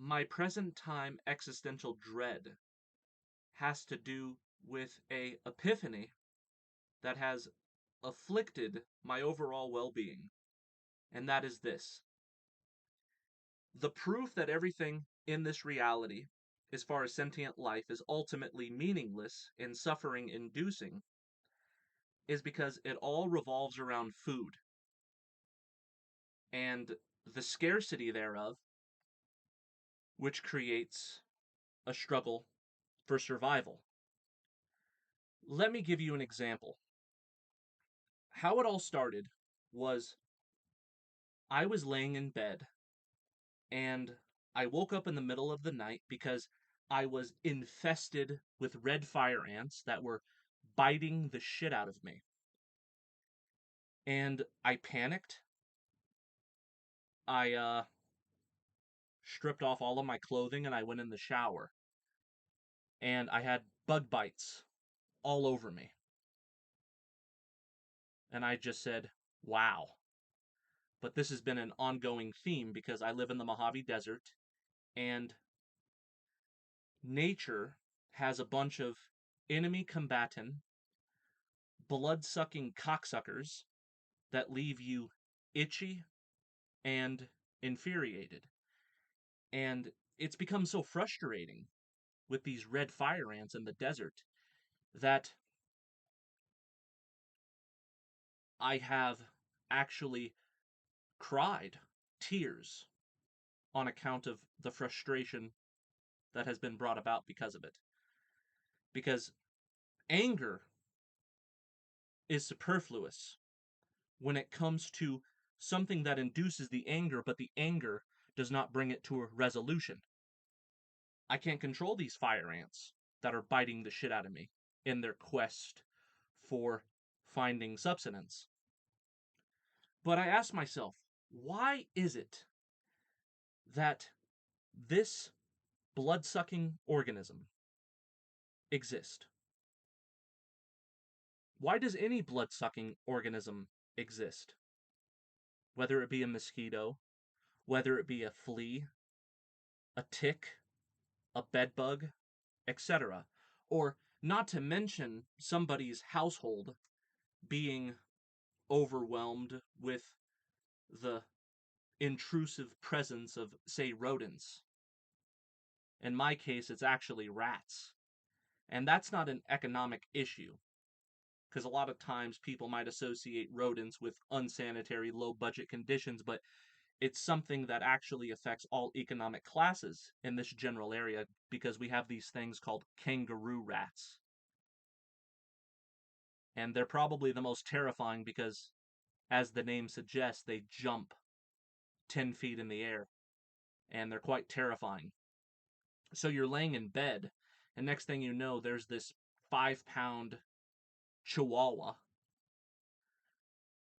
my present time existential dread has to do with a epiphany that has afflicted my overall well-being, and that is this. The proof that everything in this reality, as far as sentient life, is ultimately meaningless and suffering-inducing is because it all revolves around food and the scarcity thereof, which creates a struggle for survival. Let me give you an example. How it all started was I was laying in bed and I woke up in the middle of the night because I was infested with red fire ants that were biting the shit out of me. And I panicked. I stripped off all of my clothing and I went in the shower. And I had bug bites all over me. And I just said, wow. But this has been an ongoing theme because I live in the Mojave Desert and nature has a bunch of enemy combatant, blood-sucking cocksuckers that leave you itchy and infuriated. And it's become so frustrating with these red fire ants in the desert that I have actually cried tears on account of the frustration that has been brought about because of it. Because anger is superfluous when it comes to something that induces the anger, but the anger does not bring it to a resolution. I can't control these fire ants that are biting the shit out of me in their quest for finding subsistence. But I ask myself, why is it that this blood-sucking organism exist? Why does any blood-sucking organism exist? Whether it be a mosquito, whether it be a flea, a tick, a bedbug, etc. Or not to mention somebody's household being overwhelmed with the intrusive presence of, say, rodents. In my case, it's actually rats. And that's not an economic issue, because a lot of times people might associate rodents with unsanitary, low-budget conditions, but it's something that actually affects all economic classes in this general area, because we have these things called kangaroo rats. And they're probably the most terrifying because, as the name suggests, they jump 10 feet in the air, and they're quite terrifying. So you're laying in bed, and next thing you know, there's this 5-pound chihuahua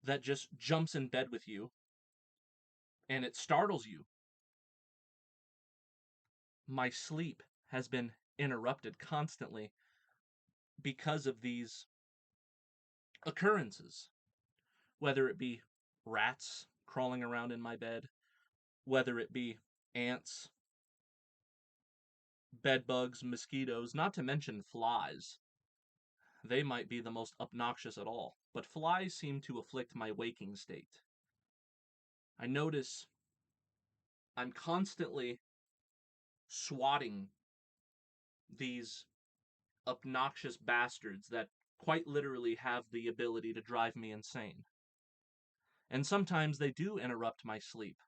that just jumps in bed with you, and it startles you. My sleep has been interrupted constantly because of these occurrences, whether it be rats crawling around in my bed, whether it be ants, bed bugs, mosquitoes, not to mention flies. They might be the most obnoxious at all, but flies seem to afflict my waking state. I notice I'm constantly swatting these obnoxious bastards that quite literally have the ability to drive me insane. And sometimes they do interrupt my sleep.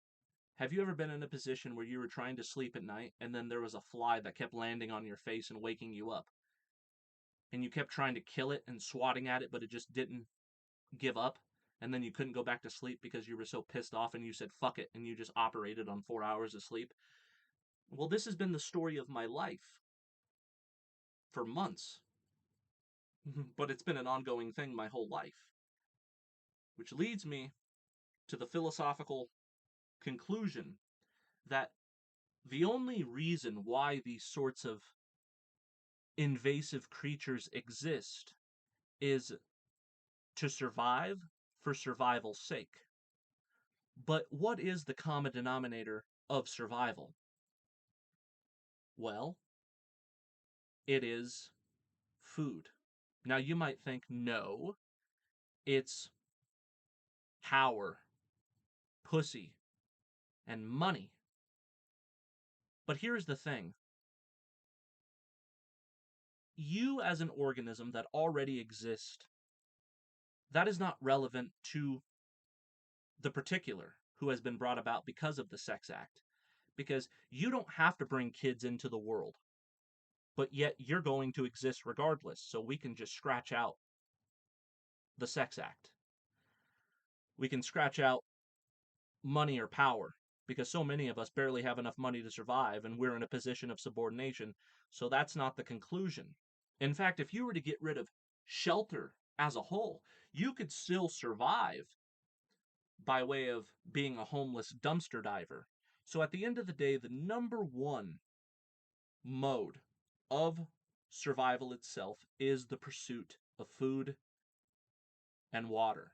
Have you ever been in a position where you were trying to sleep at night and then there was a fly that kept landing on your face and waking you up? And you kept trying to kill it and swatting at it, but it just didn't give up? And then you couldn't go back to sleep because you were so pissed off and you said, fuck it, and you just operated on 4 hours of sleep? Well, this has been the story of my life for months. But it's been an ongoing thing my whole life. Which leads me to the philosophical conclusion that the only reason why these sorts of invasive creatures exist is to survive for survival's sake. But what is the common denominator of survival? Well, it is food. Now you might think, no, it's power, pussy, and money. But here's the thing. You as an organism that already exists, that is not relevant to the particular who has been brought about because of the sex act. Because you don't have to bring kids into the world, but yet you're going to exist regardless. So we can just scratch out the sex act. We can scratch out money or power because so many of us barely have enough money to survive and we're in a position of subordination. So that's not the conclusion. In fact, if you were to get rid of shelter as a whole, you could still survive by way of being a homeless dumpster diver. So at the end of the day, the number one mode of survival itself is the pursuit of food and water.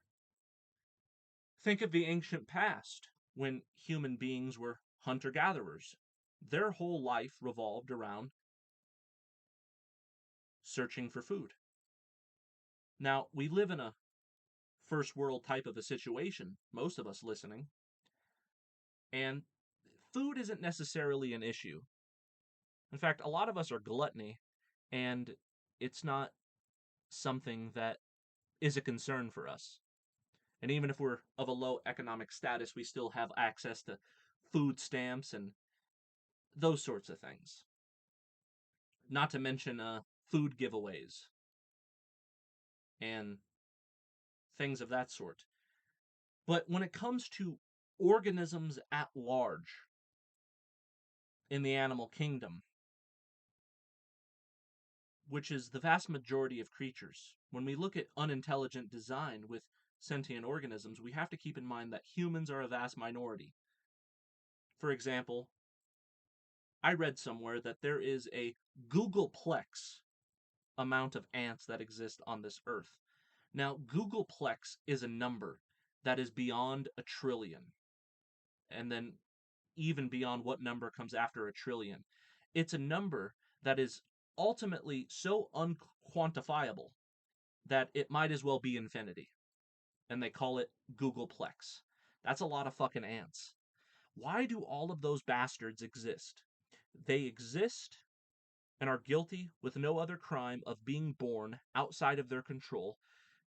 Think of the ancient past when human beings were hunter-gatherers. Their whole life revolved around searching for food. Now, we live in a first world type of a situation, most of us listening, and food isn't necessarily an issue. In fact, a lot of us are gluttony, and it's not something that is a concern for us. And even if we're of a low economic status, we still have access to food stamps and those sorts of things. Not to mention food giveaways and things of that sort. But when it comes to organisms at large in the animal kingdom, which is the vast majority of creatures, when we look at unintelligent design with sentient organisms, we have to keep in mind that humans are a vast minority. For example, I read somewhere that there is a Googleplex amount of ants that exist on this earth. Now, Googleplex is a number that is beyond a trillion, and then even beyond what number comes after a trillion. It's a number that is ultimately so unquantifiable that it might as well be infinity. And they call it Googleplex. That's a lot of fucking ants. Why do all of those bastards exist? They exist and are guilty with no other crime of being born outside of their control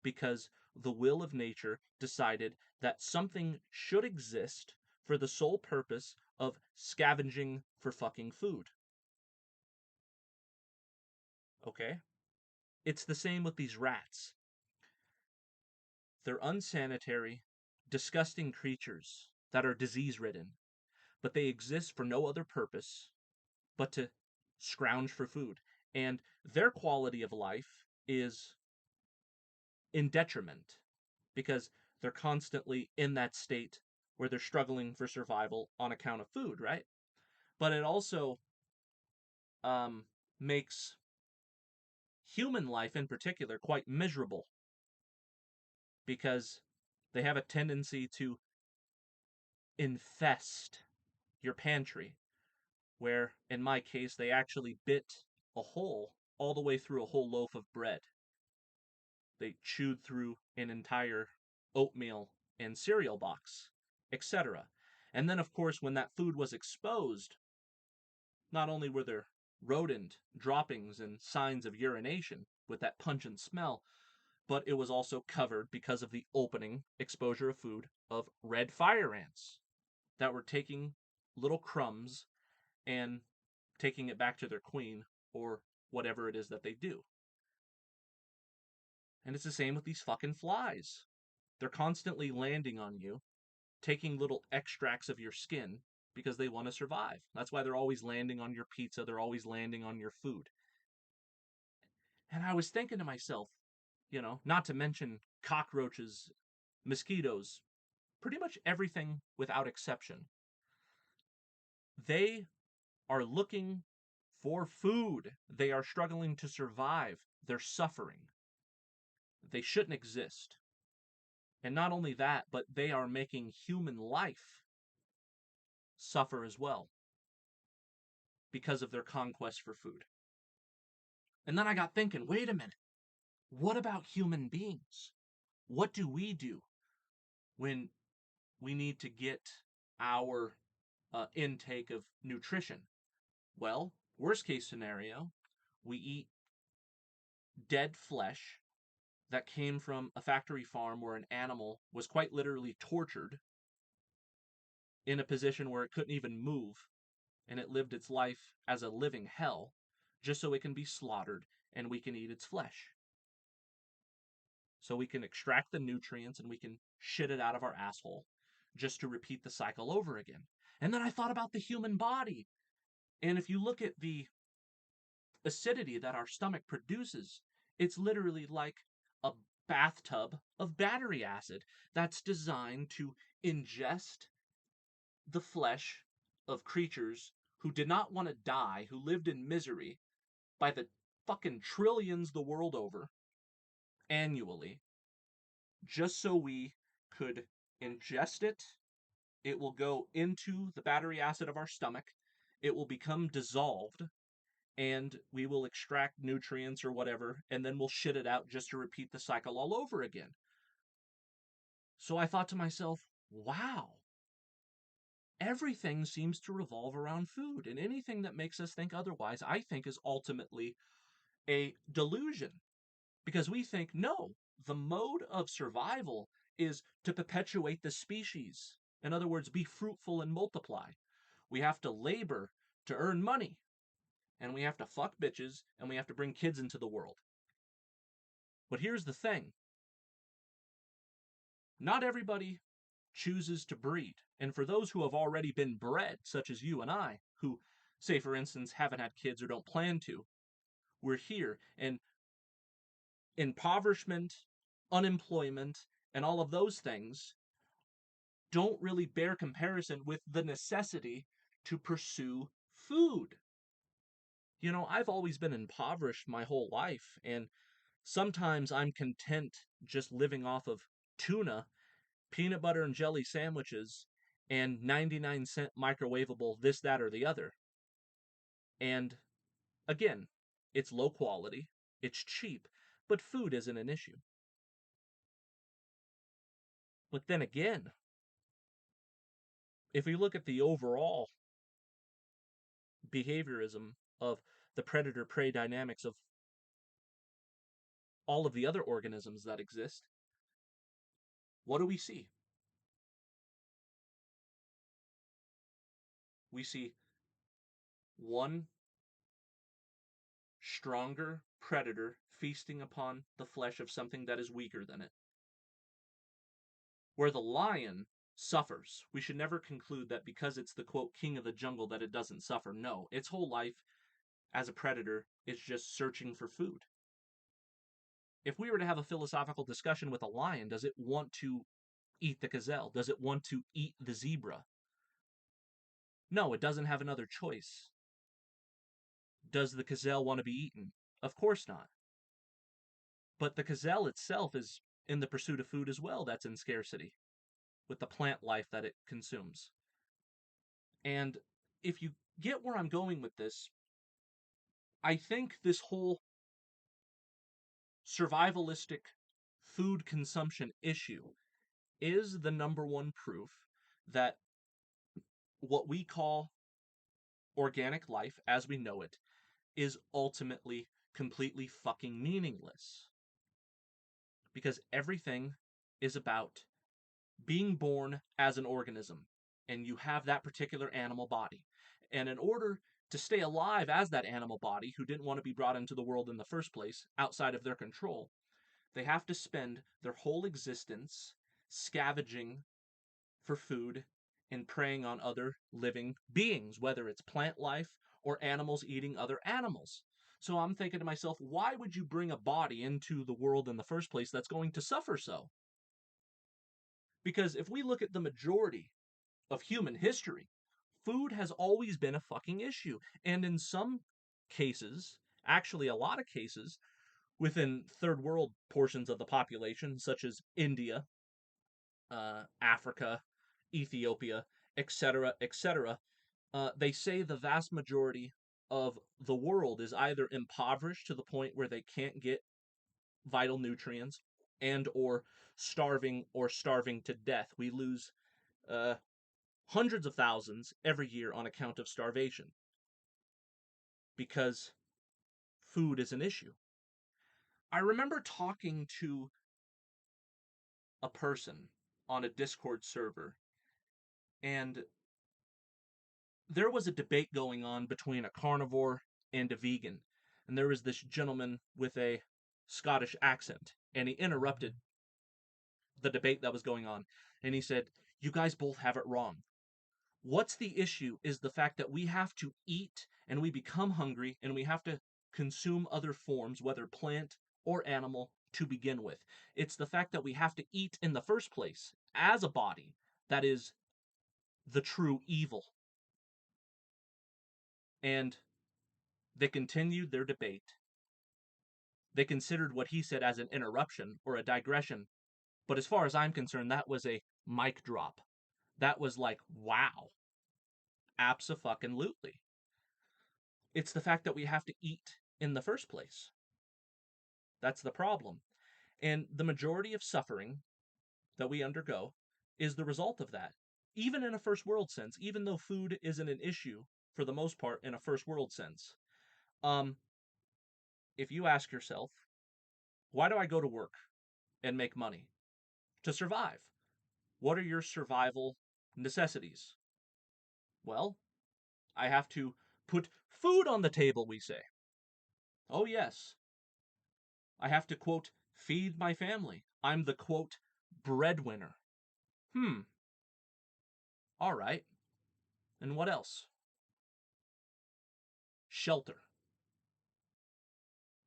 because the will of nature decided that something should exist for the sole purpose of scavenging for fucking food. Okay? It's the same with these rats. They're unsanitary, disgusting creatures that are disease-ridden, but they exist for no other purpose but to scrounge for food. And their quality of life is in detriment because they're constantly in that state where they're struggling for survival on account of food, right? But it also makes human life in particular quite miserable because they have a tendency to infest your pantry, where in my case they actually bit a hole all the way through a whole loaf of bread. They chewed through an entire oatmeal and cereal box, etc. And then, of course, when that food was exposed, not only were there rodent droppings and signs of urination with that pungent smell, but it was also covered because of the opening exposure of food of red fire ants that were taking little crumbs and taking it back to their queen or whatever it is that they do. And it's the same with these fucking flies. They're constantly landing on you, taking little extracts of your skin because they want to survive. That's why they're always landing on your pizza, they're always landing on your food. And I was thinking to myself, not to mention cockroaches, mosquitoes, pretty much everything without exception. They are looking for food. They are struggling to survive. They're suffering. They shouldn't exist. And not only that, but they are making human life suffer as well. because of their conquest for food. And then I got thinking, wait a minute, what about human beings? What do we do when we need to get our intake of nutrition? Well, worst case scenario, we eat dead flesh that came from a factory farm where an animal was quite literally tortured in a position where it couldn't even move, and it lived its life as a living hell just so it can be slaughtered and we can eat its flesh. So we can extract the nutrients and we can shit it out of our asshole just to repeat the cycle over again. And then I thought about the human body. And if you look at the acidity that our stomach produces, it's literally like a bathtub of battery acid that's designed to ingest the flesh of creatures who did not want to die, who lived in misery by the fucking trillions the world over annually, just so we could ingest it. It will go into the battery acid of our stomach. It will become dissolved, and we will extract nutrients or whatever, and then we'll shit it out just to repeat the cycle all over again. So I thought to myself, wow, everything seems to revolve around food, and anything that makes us think otherwise, I think, is ultimately a delusion. Because we think, no, the mode of survival is to perpetuate the species. In other words, be fruitful and multiply. We have to labor to earn money, and we have to fuck bitches, and we have to bring kids into the world. But here's the thing. Not everybody chooses to breed. And for those who have already been bred, such as you and I, who, say for instance, haven't had kids or don't plan to, we're here. And impoverishment, unemployment, and all of those things don't really bear comparison with the necessity to pursue food. You know, I've always been impoverished my whole life, and sometimes I'm content just living off of tuna, peanut butter and jelly sandwiches, and 99-cent microwavable this, that, or the other. And again, it's low quality, it's cheap, but food isn't an issue. But then again, if we look at the overall behaviorism of the predator-prey dynamics of all of the other organisms that exist, what do we see? We see one stronger predator feasting upon the flesh of something that is weaker than it. Where the lion suffers, we should never conclude that because it's the quote king of the jungle that it doesn't suffer. No, its whole life as a predator is just searching for food. If we were to have a philosophical discussion with a lion, does it want to eat the gazelle? Does it want to eat the zebra? No, it doesn't have another choice. Does the gazelle want to be eaten? Of course not. But the gazelle itself is in the pursuit of food as well. That's in scarcity with the plant life that it consumes. And if you get where I'm going with this, I think this whole survivalistic food consumption issue is the number one proof that what we call organic life as we know it is ultimately completely fucking meaningless. Because everything is about being born as an organism, and you have that particular animal body. And in order to stay alive as that animal body, who didn't want to be brought into the world in the first place, outside of their control, they have to spend their whole existence scavenging for food and preying on other living beings, whether it's plant life or animals eating other animals. So I'm thinking to myself, why would you bring a body into the world in the first place that's going to suffer so? Because if we look at the majority of human history, food has always been a fucking issue. And in some cases, actually a lot of cases, within third world portions of the population, such as India, Africa, Ethiopia, etc., etc., they say the vast majority of the world is either impoverished to the point where they can't get vital nutrients and or starving to death. We lose hundreds of thousands every year on account of starvation because food is an issue. I remember talking to a person on a Discord server, and there was a debate going on between a carnivore and a vegan. And there was this gentleman with a Scottish accent, and he interrupted the debate that was going on. And he said, "You guys both have it wrong. What's the issue is the fact that we have to eat and we become hungry and we have to consume other forms, whether plant or animal, to begin with. It's the fact that we have to eat in the first place as a body that is the true evil." And they continued their debate. They considered what he said as an interruption or a digression. But as far as I'm concerned, that was a mic drop. That was like, wow. Abso-fucking-lutely. It's the fact that we have to eat in the first place. That's the problem. And the majority of suffering that we undergo is the result of that. Even in a first world sense, even though food isn't an issue for the most part in a first world sense. If you ask yourself, why do I go to work and make money? To survive. What are your survival necessities? Well, I have to put food on the table, we say. Oh, yes. I have to, quote, feed my family. I'm the, quote, breadwinner. All right. And what else? Shelter.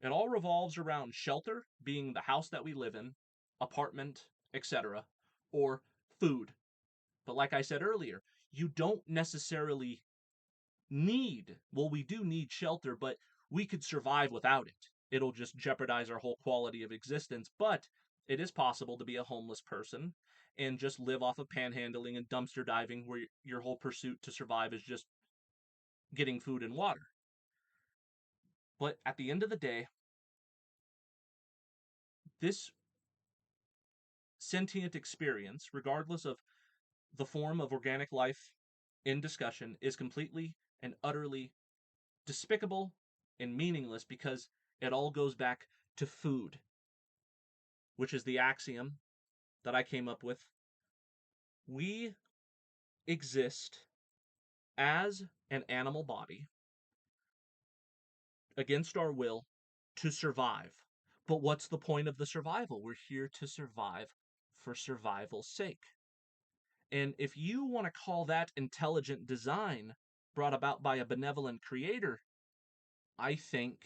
It all revolves around shelter being the house that we live in, apartment, etc., or food. But like I said earlier, you don't necessarily we do need shelter, but we could survive without it. It'll just jeopardize our whole quality of existence. But it is possible to be a homeless person and just live off of panhandling and dumpster diving, where your whole pursuit to survive is just getting food and water. But at the end of the day, this sentient experience, regardless of the form of organic life in discussion, is completely and utterly despicable and meaningless because it all goes back to food, which is the axiom that I came up with. We exist as an animal body against our will to survive. But what's the point of the survival? We're here to survive for survival's sake. And if you want to call that intelligent design brought about by a benevolent creator, I think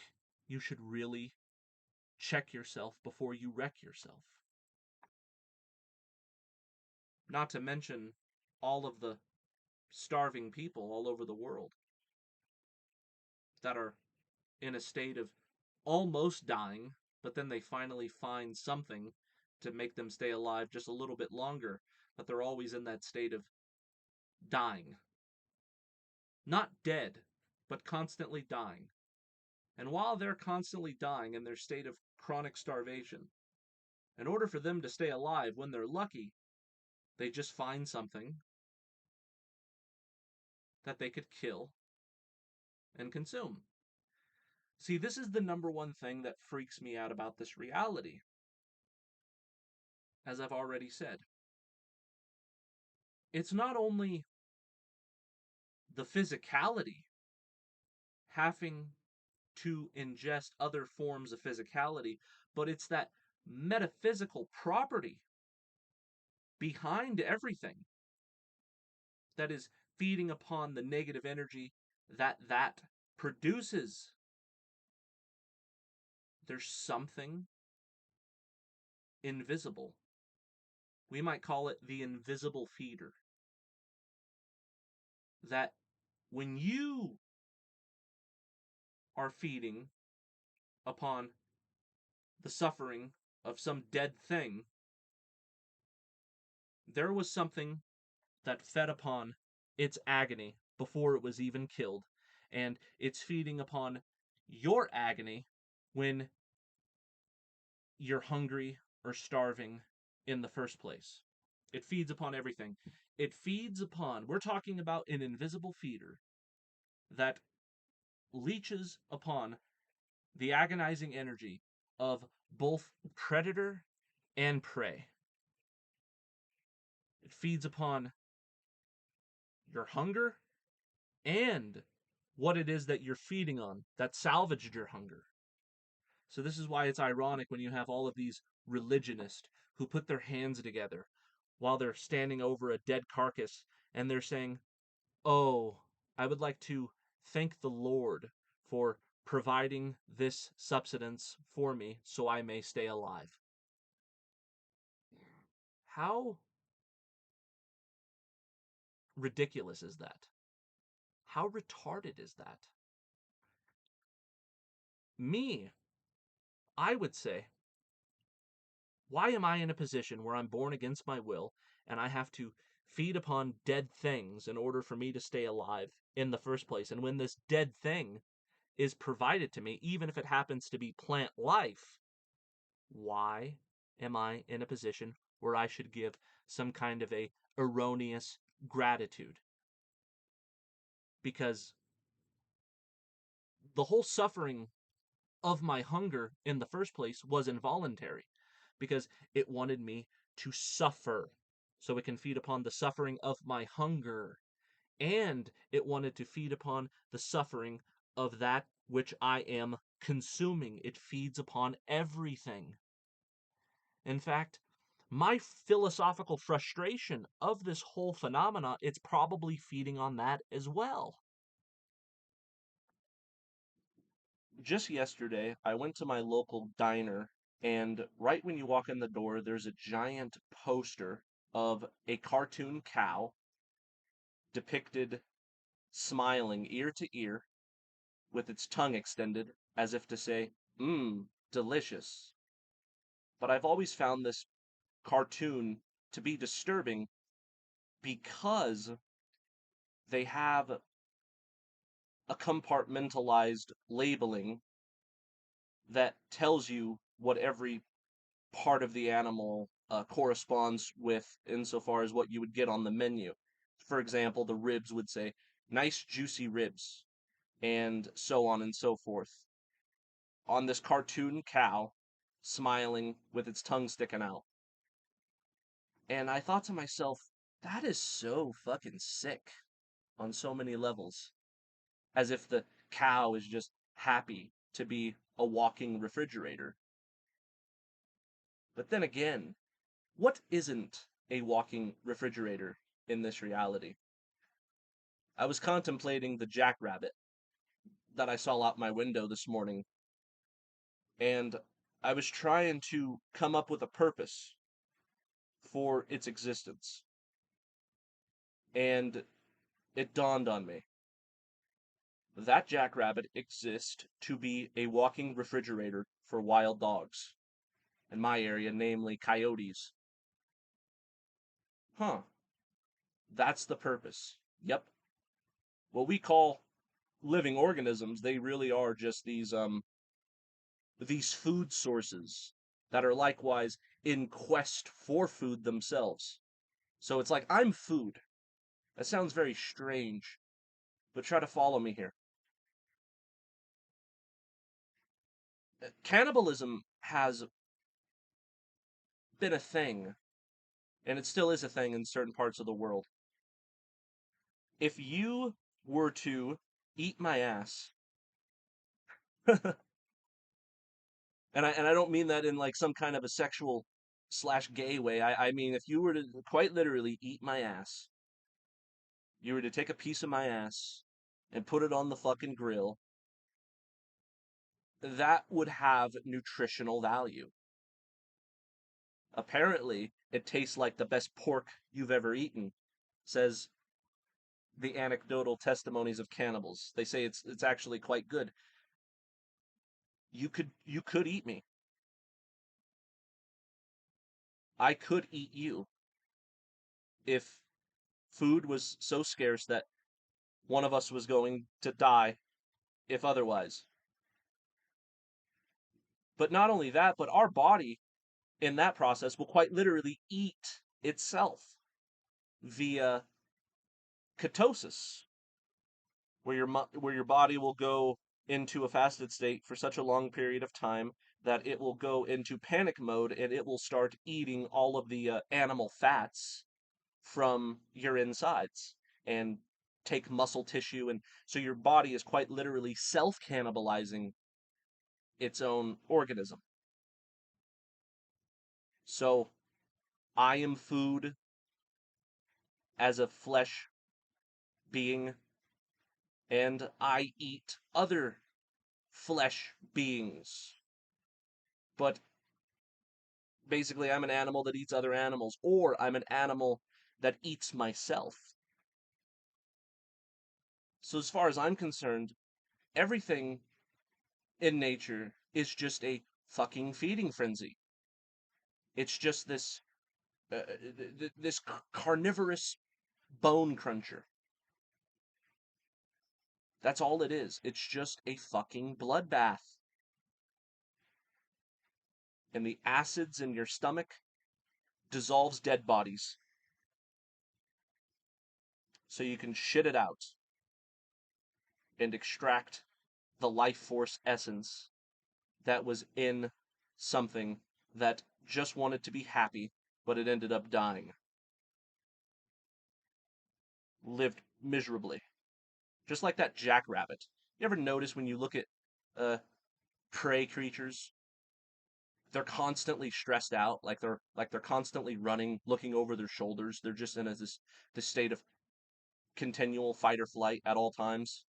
you should really check yourself before you wreck yourself. Not to mention all of the starving people all over the world that are in a state of almost dying, but then they finally find something to make them stay alive just a little bit longer, but they're always in that state of dying. Not dead, but constantly dying. And while they're constantly dying in their state of chronic starvation, in order for them to stay alive when they're lucky, they just find something that they could kill and consume. See, this is the number one thing that freaks me out about this reality. As I've already said, it's not only the physicality, having to ingest other forms of physicality, but it's that metaphysical property behind everything that is feeding upon the negative energy that produces. There's something invisible. We might call it the invisible feeder. That when you are feeding upon the suffering of some dead thing, there was something that fed upon its agony before it was even killed. and it's feeding upon your agony when you're hungry or starving in the first place. It feeds upon everything. It feeds upon, we're talking about an invisible feeder that leeches upon the agonizing energy of both predator and prey. It feeds upon your hunger and what it is that you're feeding on that salvaged your hunger. So this is why it's ironic when you have all of these religionists who put their hands together while they're standing over a dead carcass and they're saying, "Oh, I would like to thank the Lord for providing this subsistence for me so I may stay alive." How ridiculous is that? How retarded is that? Me, I would say, why am I in a position where I'm born against my will and I have to feed upon dead things in order for me to stay alive in the first place? And when this dead thing is provided to me, even if it happens to be plant life, why am I in a position where I should give some kind of a erroneous gratitude? Because the whole suffering of my hunger in the first place was involuntary, because it wanted me to suffer so it can feed upon the suffering of my hunger, and it wanted to feed upon the suffering of that which I am consuming. It feeds upon everything. In fact, my philosophical frustration of this whole phenomena, it's probably feeding on that as well. Just yesterday, I went to my local diner, and right when you walk in the door, there's a giant poster of a cartoon cow depicted smiling ear to ear with its tongue extended as if to say, "Mmm, delicious." But I've always found this cartoon to be disturbing because they have a compartmentalized labeling that tells you what every part of the animal corresponds with insofar as what you would get on the menu. For example, the ribs would say, "nice juicy ribs," and so on and so forth. On this cartoon cow, smiling with its tongue sticking out. And I thought to myself, that is so fucking sick on so many levels. As if the cow is just happy to be a walking refrigerator. But then again, what isn't a walking refrigerator in this reality? I was contemplating the jackrabbit that I saw out my window this morning, and I was trying to come up with a purpose for its existence. And it dawned on me. That jackrabbit exists to be a walking refrigerator for wild dogs. In my area, namely coyotes. Huh. That's the purpose. Yep. What we call living organisms, they really are just these food sources that are likewise in quest for food themselves. So it's like I'm food. That sounds very strange, but try to follow me here. Cannibalism has been a thing, and it still is a thing in certain parts of the world. If you were to eat my ass, and I don't mean that in like some kind of a sexual slash gay way. I mean if you were to quite literally eat my ass, you were to take a piece of my ass and put it on the fucking grill, that would have nutritional value. Apparently, it tastes like the best pork you've ever eaten, says the anecdotal testimonies of cannibals. They say it's actually quite good. You could eat me. I could eat you if food was so scarce that one of us was going to die if otherwise. But not only that, but our body in that process will quite literally eat itself via ketosis, where your body will go into a fasted state for such a long period of time that it will go into panic mode and it will start eating all of the animal fats from your insides and take muscle tissue, and so your body is quite literally self-cannibalizing its own organism. So I am food as a flesh being, and I eat other flesh beings. But basically, I'm an animal that eats other animals, or I'm an animal that eats myself. So, as far as I'm concerned, everything in nature is just a fucking feeding frenzy. It's just this carnivorous bone cruncher. That's all it is. It's just a fucking bloodbath. And the acids in your stomach dissolves dead bodies. So you can shit it out and extract the life force essence that was in something that just wanted to be happy, but it ended up dying. Lived miserably. Just like that jackrabbit. You ever notice when you look at uh, prey creatures, they're constantly stressed out, like they're constantly running, looking over their shoulders. They're just in this state of continual fight or flight at all times.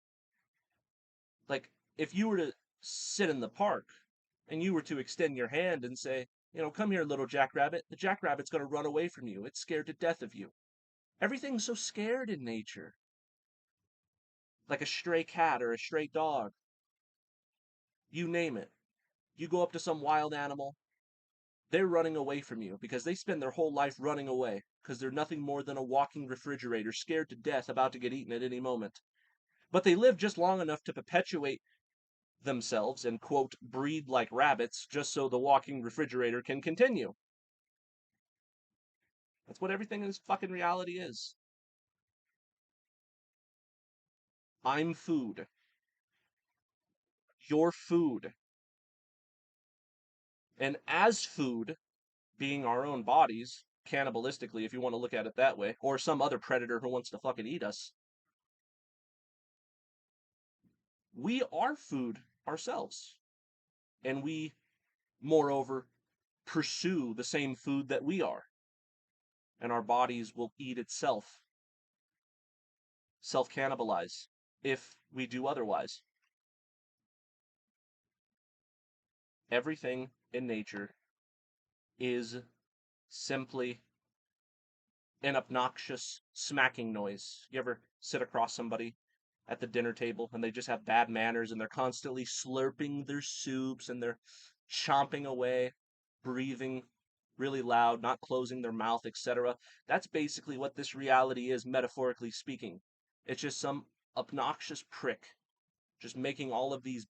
Like, if you were to sit in the park and you were to extend your hand and say, come here, little jackrabbit, the jackrabbit's going to run away from you. It's scared to death of you. Everything's so scared in nature. Like a stray cat or a stray dog. You name it. You go up to some wild animal, they're running away from you because they spend their whole life running away because they're nothing more than a walking refrigerator, scared to death, about to get eaten at any moment. But they live just long enough to perpetuate themselves and, quote, breed like rabbits just so the walking refrigerator can continue. That's what everything in this fucking reality is. I'm food. You're food. And as food, being our own bodies, cannibalistically, if you want to look at it that way, or some other predator who wants to fucking eat us, we are food ourselves. And we, moreover, pursue the same food that we are. And our bodies will eat itself, self-cannibalize, if we do otherwise. Everything in nature is simply an obnoxious smacking noise. You ever sit across somebody at the dinner table and they just have bad manners and they're constantly slurping their soups and they're chomping away, breathing really loud, not closing their mouth, etc. That's basically what this reality is, metaphorically speaking. It's just some obnoxious prick just making all of these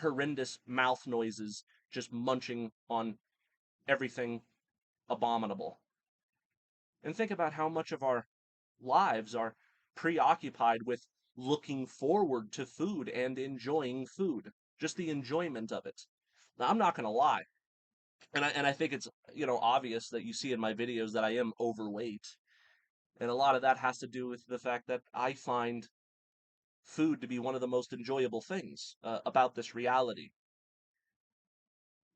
horrendous mouth noises, just munching on everything abominable. And think about how much of our lives are preoccupied with looking forward to food and enjoying food, just the enjoyment of it. Now, I'm not going to lie, and I think it's obvious that you see in my videos that I am overweight, and a lot of that has to do with the fact that I find food to be one of the most enjoyable things about this reality.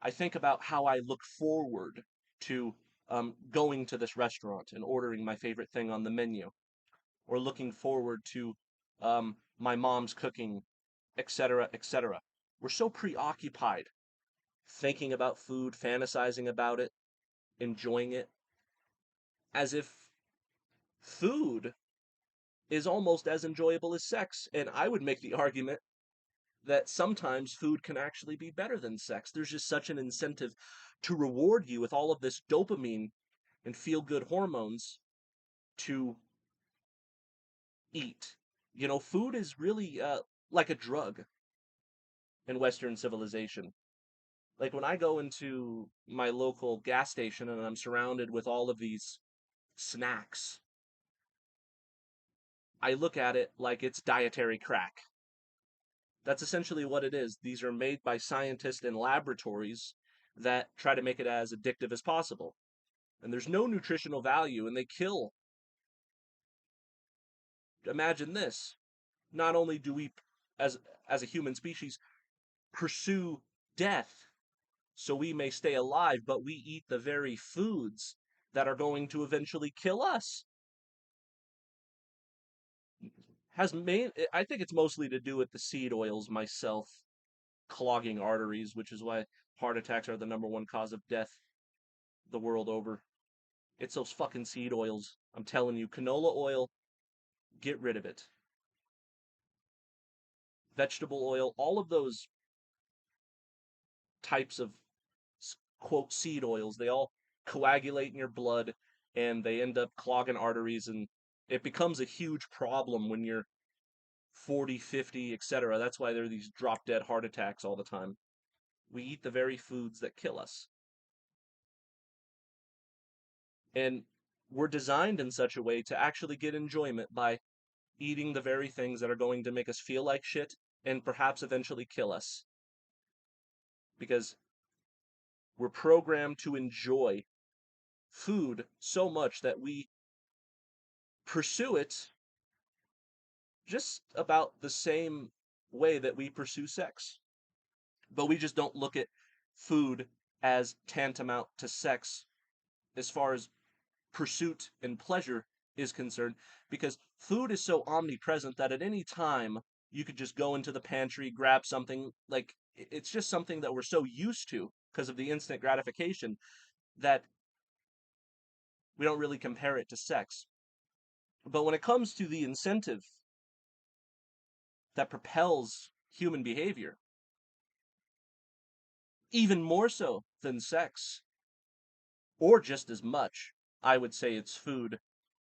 I think about how I look forward to going to this restaurant and ordering my favorite thing on the menu, or looking forward to my mom's cooking, etc., etc. We're so preoccupied thinking about food, fantasizing about it, enjoying it, as if food is almost as enjoyable as sex. And I would make the argument that sometimes food can actually be better than sex. There's just such an incentive to reward you with all of this dopamine and feel good hormones to eat Food is really like a drug in Western civilization. Like when I go into my local gas station and I'm surrounded with all of these snacks, I look at it like it's dietary crack. That's essentially what it is. These are made by scientists in laboratories that try to make it as addictive as possible. And there's no nutritional value, and they kill. Imagine this. Not only do we, as, as a human species, pursue death so we may stay alive, but we eat the very foods that are going to eventually kill us. I think it's mostly to do with the seed oils myself clogging arteries, which is why heart attacks are the number one cause of death the world over. It's those fucking seed oils. I'm telling you, canola oil, get rid of it. Vegetable oil, all of those types of quote seed oils, they all coagulate in your blood and they end up clogging arteries, and it becomes a huge problem when you're 40, 50, etc. That's why there are these drop dead heart attacks all the time. We eat the very foods that kill us. And we're designed in such a way to actually get enjoyment by eating the very things that are going to make us feel like shit and perhaps eventually kill us. Because we're programmed to enjoy food so much that we pursue it just about the same way that we pursue sex. But we just don't look at food as tantamount to sex as far as pursuit and pleasure is concerned, because food is so omnipresent that at any time you could just go into the pantry, grab something. Like, it's just something that we're so used to because of the instant gratification that we don't really compare it to sex. But when it comes to the incentive that propels human behavior, even more so than sex, or just as much, I would say it's food.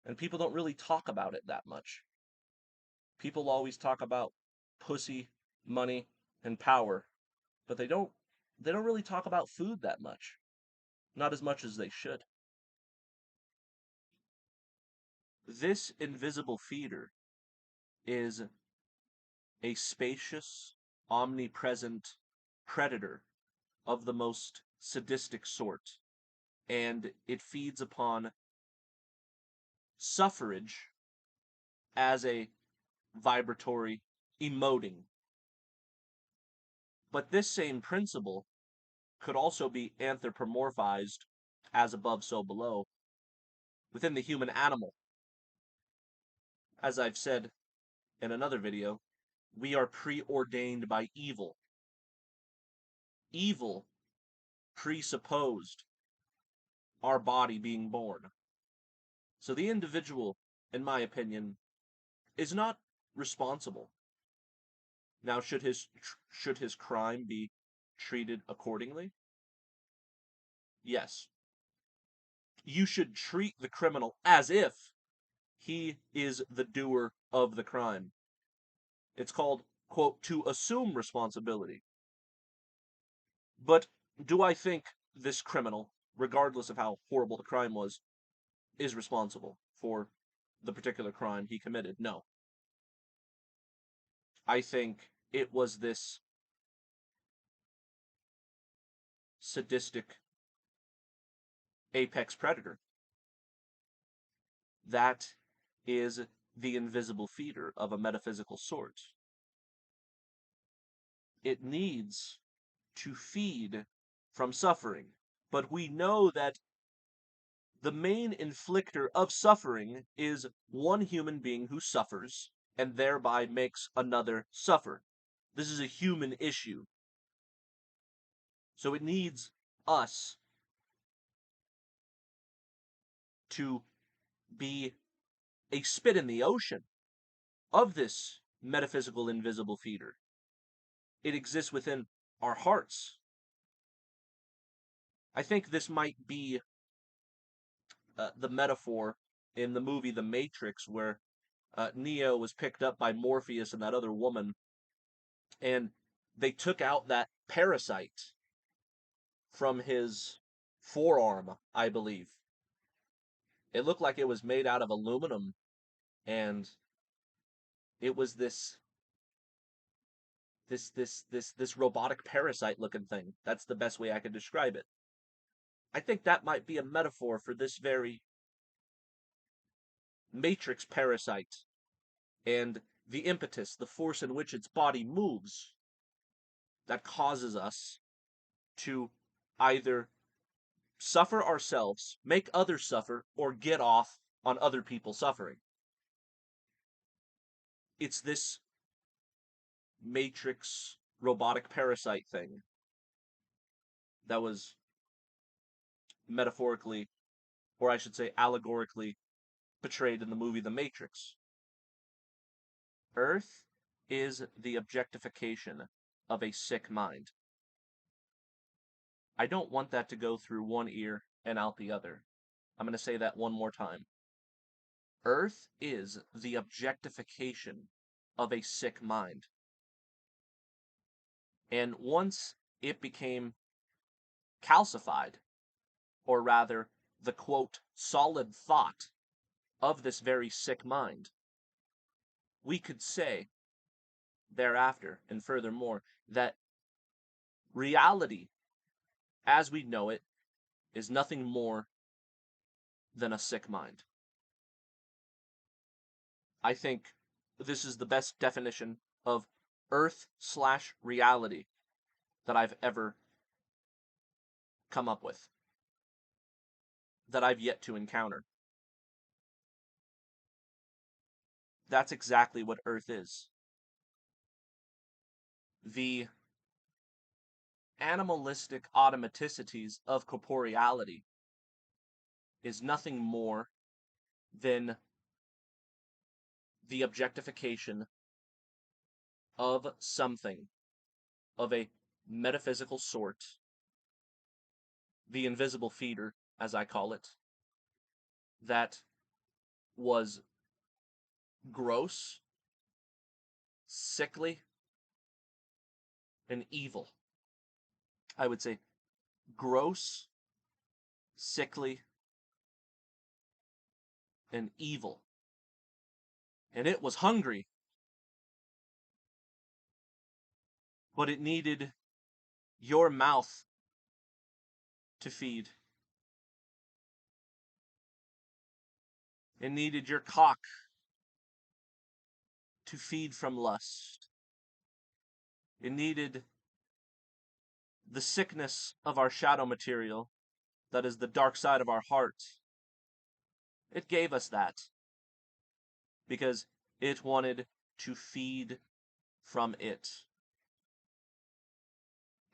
And people don't really talk about it that much. People always talk about pussy, money, and power, but they don't really talk about food that much. Not as much as they should. This invisible feeder is a spacious, omnipresent predator of the most sadistic sort, and it feeds upon suffrage as a vibratory emoting. But this same principle could also be anthropomorphized as above, so below within the human animal. As I've said in another video, we are preordained by evil. Evil presupposed our body being born. So the individual, in my opinion, is not responsible. Now, should his crime be treated accordingly? Yes. You should treat the criminal as if he is the doer of the crime. It's called, quote, to assume responsibility. But do I think this criminal, regardless of how horrible the crime was, is responsible for the particular crime he committed? No. I think it was this sadistic apex predator that is the invisible feeder of a metaphysical sort. It needs to feed from suffering. But we know that the main inflictor of suffering is one human being who suffers and thereby makes another suffer. This is a human issue. So it needs us to be a spit in the ocean of this metaphysical invisible feeder. It exists within our hearts. I think this might be the metaphor in the movie The Matrix, where Neo was picked up by Morpheus and that other woman, and they took out that parasite from his forearm, I believe. It looked like it was made out of aluminum, and it was this robotic parasite looking thing. That's the best way I could describe it. I think that might be a metaphor for this very matrix parasite and the impetus, the force in which its body moves, that causes us to either suffer ourselves, make others suffer, or get off on other people suffering. It's this matrix robotic parasite thing that was metaphorically, or I should say allegorically, portrayed in the movie The Matrix. Earth is the objectification of a sick mind. I don't want that to go through one ear and out the other. I'm going to say that one more time. Earth is the objectification of a sick mind. And once it became calcified, or rather, the quote, solid thought of this very sick mind, we could say thereafter, and furthermore, that reality as we know it is nothing more than a sick mind. I think this is the best definition of Earth/reality that I've ever come up with, that I've yet to encounter. That's exactly what Earth is. The animalistic automaticities of corporeality is nothing more than the objectification of something of a metaphysical sort, the invisible feeder, as I call it, that was gross, sickly, and evil. I would say gross, sickly, and evil. And it was hungry, but it needed your mouth to feed. It needed your cock to feed from lust. It needed the sickness of our shadow material, that is the dark side of our heart. It gave us that because it wanted to feed from it.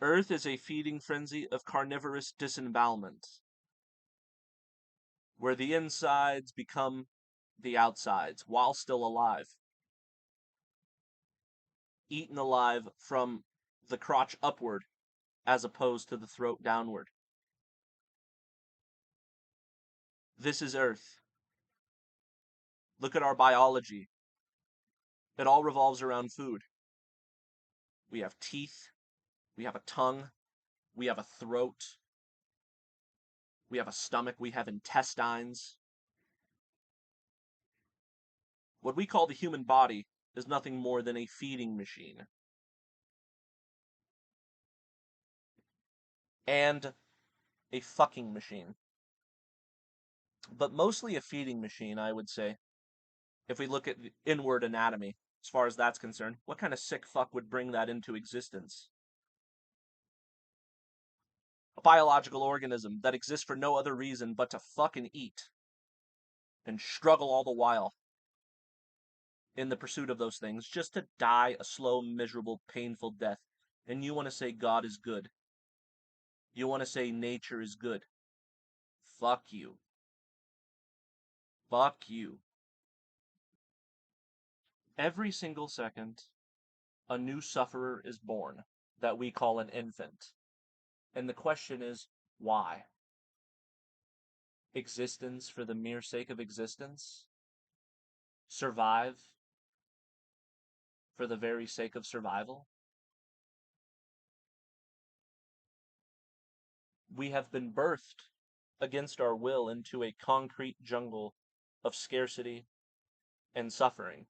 Earth is a feeding frenzy of carnivorous disembowelment, where the insides become the outsides while still alive. Eaten alive from the crotch upward as opposed to the throat downward. This is Earth. Look at our biology. It all revolves around food. We have teeth, we have a tongue, we have a throat, we have a stomach, we have intestines. What we call the human body is nothing more than a feeding machine. And a fucking machine. But mostly a feeding machine, I would say. If we look at the inward anatomy, as far as that's concerned, what kind of sick fuck would bring that into existence? A biological organism that exists for no other reason but to fucking eat. And struggle all the while in the pursuit of those things, just to die a slow, miserable, painful death. And you want to say God is good. You want to say nature is good. Fuck you. Fuck you. Every single second, a new sufferer is born that we call an infant. And the question is, why? Existence for the mere sake of existence? survive for the very sake of survival. We have been birthed against our will into a concrete jungle of scarcity and suffering.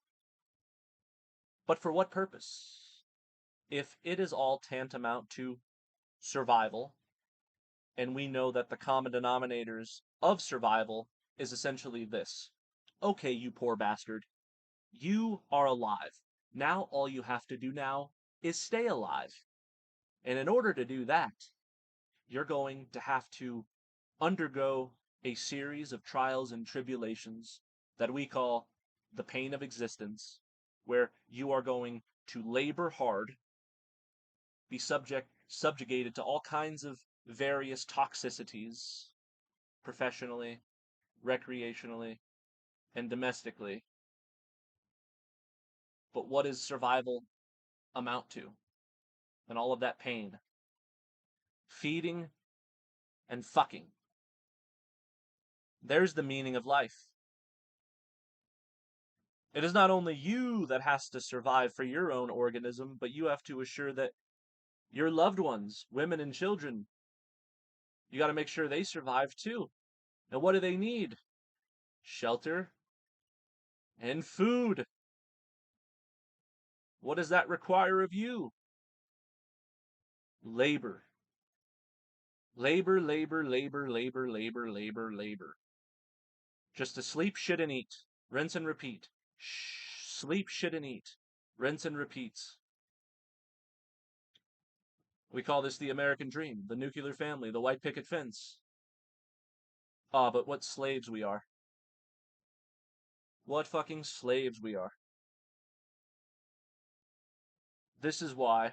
But for what purpose? If it is all tantamount to survival, and we know that the common denominators of survival is essentially this. Okay, you poor bastard. You are alive. Now all you have to do now is stay alive. And in order to do that, you're going to have to undergo a series of trials and tribulations that we call the pain of existence, where you are going to labor hard, be subjugated to all kinds of various toxicities, professionally, recreationally, and domestically. But what does survival amount to? And all of that pain? Feeding and fucking. There's the meaning of life. It is not only you that has to survive for your own organism, but you have to assure that your loved ones, women and children, you got to make sure they survive too. And what do they need? Shelter and food. What does that require of you? Labor. Labor, labor, labor, labor, labor, labor, labor. Just to sleep, shit, and eat. Rinse and repeat. Sleep, shit, and eat. Rinse and repeats. We call this the American dream, the nuclear family, the white picket fence. Ah, but what slaves we are. What fucking slaves we are. This is why,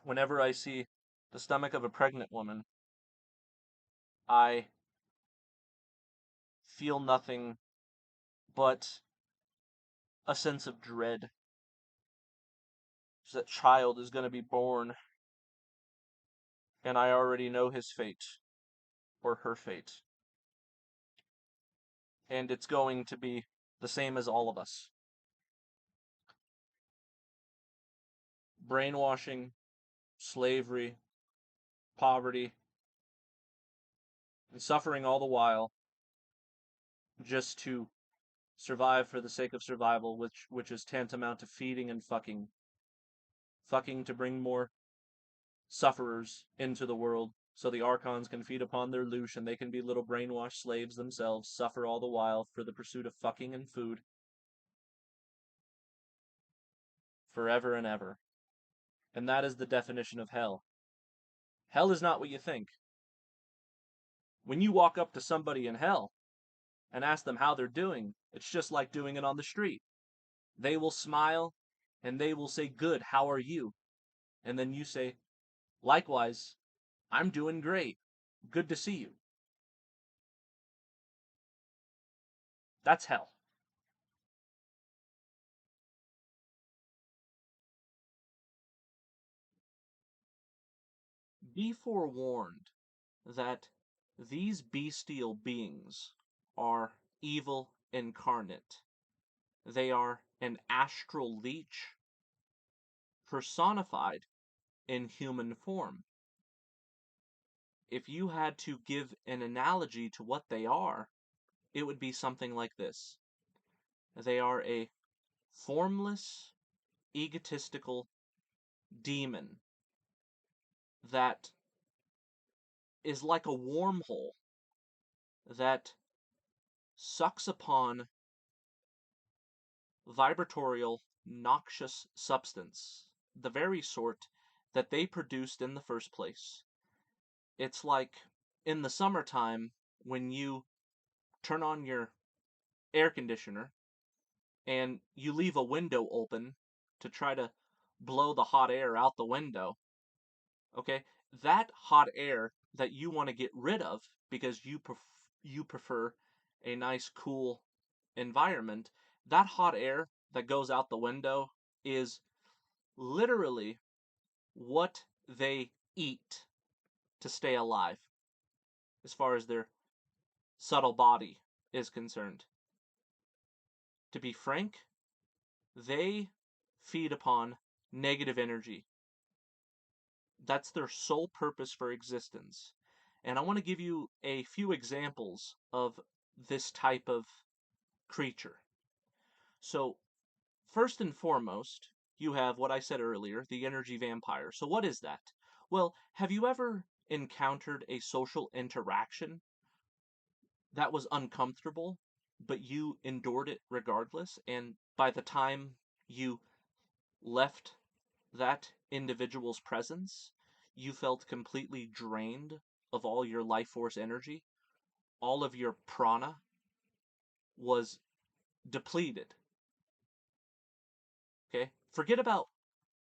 whenever I see the stomach of a pregnant woman, I feel nothing but a sense of dread. That child is going to be born, and I already know his fate, or her fate. And it's going to be the same as all of us. Brainwashing, slavery, poverty, and suffering all the while just to survive for the sake of survival, which is tantamount to feeding and fucking. Fucking to bring more sufferers into the world so the archons can feed upon their loosh and they can be little brainwashed slaves themselves, suffer all the while for the pursuit of fucking and food. Forever and ever. And that is the definition of hell. Hell is not what you think. When you walk up to somebody in hell and ask them how they're doing, it's just like doing it on the street. They will smile and they will say, "Good, how are you?" And then you say, "Likewise, I'm doing great. Good to see you." That's hell. Be forewarned that these bestial beings are evil incarnate. They are an astral leech personified in human form. If you had to give an analogy to what they are, it would be something like this. They are a formless, egotistical demon that is like a wormhole that sucks upon vibratorial, noxious substance, the very sort that they produced in the first place. It's like in the summertime when you turn on your air conditioner and you leave a window open to try to blow the hot air out the window. Okay, that hot air that you want to get rid of because you prefer a nice cool environment, that hot air that goes out the window is literally what they eat to stay alive, as far as their subtle body is concerned. To be frank, they feed upon negative energy. That's their sole purpose for existence. And I want to give you a few examples of this type of creature. So, first and foremost, you have what I said earlier, the energy vampire. So what is that? Well, have you ever encountered a social interaction that was uncomfortable, but you endured it regardless? And by the time you left that individual's presence, you felt completely drained of all your life force energy. All of your prana was depleted. Okay? Forget about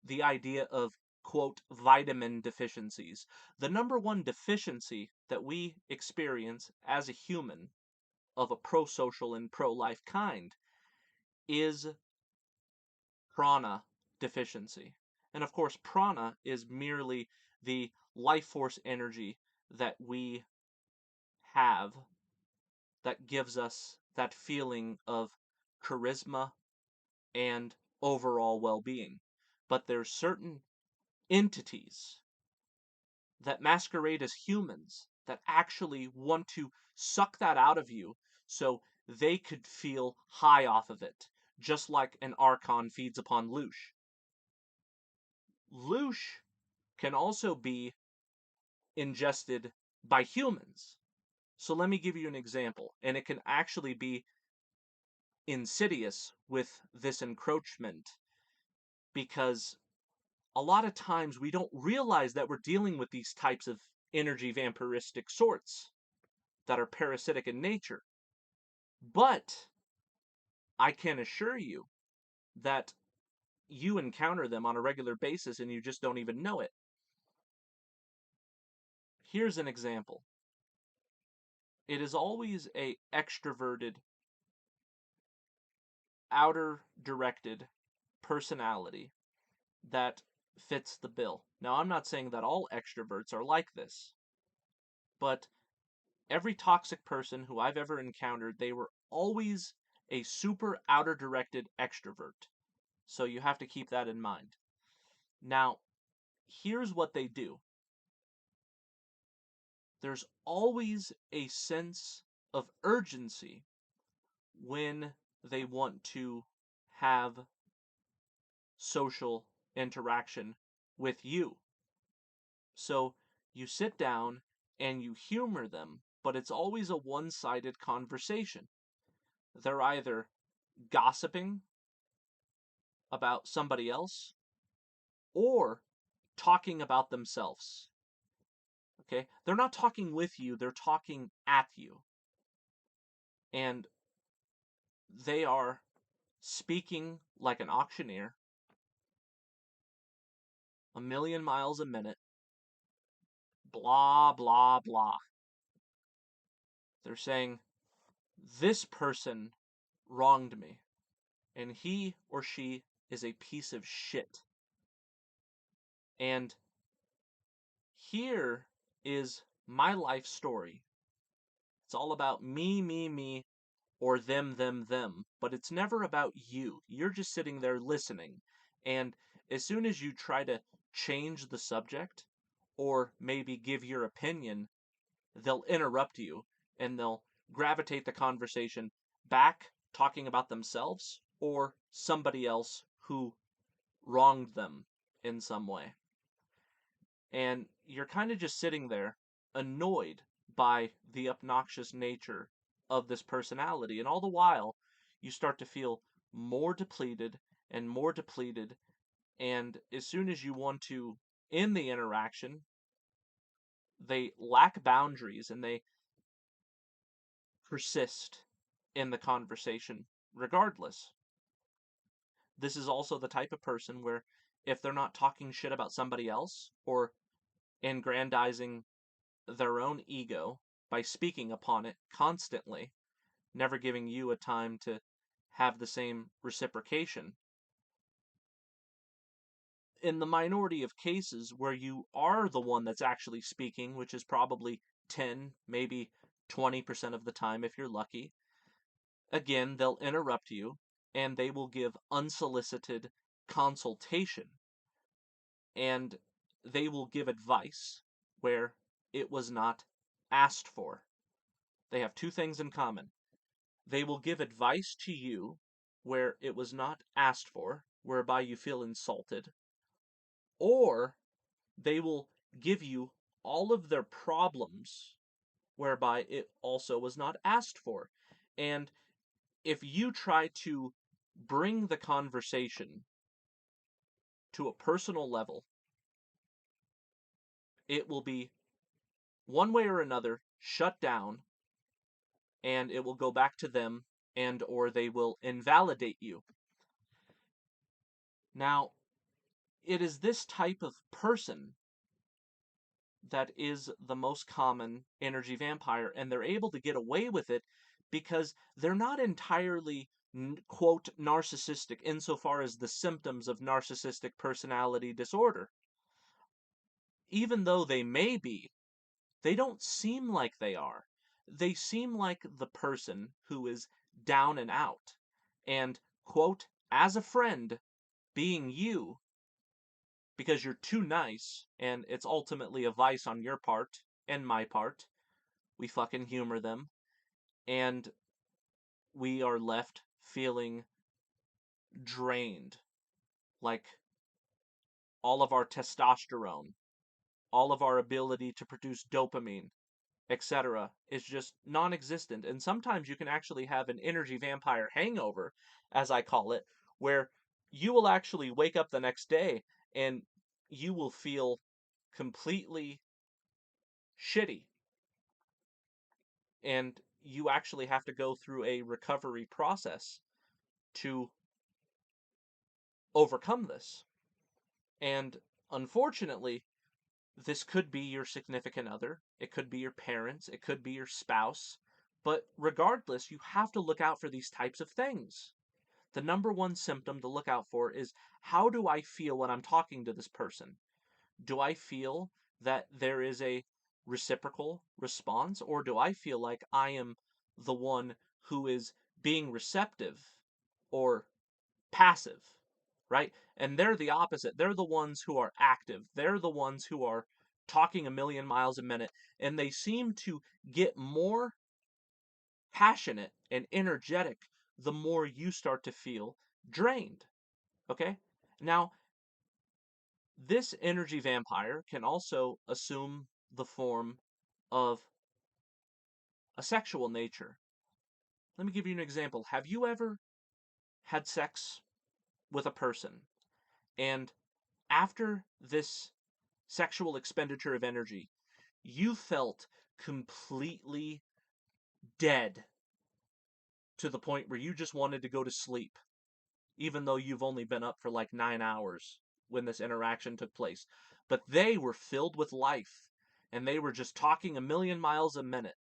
the idea of, quote, vitamin deficiencies. The number one deficiency that we experience as a human of a pro-social and pro-life kind is prana deficiency. And of course, prana is merely the life force energy that we have that gives us that feeling of charisma and overall well-being. But there's certain entities that masquerade as humans that actually want to suck that out of you so they could feel high off of it, just like an archon feeds upon loosh. Loosh can also be ingested by humans. So let me give you an example, and it can actually be insidious with this encroachment because a lot of times we don't realize that we're dealing with these types of energy vampiristic sorts that are parasitic in nature. But I can assure you that you encounter them on a regular basis and you just don't even know it. Here's an example. It is always a extroverted, outer directed personality that fits the bill. Now, I'm not saying that all extroverts are like this, but every toxic person who I've ever encountered, they were always a super outer directed extrovert. So you have to keep that in mind. Now, here's what they do. There's always a sense of urgency when they want to have social interaction with you. So you sit down and you humor them, but it's always a one-sided conversation. They're either gossiping about somebody else or talking about themselves. Okay? They're not talking with you, they're talking at you. And they are speaking like an auctioneer, a million miles a minute, blah, blah, blah. They're saying, this person wronged me, and he or she is a piece of shit. And here is my life story. It's all about me, me, me, or them, them, them. But it's never about you. You're just sitting there listening. And as soon as you try to change the subject, or maybe give your opinion, they'll interrupt you and they'll gravitate the conversation back talking about themselves or somebody else who wronged them in some way. And you're kind of just sitting there annoyed by the obnoxious nature of this personality. And all the while, you start to feel more depleted and more depleted. And as soon as you want to end the interaction, they lack boundaries and they persist in the conversation regardless. This is also the type of person where if they're not talking shit about somebody else or aggrandizing their own ego by speaking upon it constantly, never giving you a time to have the same reciprocation. In the minority of cases where you are the one that's actually speaking, which is probably 10, maybe 20% of the time if you're lucky, again, they'll interrupt you and they will give unsolicited consultation, and they will give advice where it was not asked for. They have two things in common. They will give advice to you where it was not asked for, whereby you feel insulted, or they will give you all of their problems whereby it also was not asked for. And if you try to bring the conversation to a personal level, it will be one way or another shut down, and it will go back to them, and or they will invalidate you. Now, it is this type of person that is the most common energy vampire, and they're able to get away with it because they're not entirely quote narcissistic insofar as the symptoms of narcissistic personality disorder. Even though they may be, they don't seem like they are. They seem like the person who is down and out, and quote, as a friend, being you, because you're too nice, and it's ultimately a vice on your part and my part. We fucking humor them, and we are left feeling drained. Like all of our testosterone, all of our ability to produce dopamine, etc., is just non existent. And sometimes you can actually have an energy vampire hangover, as I call it, where you will actually wake up the next day and you will feel completely shitty. And you actually have to go through a recovery process to overcome this. And unfortunately, this could be your significant other, it could be your parents, it could be your spouse, but regardless, you have to look out for these types of things. The number one symptom to look out for is, how do I feel when I'm talking to this person? Do I feel that there is a reciprocal response, or do I feel like I am the one who is being receptive or passive, right? And they're the opposite. They're the ones who are active. They're the ones who are talking a million miles a minute, and they seem to get more passionate and energetic the more you start to feel drained. Okay? Now, this energy vampire can also assume the form of a sexual nature. Let me give you an example. Have you ever had sex with a person, and after this sexual expenditure of energy, you felt completely dead to the point where you just wanted to go to sleep, even though you've only been up for like 9 hours when this interaction took place? But they were filled with life, and they were just talking a million miles a minute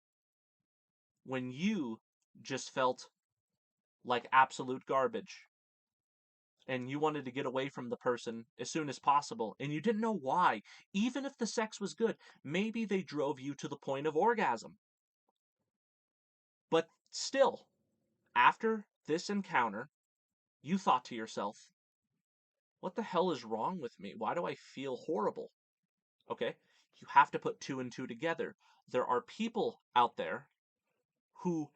when you just felt like absolute garbage. And you wanted to get away from the person as soon as possible, and you didn't know why. Even if the sex was good, maybe they drove you to the point of orgasm. But still, after this encounter, you thought to yourself, what the hell is wrong with me? Why do I feel horrible? Okay, you have to put two and two together. There are people out there who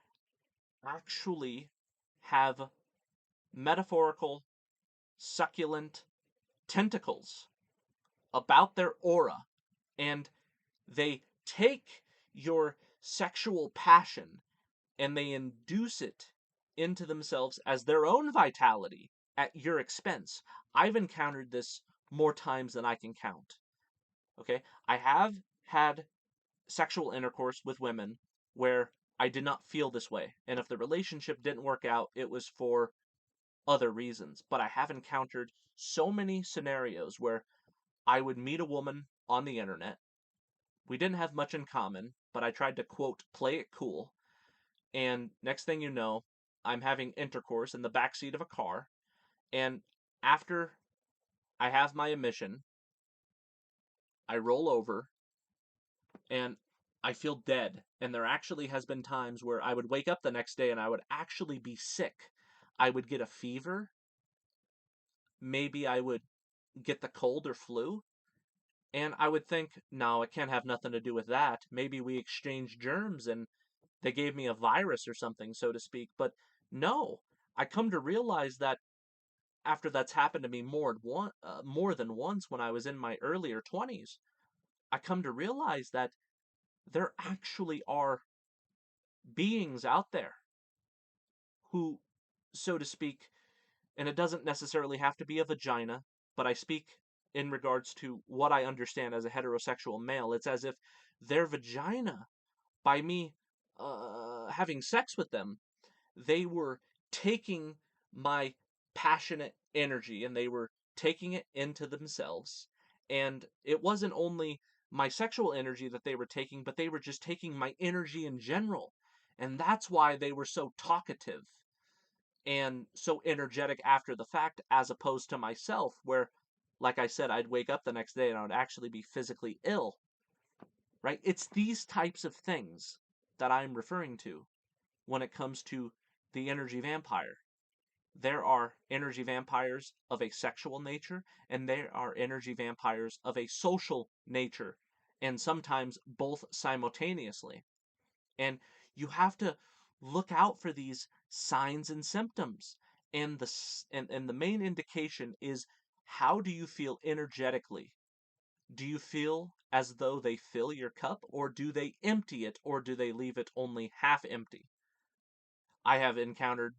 actually have metaphorical, succulent tentacles about their aura, and they take your sexual passion and they induce it into themselves as their own vitality at your expense. I've encountered this more times than I can count. Okay? I have had sexual intercourse with women where I did not feel this way. And if the relationship didn't work out, it was for other reasons. But I have encountered so many scenarios where I would meet a woman on the internet. We didn't have much in common, but I tried to, quote, play it cool. And next thing you know, I'm having intercourse in the backseat of a car. And after I have my emission, I roll over and I feel dead. And there actually has been times where I would wake up the next day and I would actually be sick. I would get a fever. Maybe I would get the cold or flu. And I would think, no, it can't have nothing to do with that. Maybe we exchanged germs and they gave me a virus or something, so to speak. But no, I come to realize that after that's happened to me more than once when I was in my earlier 20s, I come to realize that there actually are beings out there who, so to speak, and it doesn't necessarily have to be a vagina, but I speak in regards to what I understand as a heterosexual male. It's as if their vagina, by me having sex with them, they were taking my passionate energy and they were taking it into themselves. And it wasn't only my sexual energy that they were taking, but they were just taking my energy in general. And that's why they were so talkative and so energetic after the fact, as opposed to myself, where, like I said, I'd wake up the next day and I would actually be physically ill, right? It's these types of things that I'm referring to when it comes to the energy vampire. There are energy vampires of a sexual nature, and there are energy vampires of a social nature, and sometimes both simultaneously. And you have to look out for these signs and symptoms. And the main indication is, how do you feel energetically? Do you feel as though they fill your cup, or do they empty it, or do they leave it only half empty? I have encountered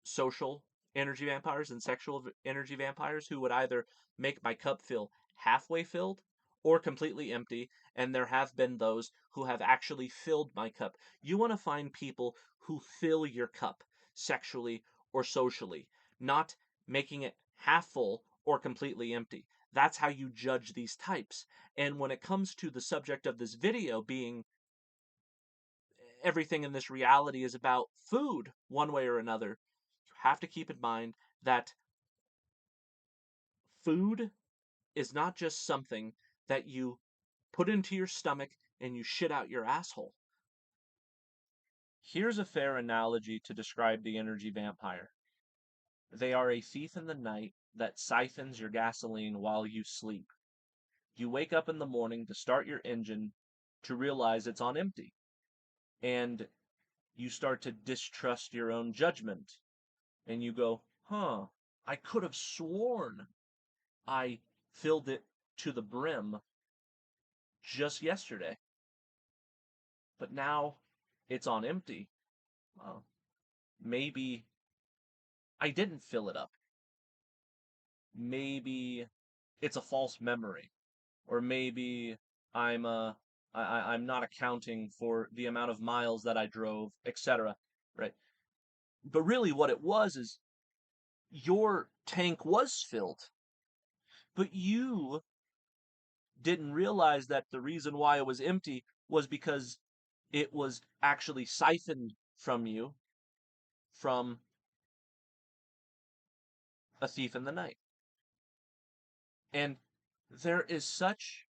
social energy vampires and sexual energy vampires who would either make my cup feel halfway filled or completely empty, and there have been those who have actually filled my cup. You want to find people who fill your cup sexually or socially, not making it half full or completely empty. That's how you judge these types. And when it comes to the subject of this video being everything in this reality is about food, one way or another, you have to keep in mind that food is not just something that you put into your stomach and you shit out your asshole. Here's a fair analogy to describe the energy vampire. They are a thief in the night that siphons your gasoline while you sleep. You wake up in the morning to start your engine to realize it's on empty. And you start to distrust your own judgment. And you go, I could have sworn I filled it to the brim just yesterday. But now it's on empty. Well, maybe I didn't fill it up. Maybe it's a false memory. Or maybe I'm I'm not accounting for the amount of miles that I drove, etc. Right? But really what it was is your tank was filled, but you didn't realize that the reason why it was empty was because it was actually siphoned from you from a thief in the night. And there is such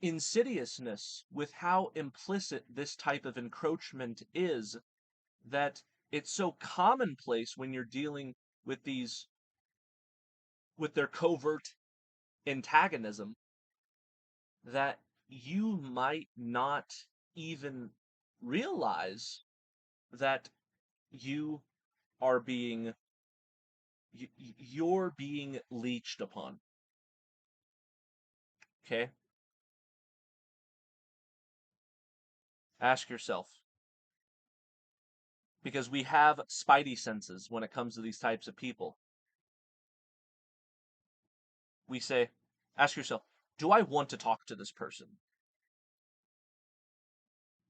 insidiousness with how implicit this type of encroachment is that it's so commonplace when you're dealing with these, with their covert antagonism, that you might not even realize that you are being you're being leached upon. Okay? Ask yourself, because we have spidey senses when it comes to these types of people. We say, ask yourself, do I want to talk to this person?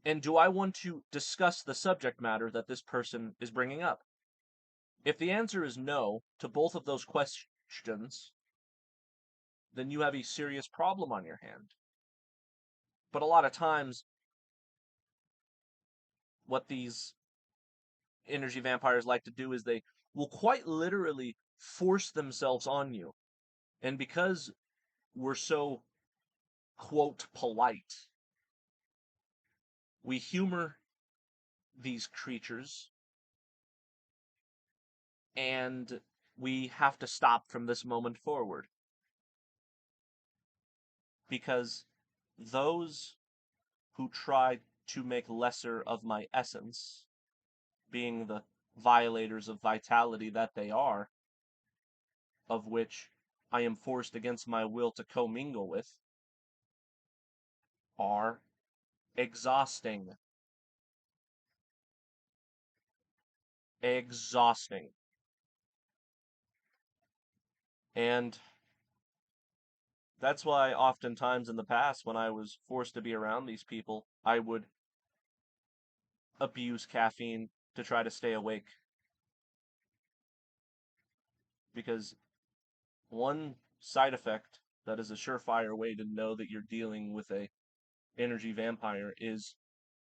And do I want to discuss the subject matter that this person is bringing up? If the answer is no to both of those questions, then you have a serious problem on your hand. But a lot of times, what these energy vampires like to do is they will quite literally force themselves on you. And because we're so, quote, polite, we humor these creatures And we have to stop from this moment forward. Because those who try to make lesser of my essence, being the violators of vitality that they are, of which I am forced against my will to commingle with, are exhausting. Exhausting. And that's why oftentimes in the past, when I was forced to be around these people, I would abuse caffeine to try to stay awake. Because one side effect that is a surefire way to know that you're dealing with a energy vampire is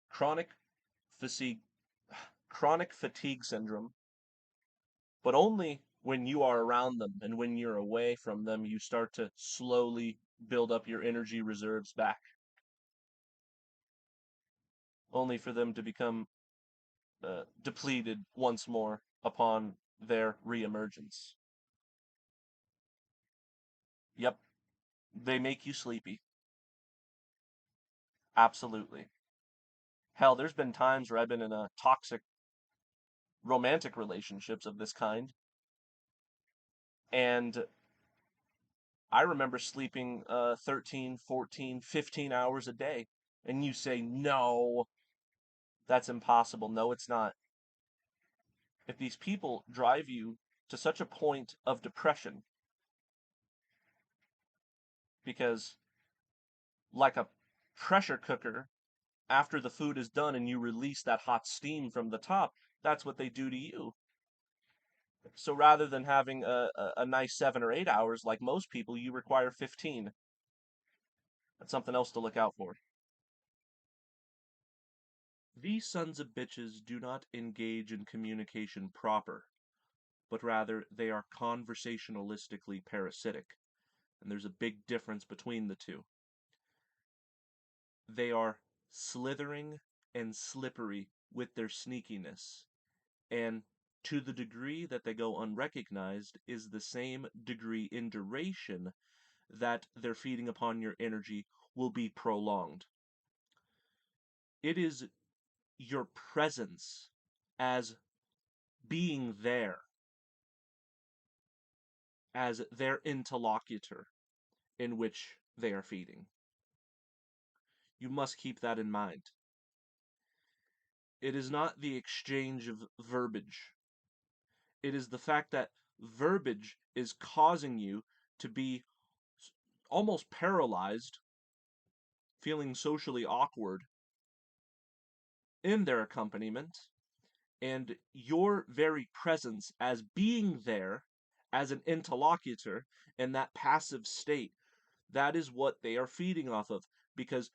chronic fatigue chronic fatigue syndrome, but only when you are around them, and when you're away from them you start to slowly build up your energy reserves back, only for them to become depleted once more upon their reemergence. Yep, they make you sleepy. Absolutely. Hell, there's been times where I've been in a toxic romantic relationships of this kind, and I remember sleeping 13, 14, 15 hours a day. And you say, no, that's impossible. No, it's not. If these people drive you to such a point of depression, because like a pressure cooker, after the food is done and you release that hot steam from the top, that's what they do to you. So rather than having a nice 7 or 8 hours like most people, you require 15. That's something else to look out for. These sons of bitches do not engage in communication proper, but rather they are conversationalistically parasitic, and there's a big difference between the two. They are slithering and slippery with their sneakiness, and to the degree that they go unrecognized is the same degree in duration that their feeding upon your energy will be prolonged. It is your presence as being there, as their interlocutor, in which they are feeding. You must keep that in mind. It is not the exchange of verbiage. It is the fact that verbiage is causing you to be almost paralyzed, feeling socially awkward in their accompaniment, and your very presence as being there as an interlocutor in that passive state, that is what they are feeding off of. Because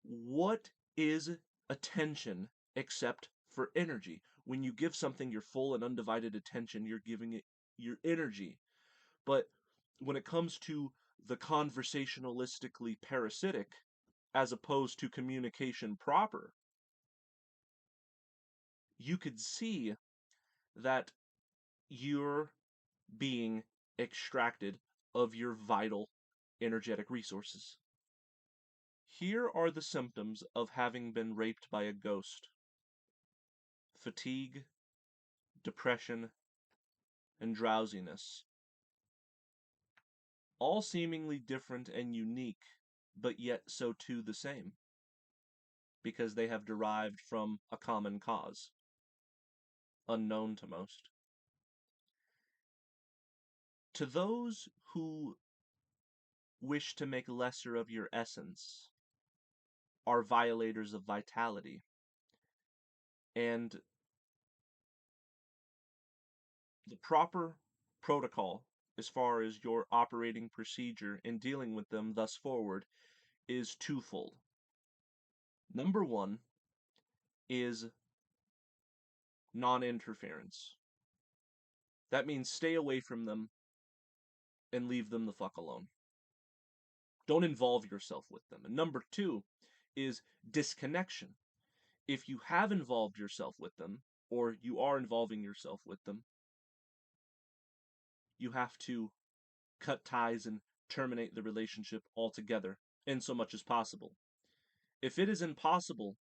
what is attention except for energy? When you give something your full and undivided attention, you're giving it your energy. But when it comes to the conversationalistically parasitic, as opposed to communication proper, you could see that you're being extracted of your vital energetic resources. Here are the symptoms of having been raped by a ghost: fatigue, depression, and drowsiness. All seemingly different and unique, but yet so too the same, because they have derived from a common cause, unknown to most. To those who wish to make lesser of your essence, are violators of vitality, and the proper protocol as far as your operating procedure in dealing with them thus forward is twofold. Number one is non-interference. That means stay away from them and leave them the fuck alone. Don't involve yourself with them. And number two is disconnection. If you have involved yourself with them, or you are involving yourself with them, you have to cut ties and terminate the relationship altogether, in so much as possible. If it is impossible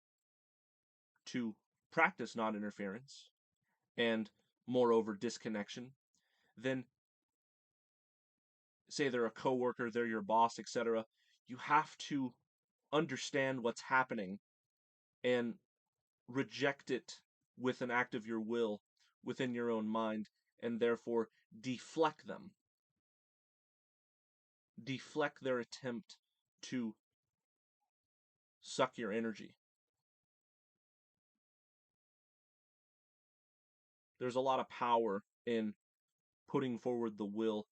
to practice non interference and, moreover, disconnection, then say they're a coworker, they're your boss, etc., you have to understand what's happening and reject it with an act of your will within your own mind, and therefore deflect them. Deflect their attempt to suck your energy. There's a lot of power in putting forward the will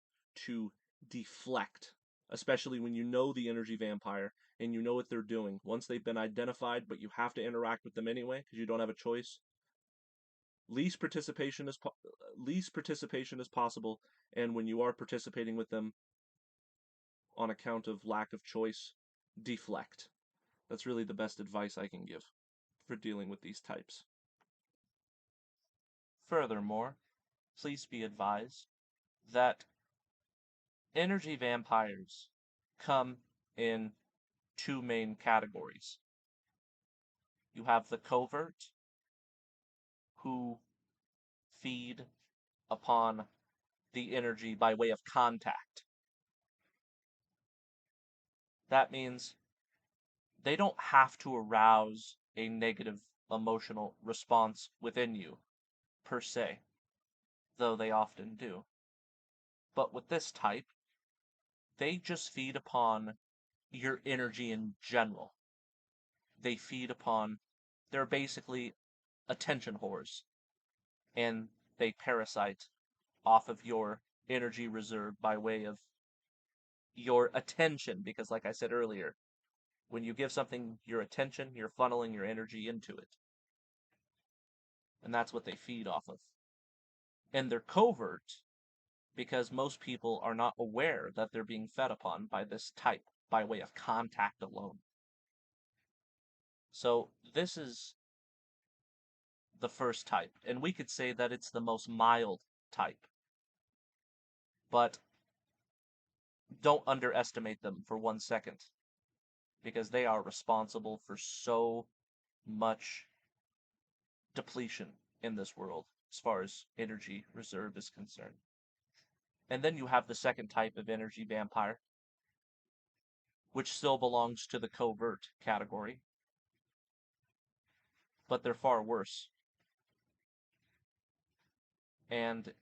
to deflect, especially when you know the energy vampire and you know what they're doing. Once they've been identified, but you have to interact with them anyway because you don't have a choice. Least participation is possible, and when you are participating with them on account of lack of choice, deflect. That's really the best advice I can give for dealing with these types. Furthermore, please be advised that energy vampires come in two main categories. You have the covert, who feed upon the energy by way of contact. That means they don't have to arouse a negative emotional response within you, per se, though they often do. But with this type, they just feed upon your energy in general. They feed upon, they're basically attention whores, and they parasite off of your energy reserve by way of your attention, because like I said earlier, when you give something your attention, you're funneling your energy into it. And that's what they feed off of. And they're covert because most people are not aware that they're being fed upon by this type by way of contact alone. So this is the first type, and we could say that it's the most mild type. But don't underestimate them for 1 second, because they are responsible for so much depletion in this world as far as energy reserve is concerned. And then you have the second type of energy vampire, which still belongs to the covert category, but they're far worse. And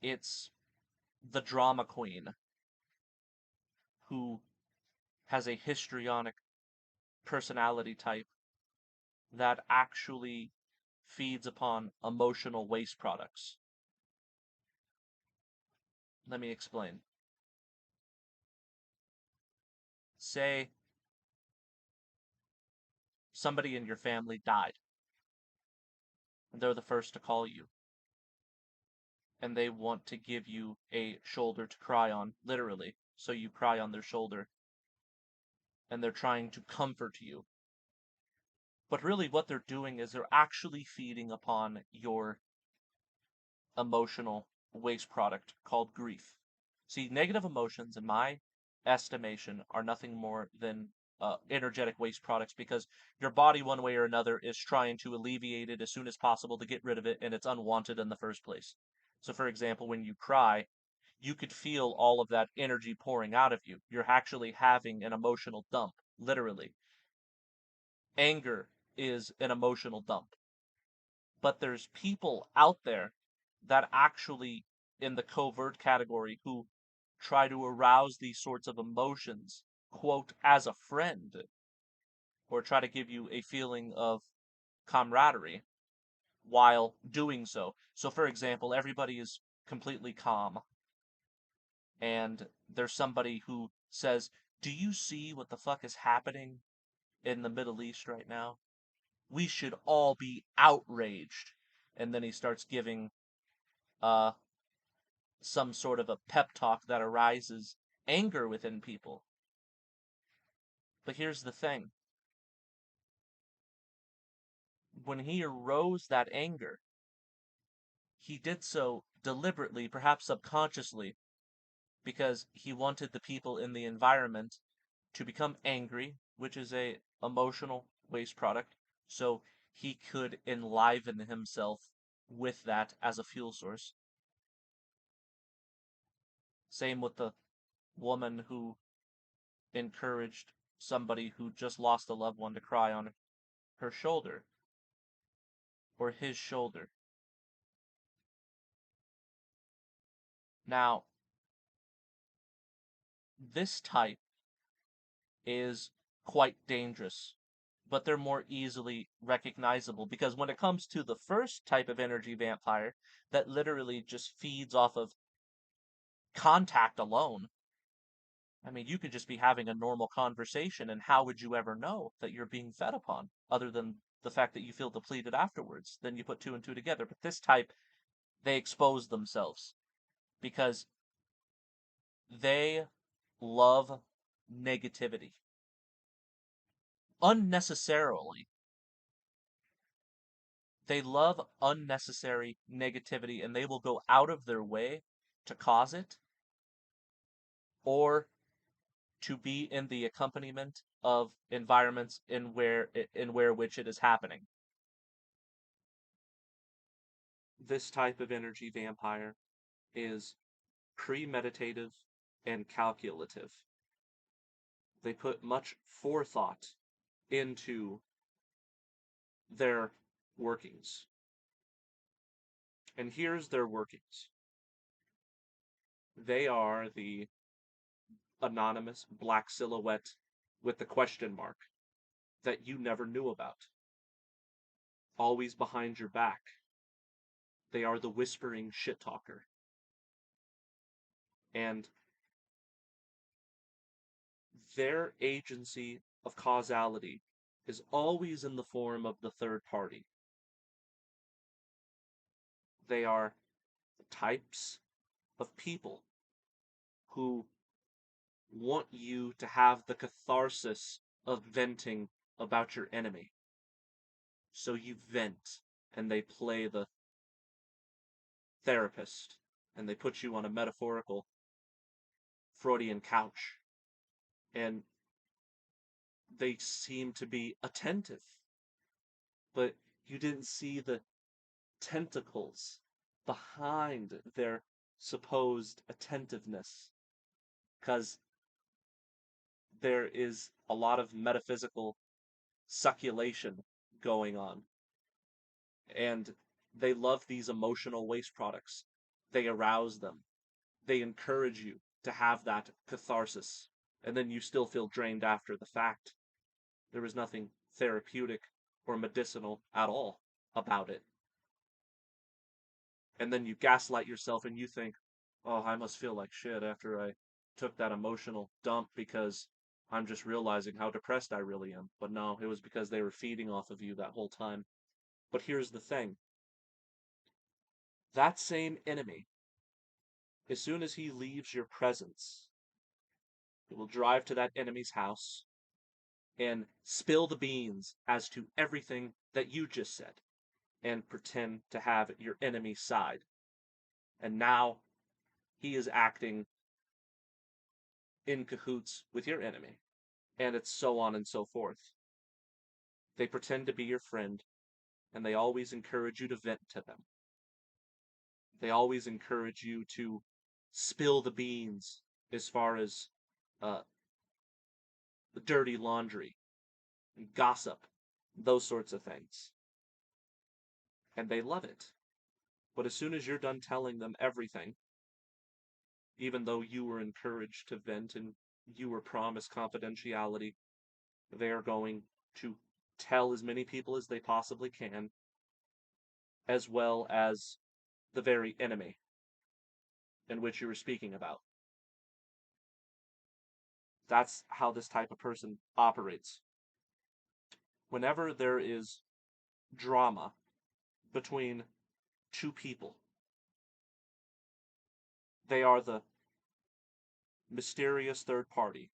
it's the drama queen, who has a histrionic personality type that actually feeds upon emotional waste products. Let me explain. Say somebody in your family died, and they're the first to call you, and they want to give you a shoulder to cry on, literally, so you cry on their shoulder, and they're trying to comfort you. But really, what they're doing is they're actually feeding upon your emotional waste product called grief. See, negative emotions, in my estimation, are nothing more than energetic waste products, because your body, one way or another, is trying to alleviate it as soon as possible to get rid of it, and it's unwanted in the first place. So, for example, when you cry, you could feel all of that energy pouring out of you. You're actually having an emotional dump, literally. Anger is an emotional dump. But there's people out there that actually, in the covert category, who try to arouse these sorts of emotions, quote, as a friend, or try to give you a feeling of camaraderie while doing so. So, for example, everybody is completely calm, and there's somebody who says, "Do you see what the fuck is happening in the Middle East right now? We should all be outraged." And then he starts giving uh, some sort of a pep talk that arouses anger within people. But here's the thing. When he arose that anger, he did so deliberately, perhaps subconsciously, because he wanted the people in the environment to become angry, which is a emotional waste product, so he could enliven himself with that as a fuel source. Same with the woman who encouraged somebody who just lost a loved one to cry on her shoulder or his shoulder. Now, this type is quite dangerous, but they're more easily recognizable because when it comes to the first type of energy vampire that literally just feeds off of contact alone, I mean, you could just be having a normal conversation, and how would you ever know that you're being fed upon, other than the fact that you feel depleted afterwards? Then you put two and two together. But this type, they expose themselves because they love negativity unnecessarily. They love unnecessary negativity, and they will go out of their way to cause it or to be in the accompaniment of environments in where which it is happening. This type of energy vampire is premeditative and calculative. They put much forethought into their workings. And here's their workings. They are the anonymous black silhouette with the question mark that you never knew about. Always behind your back. They are the whispering shit talker. And their agency of causality is always in the form of the third party. They are types of people who want you to have the catharsis of venting about your enemy. So you vent, and they play the therapist, and they put you on a metaphorical Freudian couch, and they seem to be attentive, but you didn't see the tentacles behind their supposed attentiveness, because there is a lot of metaphysical succulation going on. And they love these emotional waste products. They arouse them. They encourage you to have that catharsis. And then you still feel drained after the fact. There was nothing therapeutic or medicinal at all about it. And then you gaslight yourself and you think, oh, I must feel like shit after I took that emotional dump because I'm just realizing how depressed I really am. But no, it was because they were feeding off of you that whole time. But here's the thing. That same enemy, as soon as he leaves your presence, he will drive to that enemy's house and spill the beans as to everything that you just said and pretend to have your enemy's side. And now he is acting in cahoots with your enemy. And it's so on and so forth. They pretend to be your friend, and they always encourage you to vent to them. They always encourage you to spill the beans as far as uh, dirty laundry, gossip, those sorts of things. And they love it. But as soon as you're done telling them everything, even though you were encouraged to vent and you were promised confidentiality, they are going to tell as many people as they possibly can, as well as the very enemy in which you were speaking about. That's how this type of person operates. Whenever there is drama between two people, they are the mysterious third party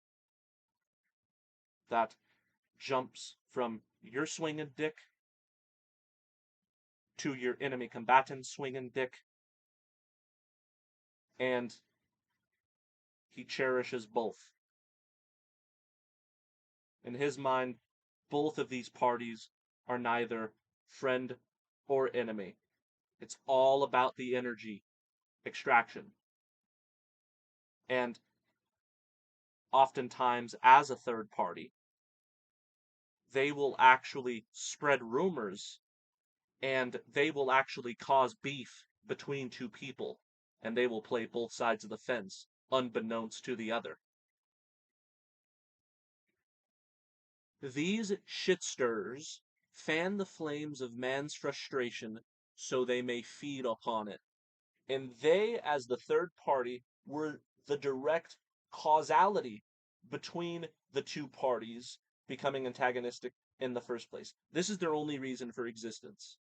that jumps from your swinging dick to your enemy combatant swinging dick and he cherishes both. In his mind, both of these parties are neither friend or enemy. It's all about the energy extraction. And oftentimes, as a third party, they will actually spread rumors and they will actually cause beef between two people, and they will play both sides of the fence, unbeknownst to the other. These shitsters fan the flames of man's frustration so they may feed upon it. And they, as the third party, were the direct causality between the two parties becoming antagonistic in the first place. This is their only reason for existence.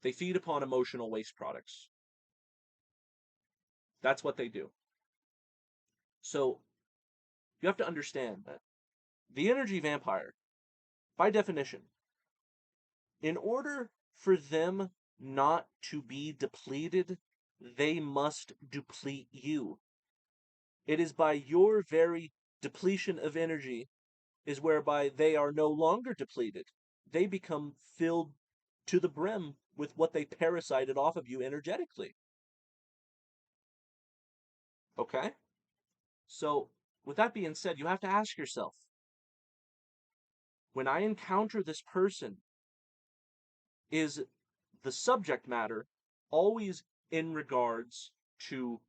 They feed upon emotional waste products. That's what they do. So you have to understand that the energy vampire, by definition, in order for them not to be depleted, they must deplete you. It is by your very depletion of energy is whereby they are no longer depleted. They become filled to the brim with what they parasited off of you energetically. Okay? So, with that being said, you have to ask yourself, when I encounter this person, is the subject matter always in regards to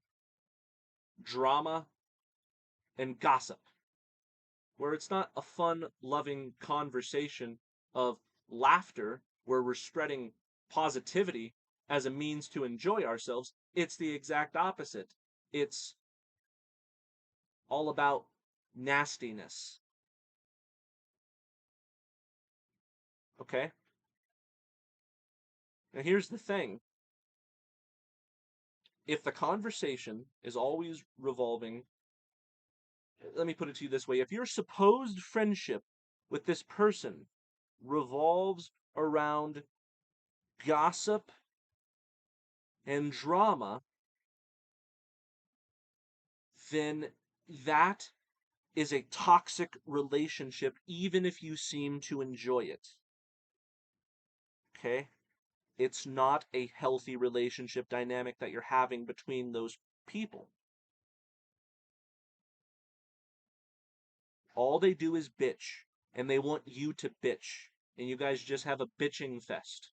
drama and gossip, where it's not a fun, loving conversation of laughter, where we're spreading positivity as a means to enjoy ourselves? It's the exact opposite. It's all about nastiness. Okay? Now, here's the thing, if the conversation is always revolving, let me put it to you this way, if your supposed friendship with this person revolves around gossip and drama, then that is a toxic relationship, even if you seem to enjoy it. Okay? It's not a healthy relationship dynamic that you're having between those people. All they do is bitch, and they want you to bitch, and you guys just have a bitching fest.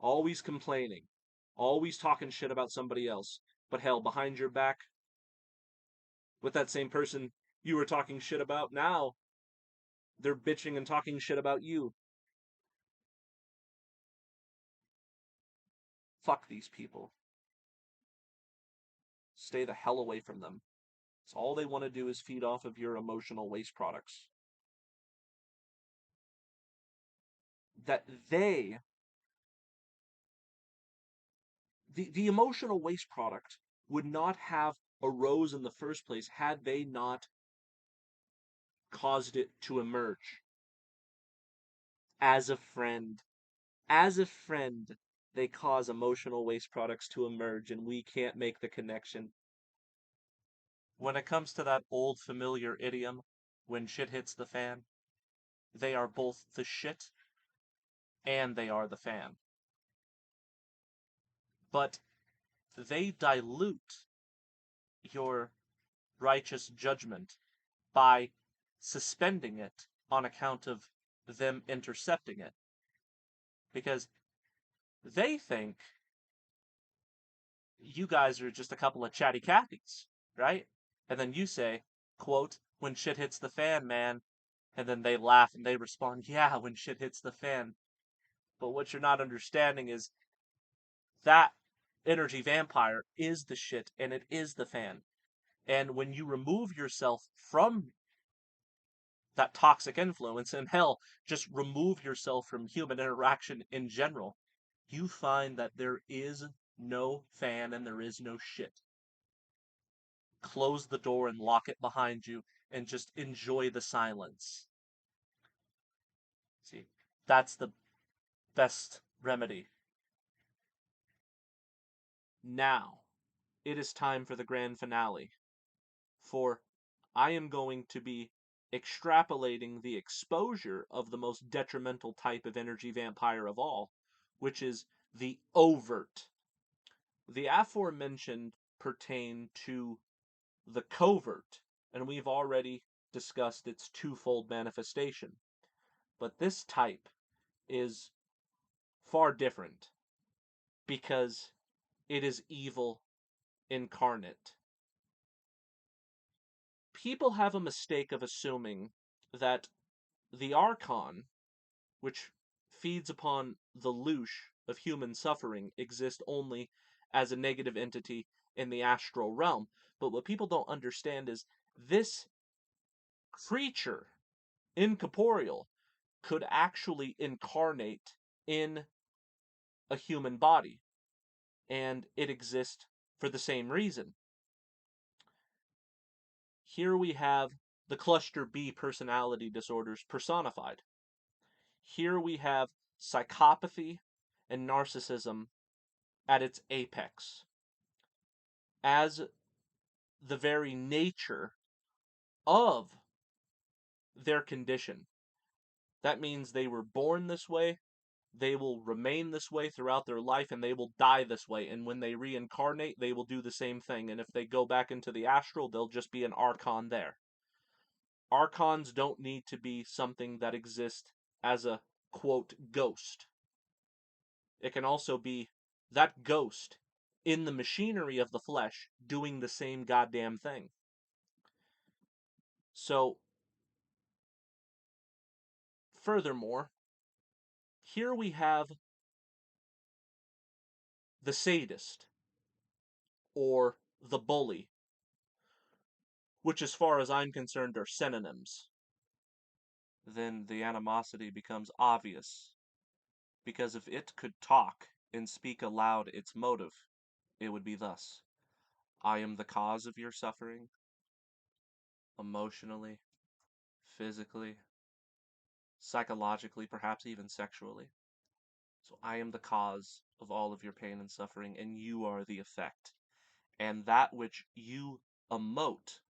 Always complaining, always talking shit about somebody else. But hell, behind your back, with that same person you were talking shit about, now they're bitching and talking shit about you. Fuck these people. Stay the hell away from them. It's all they want to do is feed off of your emotional waste products. That they, the emotional waste product would not have arose in the first place had they not caused it to emerge as a friend. As a friend, they cause emotional waste products to emerge, and we can't make the connection. When it comes to that old familiar idiom, when shit hits the fan, they are both the shit and they are the fan. But they dilute your righteous judgment by suspending it on account of them intercepting it. Because they think you guys are just a couple of chatty Cathy's, right? And then you say, quote, when shit hits the fan, man. And then they laugh and they respond, yeah, when shit hits the fan. But what you're not understanding is that energy vampire is the shit and it is the fan. And when you remove yourself from that toxic influence, and hell, just remove yourself from human interaction in general, you find that there is no fan and there is no shit. Close the door and lock it behind you and just enjoy the silence. See, that's the best remedy. Now, it is time for the grand finale, for I am going to be extrapolating the exposure of the most detrimental type of energy vampire of all, which is the overt. The aforementioned pertain to the covert, and we've already discussed its twofold manifestation. But this type is far different because it is evil incarnate. People have a mistake of assuming that the Archon, which feeds upon the loosh of human suffering, exists only as a negative entity in the astral realm. But what people don't understand is this creature, incorporeal, could actually incarnate in a human body, and it exists for the same reason. Here we have the cluster B personality disorders personified. Here we have psychopathy and narcissism at its apex, as the very nature of their condition. That means they were born this way, they will remain this way throughout their life, and they will die this way. And when they reincarnate, they will do the same thing. And if they go back into the astral, they'll just be an archon there. Archons don't need to be something that exists as a, quote, ghost. It can also be that ghost in the machinery of the flesh doing the same goddamn thing. So, furthermore, here we have the sadist, or the bully, which, as far as I'm concerned, are synonyms. Then the animosity becomes obvious, because if it could talk and speak aloud its motive, it would be thus: I am the cause of your suffering, emotionally, physically, psychologically, perhaps even sexually. So I am the cause of all of your pain and suffering, and you are the effect. And that which you emote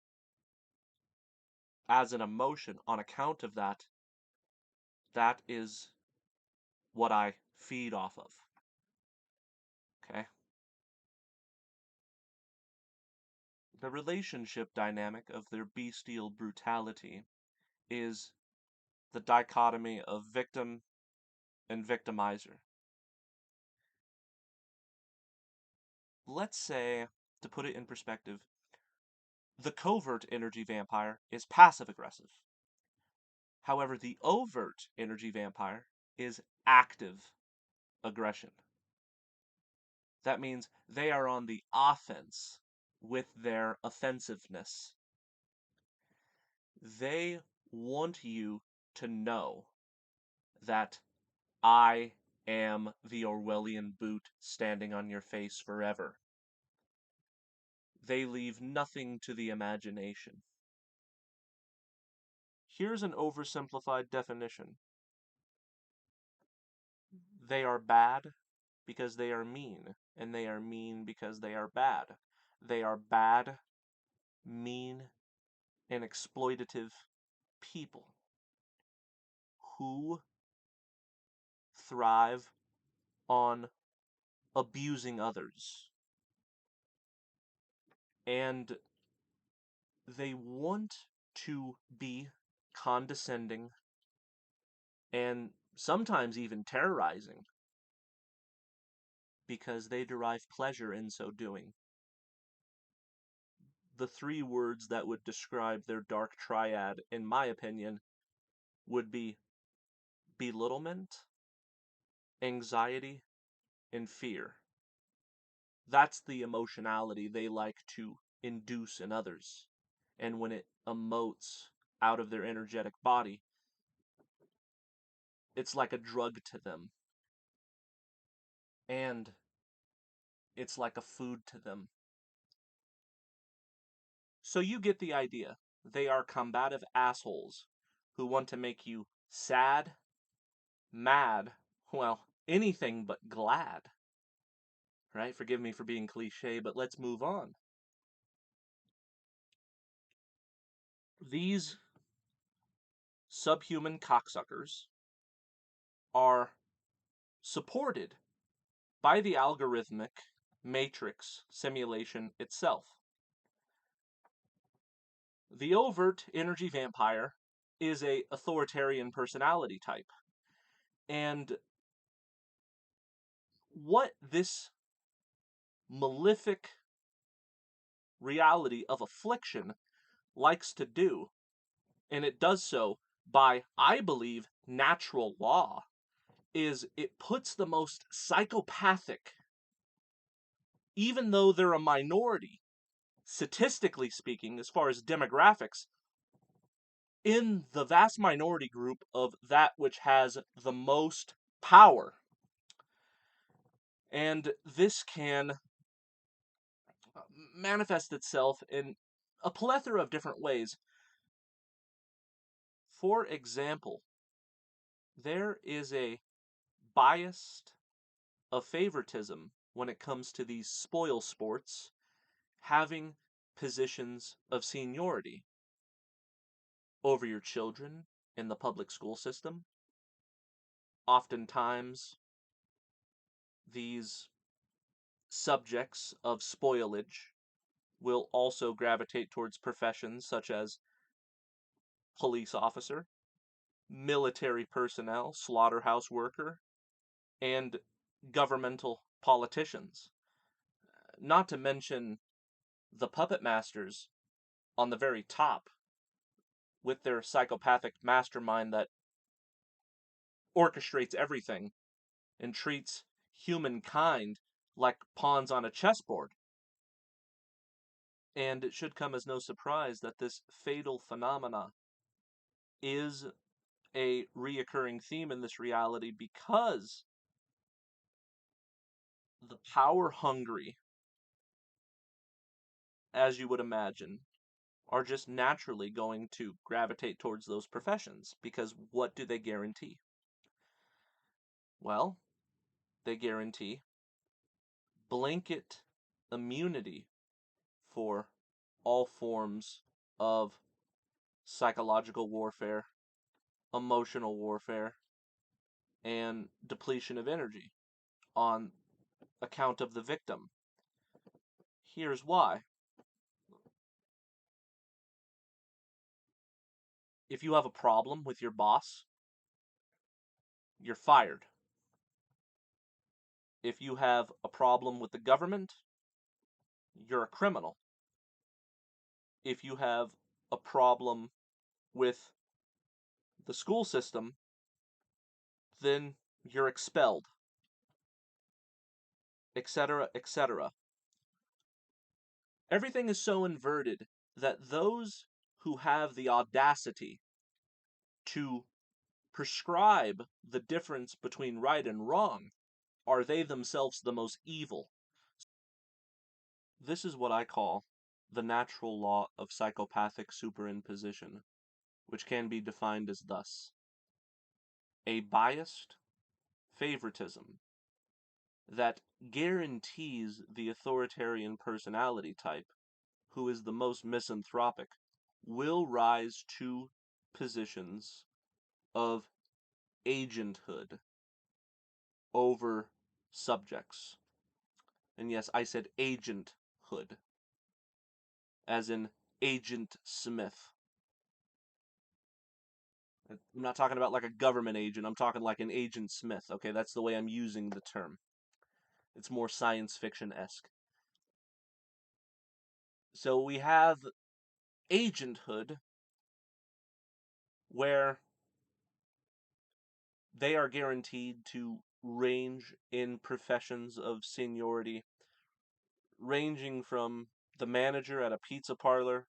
as an emotion on account of that, that is what I feed off of. Okay? The relationship dynamic of their bestial brutality is the dichotomy of victim and victimizer. Let's say, to put it in perspective, the covert energy vampire is passive aggressive. However, the overt energy vampire is active aggression. That means they are on the offense with their offensiveness. They want you to know that I am the Orwellian boot standing on your face forever. They leave nothing to the imagination. Here's an oversimplified definition. They are bad because they are mean, and they are mean because they are bad. They are bad, mean, and exploitative people who thrive on abusing others. And they want to be condescending and sometimes even terrorizing because they derive pleasure in so doing. The three words that would describe their dark triad, in my opinion, would be belittlement, anxiety, and fear. That's the emotionality they like to induce in others. And when it emotes out of their energetic body, it's like a drug to them. And it's like a food to them. So you get the idea. They are combative assholes who want to make you sad, mad, well, anything but glad. right? Forgive me for being cliche, but let's move on. These subhuman cocksuckers are supported by the algorithmic matrix simulation itself. The overt energy vampire is a authoritarian personality type. And what this malefic reality of affliction likes to do, and it does so by, I believe, natural law, is it puts the most psychopathic, even though they're a minority, statistically speaking, as far as demographics, in the vast minority group of that which has the most power. And this can manifest itself in a plethora of different ways. For example, there is a bias of favoritism when it comes to these spoil sports having positions of seniority over your children in the public school system. Oftentimes, these subjects of spoilage will also gravitate towards professions such as police officer, military personnel, slaughterhouse worker, and governmental politicians. Not to mention the puppet masters on the very top with their psychopathic mastermind that orchestrates everything and treats humankind like pawns on a chessboard. And it should come as no surprise that this fatal phenomena is a reoccurring theme in this reality because the power hungry, as you would imagine, are just naturally going to gravitate towards those professions because what do they guarantee? Well, they guarantee blanket immunity for all forms of psychological warfare, emotional warfare, and depletion of energy on account of the victim. Here's why. If you have a problem with your boss, you're fired. If you have a problem with the government, you're a criminal. If you have a problem with the school system, then you're expelled, etc., etc. Everything is so inverted that those who have the audacity to prescribe the difference between right and wrong are they themselves the most evil. This is what I call the natural law of psychopathic superimposition, which can be defined as thus: a biased favoritism that guarantees the authoritarian personality type, who is the most misanthropic, will rise to positions of agenthood over subjects. And yes, I said agenthood, as in Agent Smith. I'm not talking about like a government agent, I'm talking like an Agent Smith, okay? That's the way I'm using the term. It's more science fiction-esque. So we have agenthood, where they are guaranteed to range in professions of seniority, ranging from the manager at a pizza parlor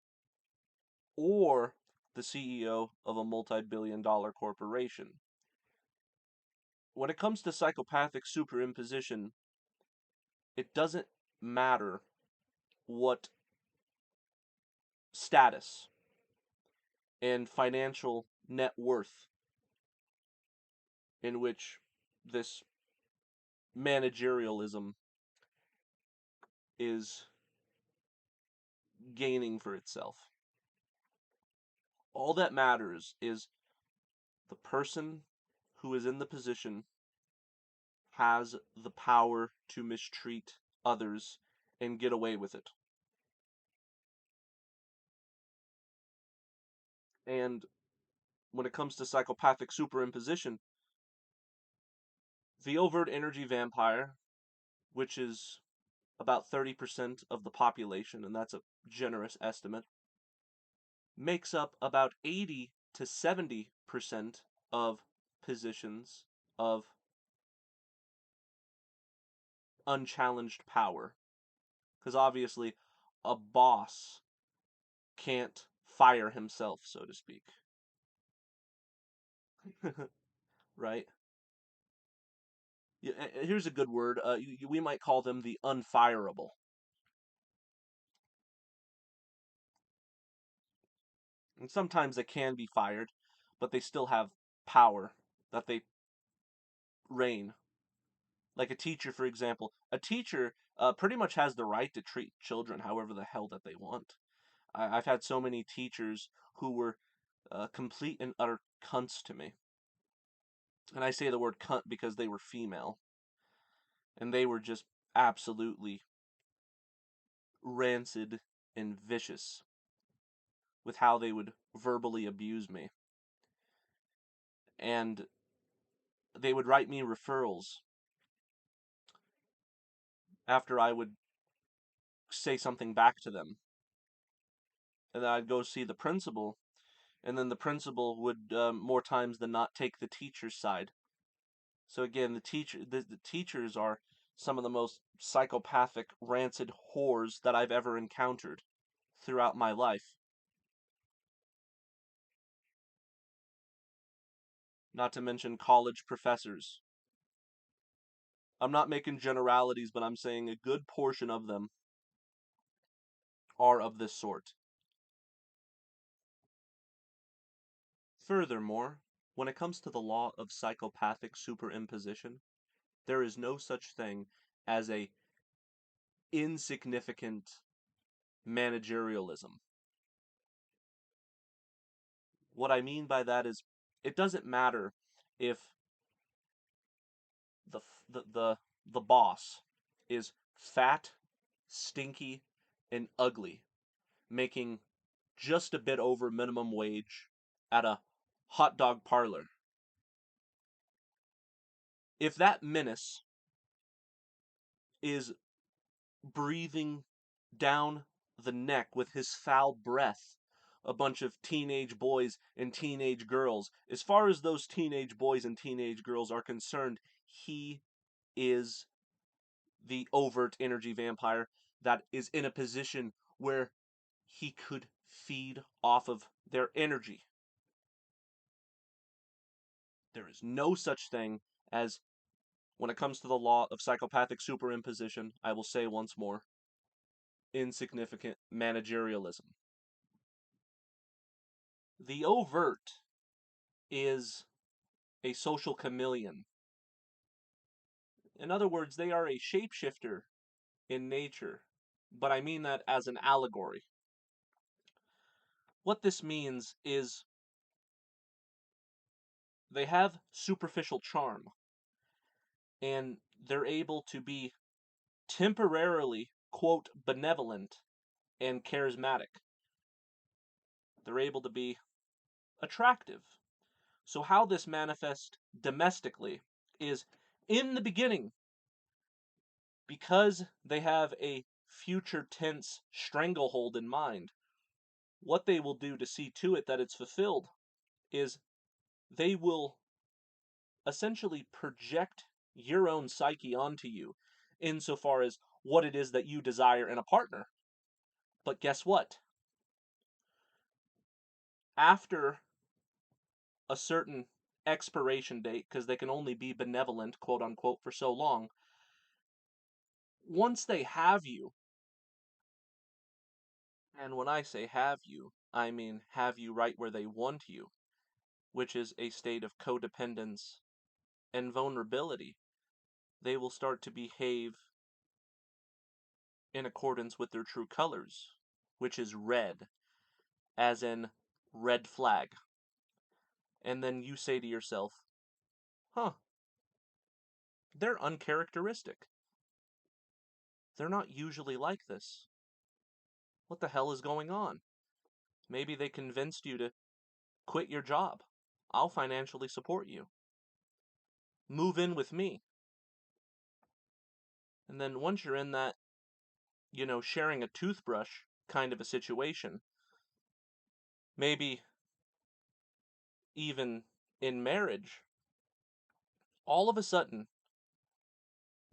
or the CEO of a multi-billion-dollar corporation. When it comes to psychopathic superimposition, it doesn't matter what status and financial net worth in which this managerialism is gaining for itself. All that matters is the person who is in the position has the power to mistreat others and get away with it. And when it comes to psychopathic superimposition, the overt energy vampire, which is about 30% of the population, and that's a generous estimate, makes up about 80 to 70% of positions of unchallenged power. Because obviously, a boss can't fire himself, so to speak. Right? Here's a good word. We might call them the unfireable. And sometimes they can be fired, but they still have power that they reign. Like a teacher, for example. A teacher pretty much has the right to treat children however the hell that they want. I've had so many teachers who were complete and utter cunts to me. And I say the word cunt because they were female. And they were just absolutely rancid and vicious with how they would verbally abuse me. And they would write me referrals after I would say something back to them. And then I'd go see the principal, and then the principal would, more times than not, take the teacher's side. So again, the teachers are some of the most psychopathic, rancid whores that I've ever encountered throughout my life. Not to mention college professors. I'm not making generalities, but I'm saying a good portion of them are of this sort. Furthermore, when it comes to the law of psychopathic superimposition, there is no such thing as a insignificant managerialism. What I mean by that is it doesn't matter if the the boss is fat, stinky, and ugly, making just a bit over minimum wage at a hot dog parlor. If that menace is breathing down the neck with his foul breath a bunch of teenage boys and teenage girls, as far as those teenage boys and teenage girls are concerned, he is the overt energy vampire that is in a position where he could feed off of their energy. There is no such thing as, when it comes to the law of psychopathic superimposition, I will say once more, insignificant managerialism. The overt is a social chameleon. In other words, they are a shapeshifter in nature, but I mean that as an allegory. What this means is they have superficial charm, and they're able to be temporarily, quote, benevolent and charismatic. They're able to be attractive. So, how this manifests domestically is, in the beginning, because they have a future tense stranglehold in mind, what they will do to see to it that it's fulfilled is they will essentially project your own psyche onto you insofar as what it is that you desire in a partner. But guess what? After a certain expiration date, because they can only be benevolent, quote unquote, for so long, once they have you, and when I say have you, I mean have you right where they want you, which is a state of codependence and vulnerability, they will start to behave in accordance with their true colors, which is red, as in red flag. And then you say to yourself, huh, they're uncharacteristic. They're not usually like this. What the hell is going on? Maybe they convinced you to quit your job. I'll financially support you. Move in with me. And then once you're in that, sharing a toothbrush kind of a situation, maybe even in marriage, all of a sudden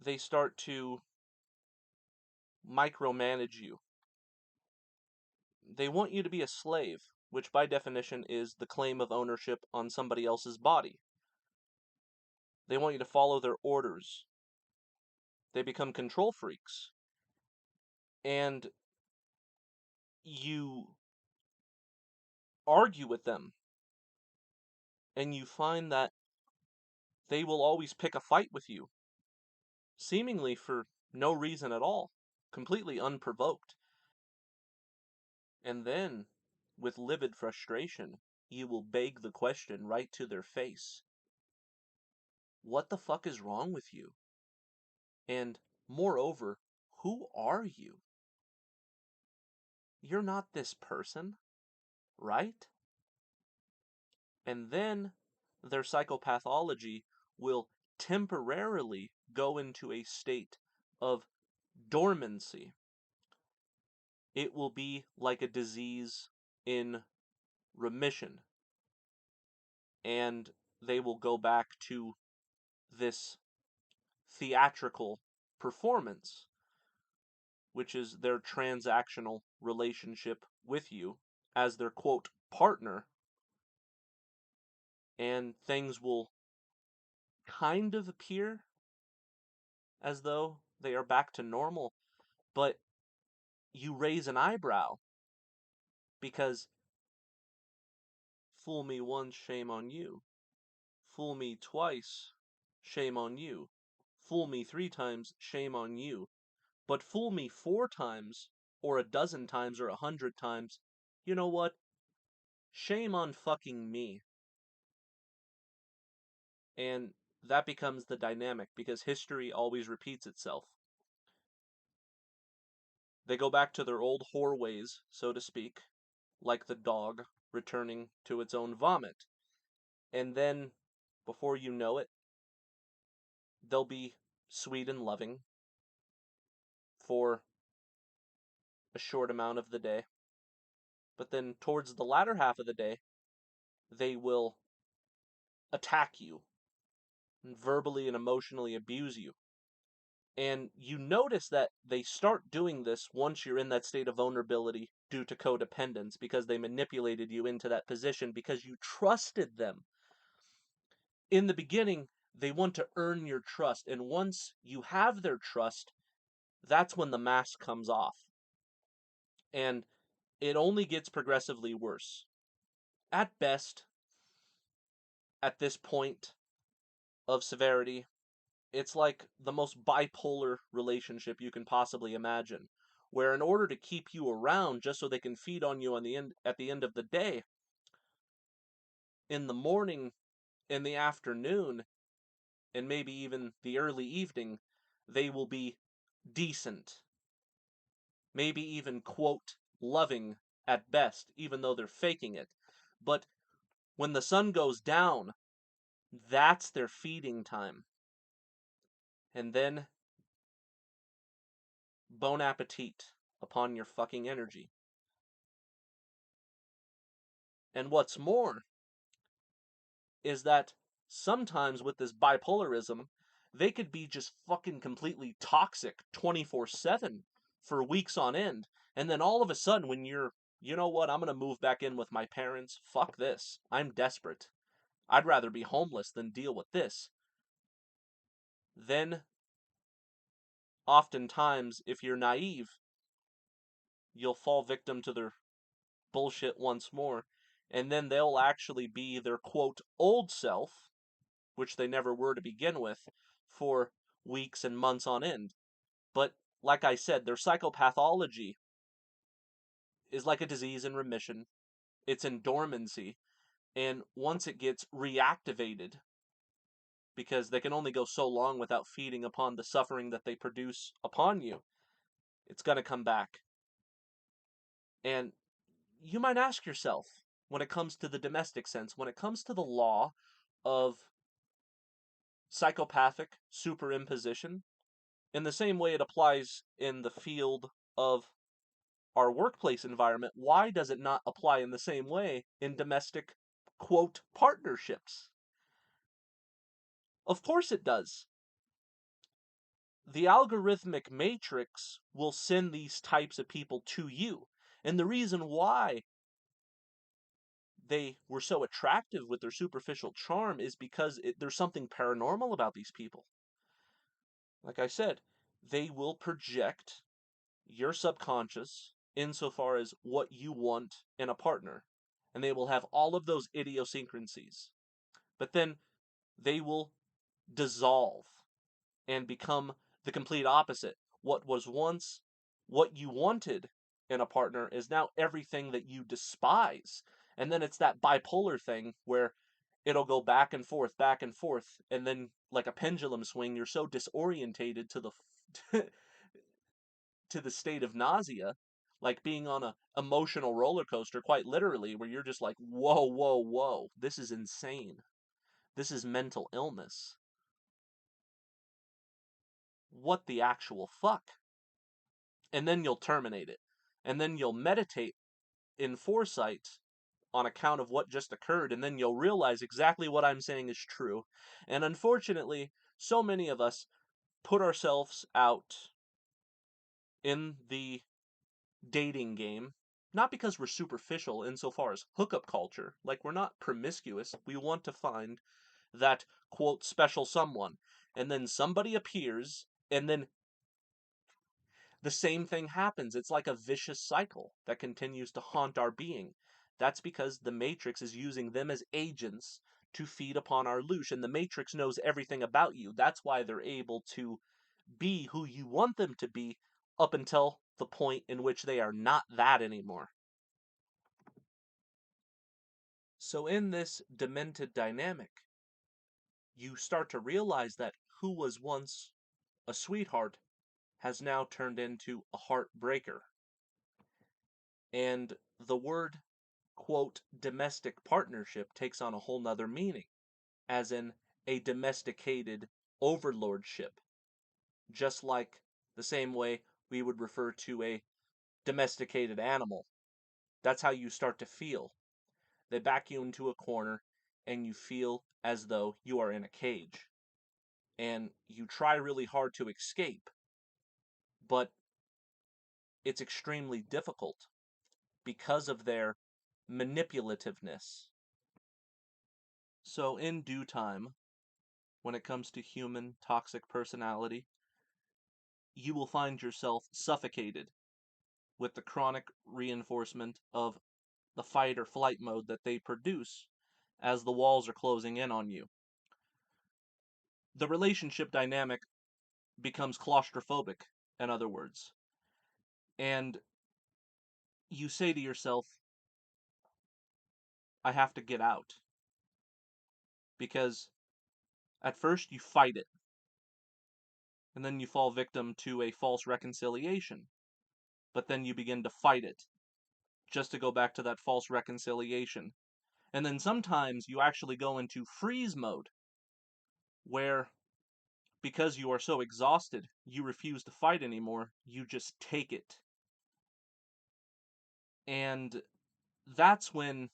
they start to micromanage you. They want you to be a slave, which by definition is the claim of ownership on somebody else's body. They want you to follow their orders. They become control freaks. And you argue with them. And you find that they will always pick a fight with you, seemingly for no reason at all, completely unprovoked. And then, with livid frustration, you will beg the question right to their face. What the fuck is wrong with you? And, moreover, who are you? You're not this person, right? And then their psychopathology will temporarily go into a state of dormancy. It will be like a disease in remission. And they will go back to this theatrical performance, which is their transactional relationship with you as their quote partner, and things will kind of appear as though they are back to normal, but you raise an eyebrow because fool me once, shame on you. Fool me twice, shame on you. Fool me 3 times, shame on you. But fool me 4 times, or a dozen times, or 100 times, you know what? Shame on fucking me. And that becomes the dynamic, because history always repeats itself. They go back to their old whore ways, so to speak, like the dog returning to its own vomit. And then, before you know it, they'll be sweet and loving for a short amount of the day. But then, towards the latter half of the day, they will attack you and verbally and emotionally abuse you. And you notice that they start doing this once you're in that state of vulnerability due to codependence, because they manipulated you into that position because you trusted them. In the beginning, they want to earn your trust, and once you have their trust, that's when the mask comes off. And it only gets progressively worse. At best, at this point of severity, it's like the most bipolar relationship you can possibly imagine, where in order to keep you around just so they can feed on you at the end of the day, in the morning, in the afternoon, and maybe even the early evening, they will be decent. Maybe even, quote, loving at best, even though they're faking it. But when the sun goes down, that's their feeding time. And then, bon appetit upon your fucking energy. And what's more is that sometimes with this bipolarism, they could be just fucking completely toxic 24/7 for weeks on end. And then all of a sudden, when you're, you know what, I'm going to move back in with my parents, fuck this. I'm desperate. I'd rather be homeless than deal with this. Then, oftentimes, if you're naive, you'll fall victim to their bullshit once more. And then they'll actually be their quote old self, which they never were to begin with, for weeks and months on end. But like I said, their psychopathology is like a disease in remission. It's in dormancy. And once it gets reactivated, because they can only go so long without feeding upon the suffering that they produce upon you, it's going to come back. And you might ask yourself, when it comes to the domestic sense, when it comes to the law of psychopathic superimposition, in the same way it applies in the field of our workplace environment, why does it not apply in the same way in domestic, quote, partnerships? Of course it does. The algorithmic matrix will send these types of people to you. And the reason why they were so attractive with their superficial charm is because there's something paranormal about these people. Like I said, they will project your subconscious insofar as what you want in a partner. And they will have all of those idiosyncrasies. But then they will dissolve and become the complete opposite. What was once what you wanted in a partner is now everything that you despise. And then it's that bipolar thing where it'll go back and forth, and then like a pendulum swing, you're so disorientated to the to the state of nausea, like being on a emotional roller coaster, quite literally, where you're just like, whoa, whoa, whoa, this is insane. This is mental illness. What the actual fuck? And then you'll terminate it. And then you'll meditate in foresight on account of what just occurred, and then you'll realize exactly what I'm saying is true. And unfortunately, so many of us put ourselves out in the dating game, not because we're superficial insofar as hookup culture, like we're not promiscuous, we want to find that, quote, special someone. And then somebody appears, and then the same thing happens. It's like a vicious cycle that continues to haunt our being. That's because the Matrix is using them as agents to feed upon our loosh, and the Matrix knows everything about you. That's why they're able to be who you want them to be up until the point in which they are not that anymore. So in this demented dynamic, you start to realize that who was once a sweetheart has now turned into a heartbreaker. And the word, quote, domestic partnership takes on a whole nother meaning, as in a domesticated overlordship, just like the same way we would refer to a domesticated animal. That's how you start to feel. They back you into a corner, and you feel as though you are in a cage. And you try really hard to escape, but it's extremely difficult because of their manipulativeness. So, in due time, when it comes to human toxic personality, you will find yourself suffocated with the chronic reinforcement of the fight or flight mode that they produce as the walls are closing in on you. The relationship dynamic becomes claustrophobic, in other words. And you say to yourself, I have to get out. Because at first you fight it, and then you fall victim to a false reconciliation. But then you begin to fight it, just to go back to that false reconciliation. And then sometimes you actually go into freeze mode, where because you are so exhausted, you refuse to fight anymore, you just take it. And that's when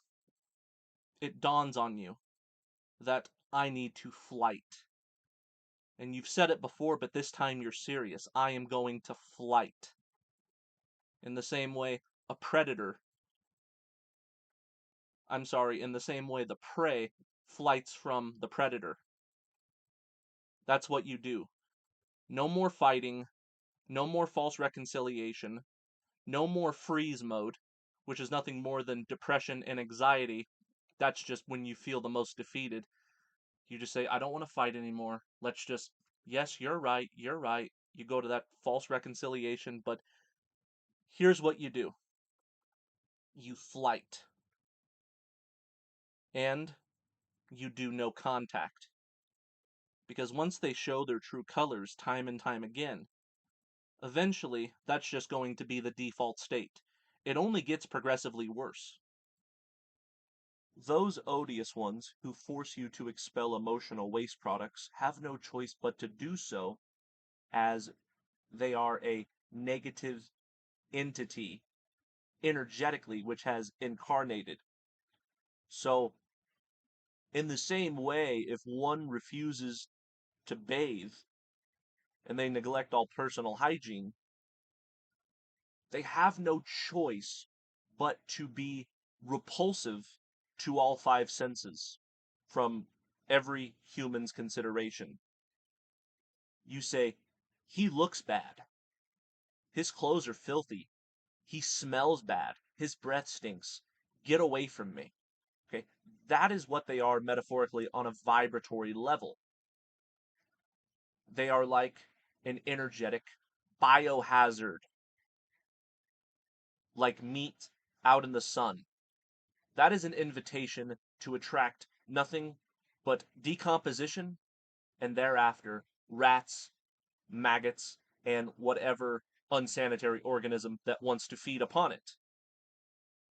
it dawns on you that I need to flight. And you've said it before, but this time you're serious. I am going to flight. In the same way, a predator, in the same way the prey flights from the predator. That's what you do. No more fighting, no more false reconciliation, no more freeze mode, which is nothing more than depression and anxiety. That's just when you feel the most defeated. You just say, I don't want to fight anymore. Let's just, yes, you're right, You go to that false reconciliation, but here's what you do. You flight. And you do no contact. Because once they show their true colors time and time again, eventually that's just going to be the default state. It only gets progressively worse. Those odious ones who force you to expel emotional waste products have no choice but to do so, as they are a negative entity energetically which has incarnated. So, in the same way, if one refuses to bathe and they neglect all personal hygiene, they have no choice but to be repulsive to all five senses from every human's consideration. You say, he looks bad. His clothes are filthy. He smells bad. His breath stinks. Get away from me. Okay? That is what they are metaphorically on a vibratory level. They are like an energetic biohazard, like meat out in the sun. That is an invitation to attract nothing but decomposition and thereafter rats, maggots, and whatever unsanitary organism that wants to feed upon it.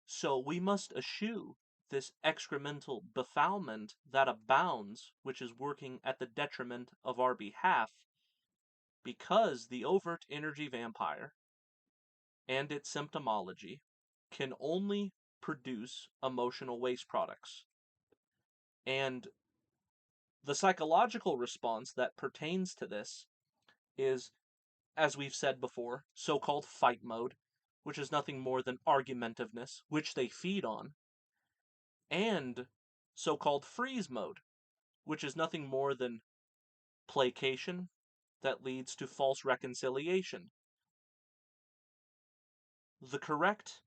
So we must eschew this excremental befoulment that abounds, which is working at the detriment of our behalf, because the overt energy vampire and its symptomology can only produce emotional waste products. And the psychological response that pertains to this is, as we've said before, so-called fight mode, which is nothing more than argumentiveness, which they feed on, and so-called freeze mode, which is nothing more than placation that leads to false reconciliation. The correct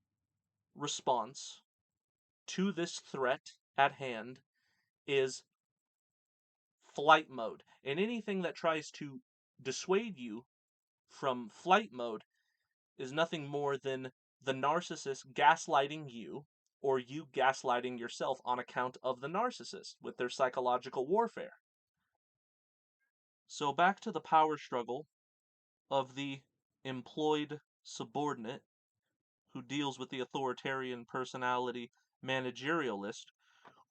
response to this threat at hand is flight mode. And anything that tries to dissuade you from flight mode is nothing more than the narcissist gaslighting you, or you gaslighting yourself on account of the narcissist with their psychological warfare. So back to the power struggle of the employed subordinate who deals with the authoritarian personality managerialist,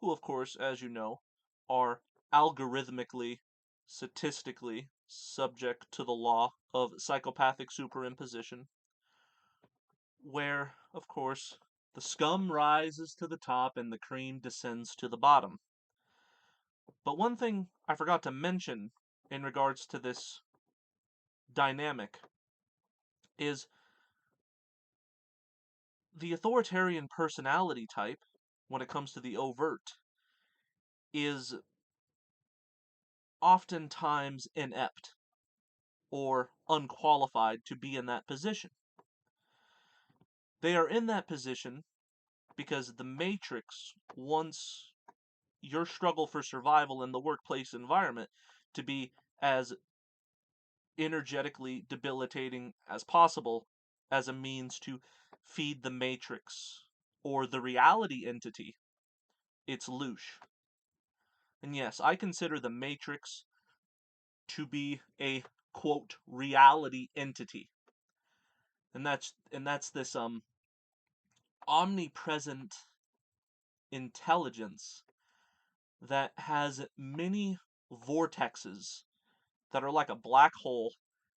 who, of course, as you know, are algorithmically, statistically subject to the law of psychopathic superimposition, where, of course, the scum rises to the top and the cream descends to the bottom. But one thing I forgot to mention in regards to this dynamic is the authoritarian personality type, when it comes to the overt, is oftentimes inept or unqualified to be in that position. They are in that position because the matrix wants your struggle for survival in the workplace environment to be as energetically debilitating as possible as a means to feed the matrix or the reality entity its loosh. And yes, I consider the matrix to be a quote reality entity. And that's this omnipresent intelligence that has many vortexes that are like a black hole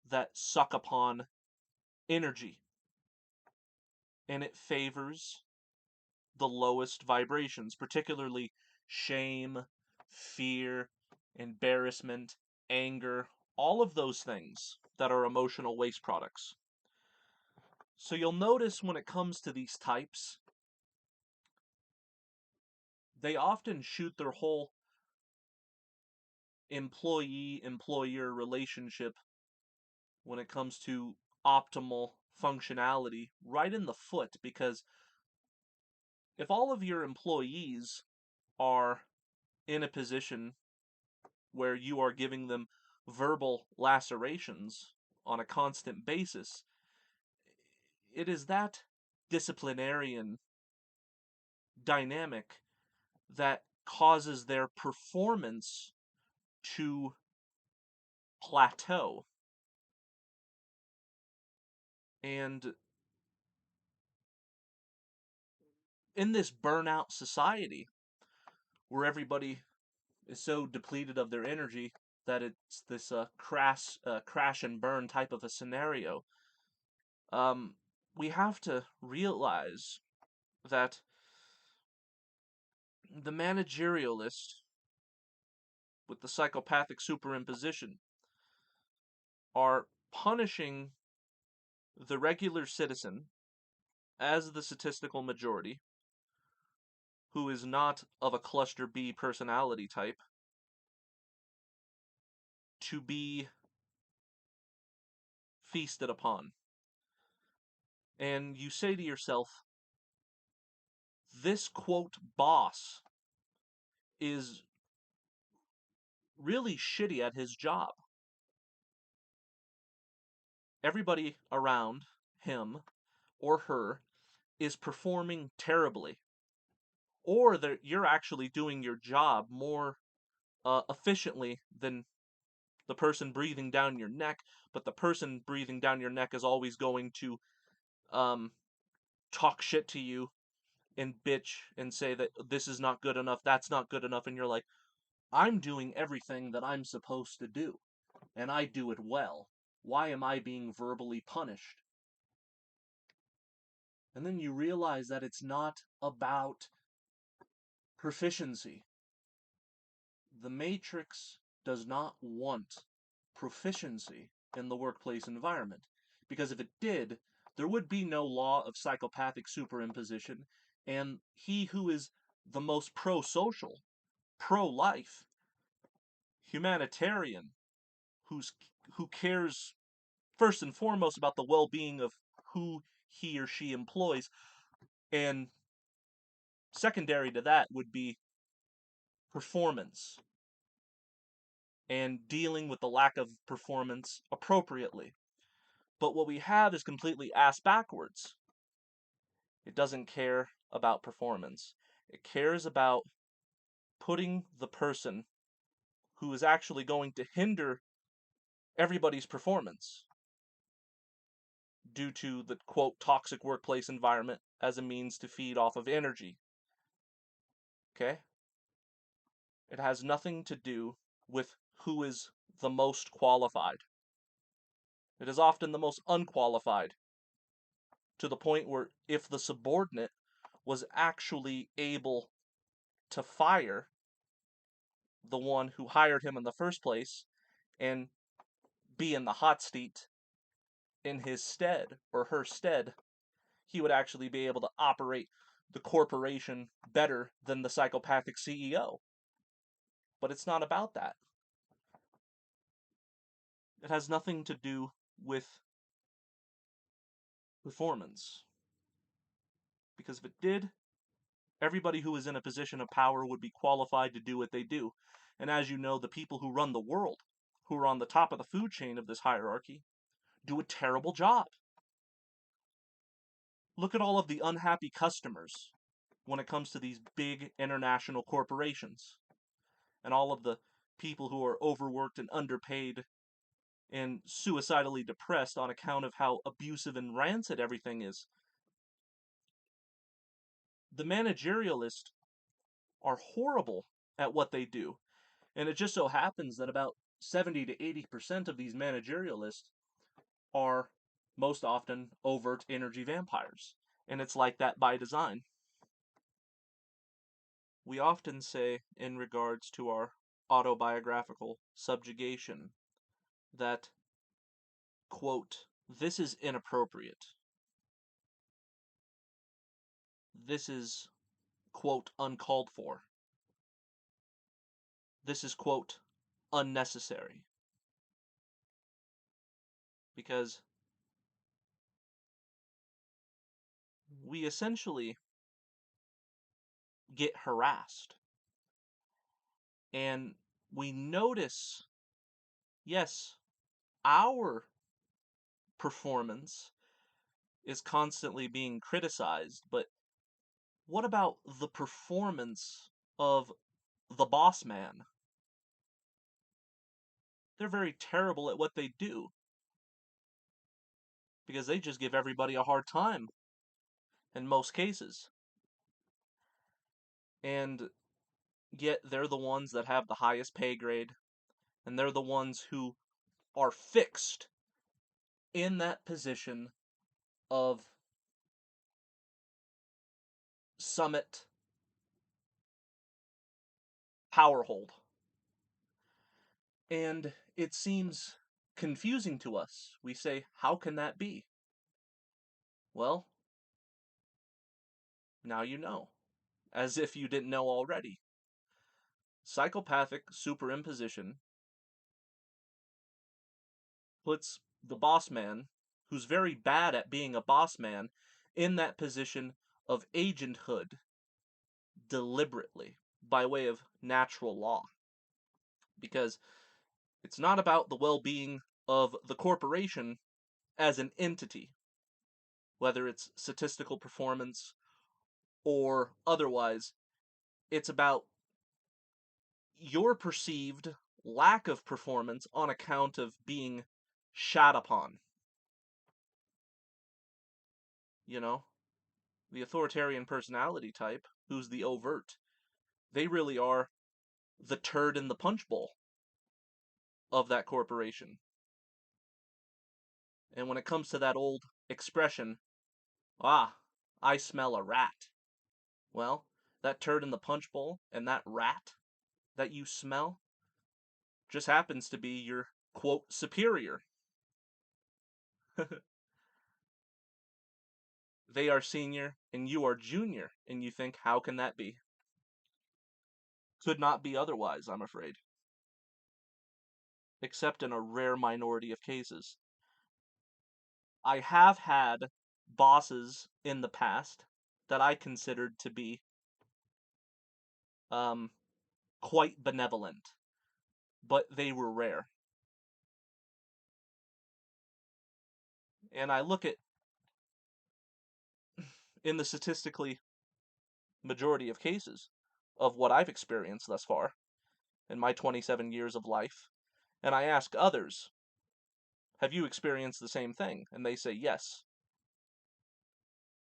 that suck upon energy. And it favors the lowest vibrations, particularly shame, fear, embarrassment, anger, all of those things that are emotional waste products. So you'll notice when it comes to these types, they often shoot their whole employee-employer relationship when it comes to optimal functionality right in the foot, because if all of your employees are in a position where you are giving them verbal lacerations on a constant basis, it is that disciplinarian dynamic that causes their performance to plateau. And in this burnout society, where everybody is so depleted of their energy that it's this crash and burn type of a scenario, um, we have to realize that the managerialist with the psychopathic superimposition are punishing the regular citizen as the statistical majority who is not of a cluster B personality type to be feasted upon. And you say to yourself, this quote boss is really shitty at his job. Everybody around him or her is performing terribly. Or you're actually doing your job more efficiently than the person breathing down your neck, but the person breathing down your neck is always going to um, talk shit to you and bitch and say that this is not good enough, that's not good enough, and you're like, I'm doing everything that I'm supposed to do, and I do it well. Why am I being verbally punished? And then you realize that it's not about proficiency. The Matrix does not want proficiency in the workplace environment. Because if it did, there would be no law of psychopathic superimposition, and he who is the most pro-social, pro-life, humanitarian, who cares first and foremost about the well-being of who he or she employs, and secondary to that would be performance and dealing with the lack of performance appropriately. But what we have is completely ass backwards. It doesn't care about performance. It cares about putting the person who is actually going to hinder everybody's performance due to the quote toxic workplace environment as a means to feed off of energy. Okay? It has nothing to do with who is the most qualified. It is often the most unqualified, to the point where if the subordinate was actually able to fire the one who hired him in the first place and be in the hot seat in his stead or her stead, he would actually be able to operate the corporation better than the psychopathic CEO. But it's not about that. It has nothing to do with performance. Because if it did, everybody who is in a position of power would be qualified to do what they do. And as you know, the people who run the world, who are on the top of the food chain of this hierarchy, do a terrible job. Look at all of the unhappy customers when it comes to these big international corporations, and all of the people who are overworked and underpaid and suicidally depressed on account of how abusive and rancid everything is. The managerialists are horrible at what they do. And it just so happens that about 70 to 80% of these managerialists are most often overt energy vampires. And it's like that by design. We often say, in regards to our autobiographical subjugation, that, quote, this is inappropriate. This is, quote, uncalled for. This is, quote, unnecessary. Because we essentially get harassed. And we notice, yes, our performance is constantly being criticized, but what about the performance of the boss man? They're very terrible at what they do because they just give everybody a hard time in most cases. And yet they're the ones that have the highest pay grade, and they're the ones who are fixed in that position of summit power hold. And it seems confusing to us. We say, how can that be? Well, now you know, as if you didn't know already. Psychopathic superimposition puts the boss man, who's very bad at being a boss man, in that position of agenthood deliberately by way of natural law. Because it's not about the well-being of the corporation as an entity, whether it's statistical performance or otherwise. It's about your perceived lack of performance on account of being shat upon. You know, the authoritarian personality type, who's the overt, they really are the turd in the punch bowl of that corporation. And when it comes to that old expression, I smell a rat. Well, that turd in the punch bowl and that rat that you smell just happens to be your, quote, superior. They are senior and you are junior, and you think, how can that be? Could not be otherwise, I'm afraid. Except in a rare minority of cases. I have had bosses in the past that I considered to be um, quite benevolent, but they were rare. And I look at, in the statistically majority of cases of what I've experienced thus far in my 27 years of life, and I ask others, have you experienced the same thing? And they say, yes,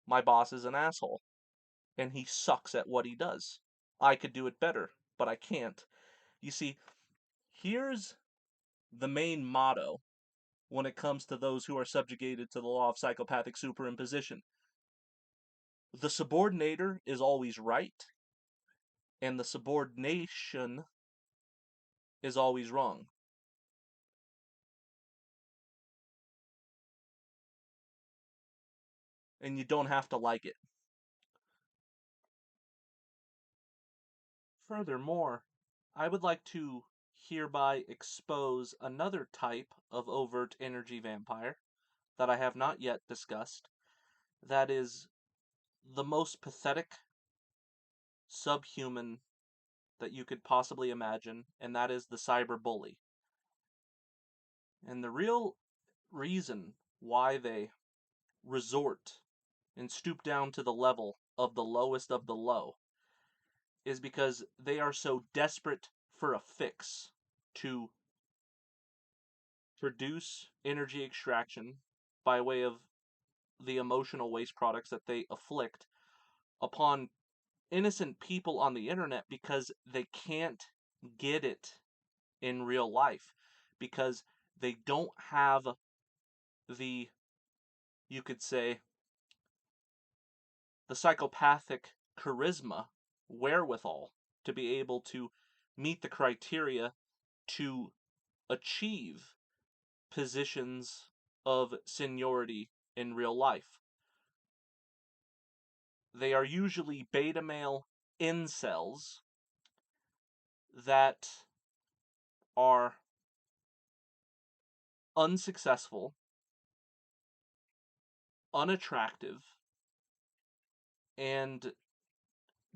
my boss is an asshole, and he sucks at what he does. I could do it better, but I can't. You see, here's the main motto when it comes to those who are subjugated to the law of psychopathic superimposition. The subordinator is always right, and the subordination is always wrong. And you don't have to like it. Furthermore, I would like to hereby expose another type of overt energy vampire that I have not yet discussed. That is the most pathetic subhuman that you could possibly imagine, and that is the cyberbully. And the real reason why they resort and stoop down to the level of the lowest of the low is because they are so desperate for a fix to produce energy extraction by way of the emotional waste products that they afflict upon innocent people on the internet because they can't get it in real life, because they don't have the, you could say, the psychopathic charisma, wherewithal to be able to meet the criteria to achieve positions of seniority in real life. They are usually beta male incels that are unsuccessful, unattractive, and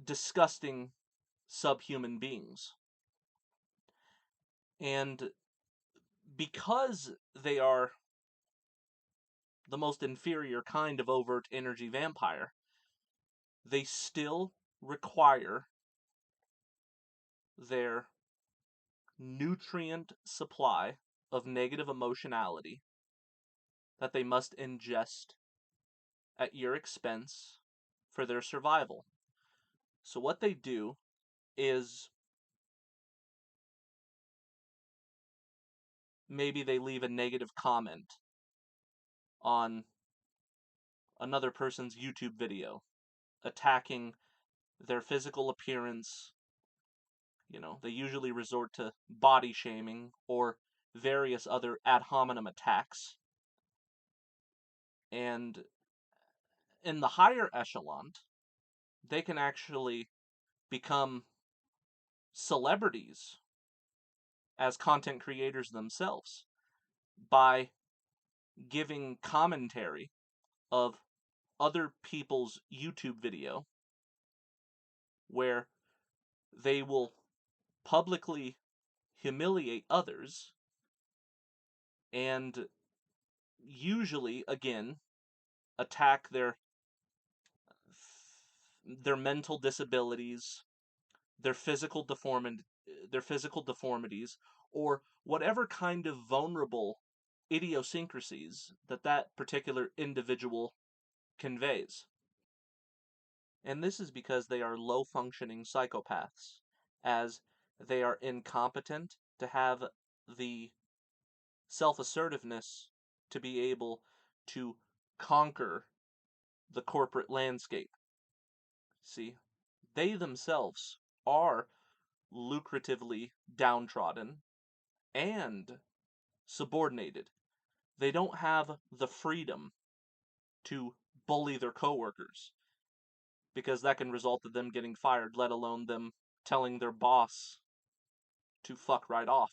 disgusting subhuman beings. And because they are the most inferior kind of overt energy vampire, they still require their nutrient supply of negative emotionality that they must ingest at your expense for their survival. So what they do is maybe they leave a negative comment on another person's YouTube video, attacking their physical appearance. They usually resort to body shaming or various other ad hominem attacks. And in the higher echelon, they can actually become celebrities as content creators themselves by giving commentary of other people's YouTube video where they will publicly humiliate others and usually, again, attack their mental disabilities, their physical deformities, or whatever kind of vulnerable idiosyncrasies that particular individual conveys. And this is because they are low-functioning psychopaths, as they are incompetent to have the self-assertiveness to be able to conquer the corporate landscape. See, they themselves are lucratively downtrodden and subordinated. They don't have the freedom to bully their coworkers because that can result in them getting fired, let alone them telling their boss to fuck right off,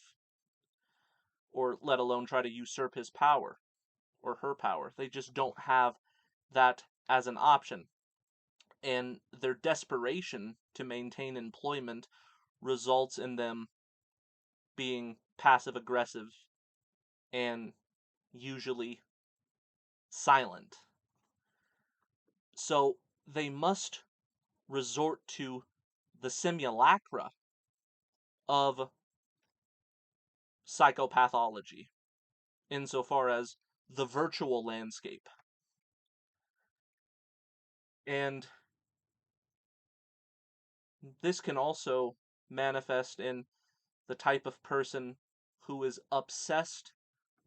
or let alone try to usurp his power or her power. They just don't have that as an option. And their desperation to maintain employment results in them being passive aggressive and usually silent. So they must resort to the simulacra of psychopathology insofar as the virtual landscape. And this can also manifest in the type of person who is obsessed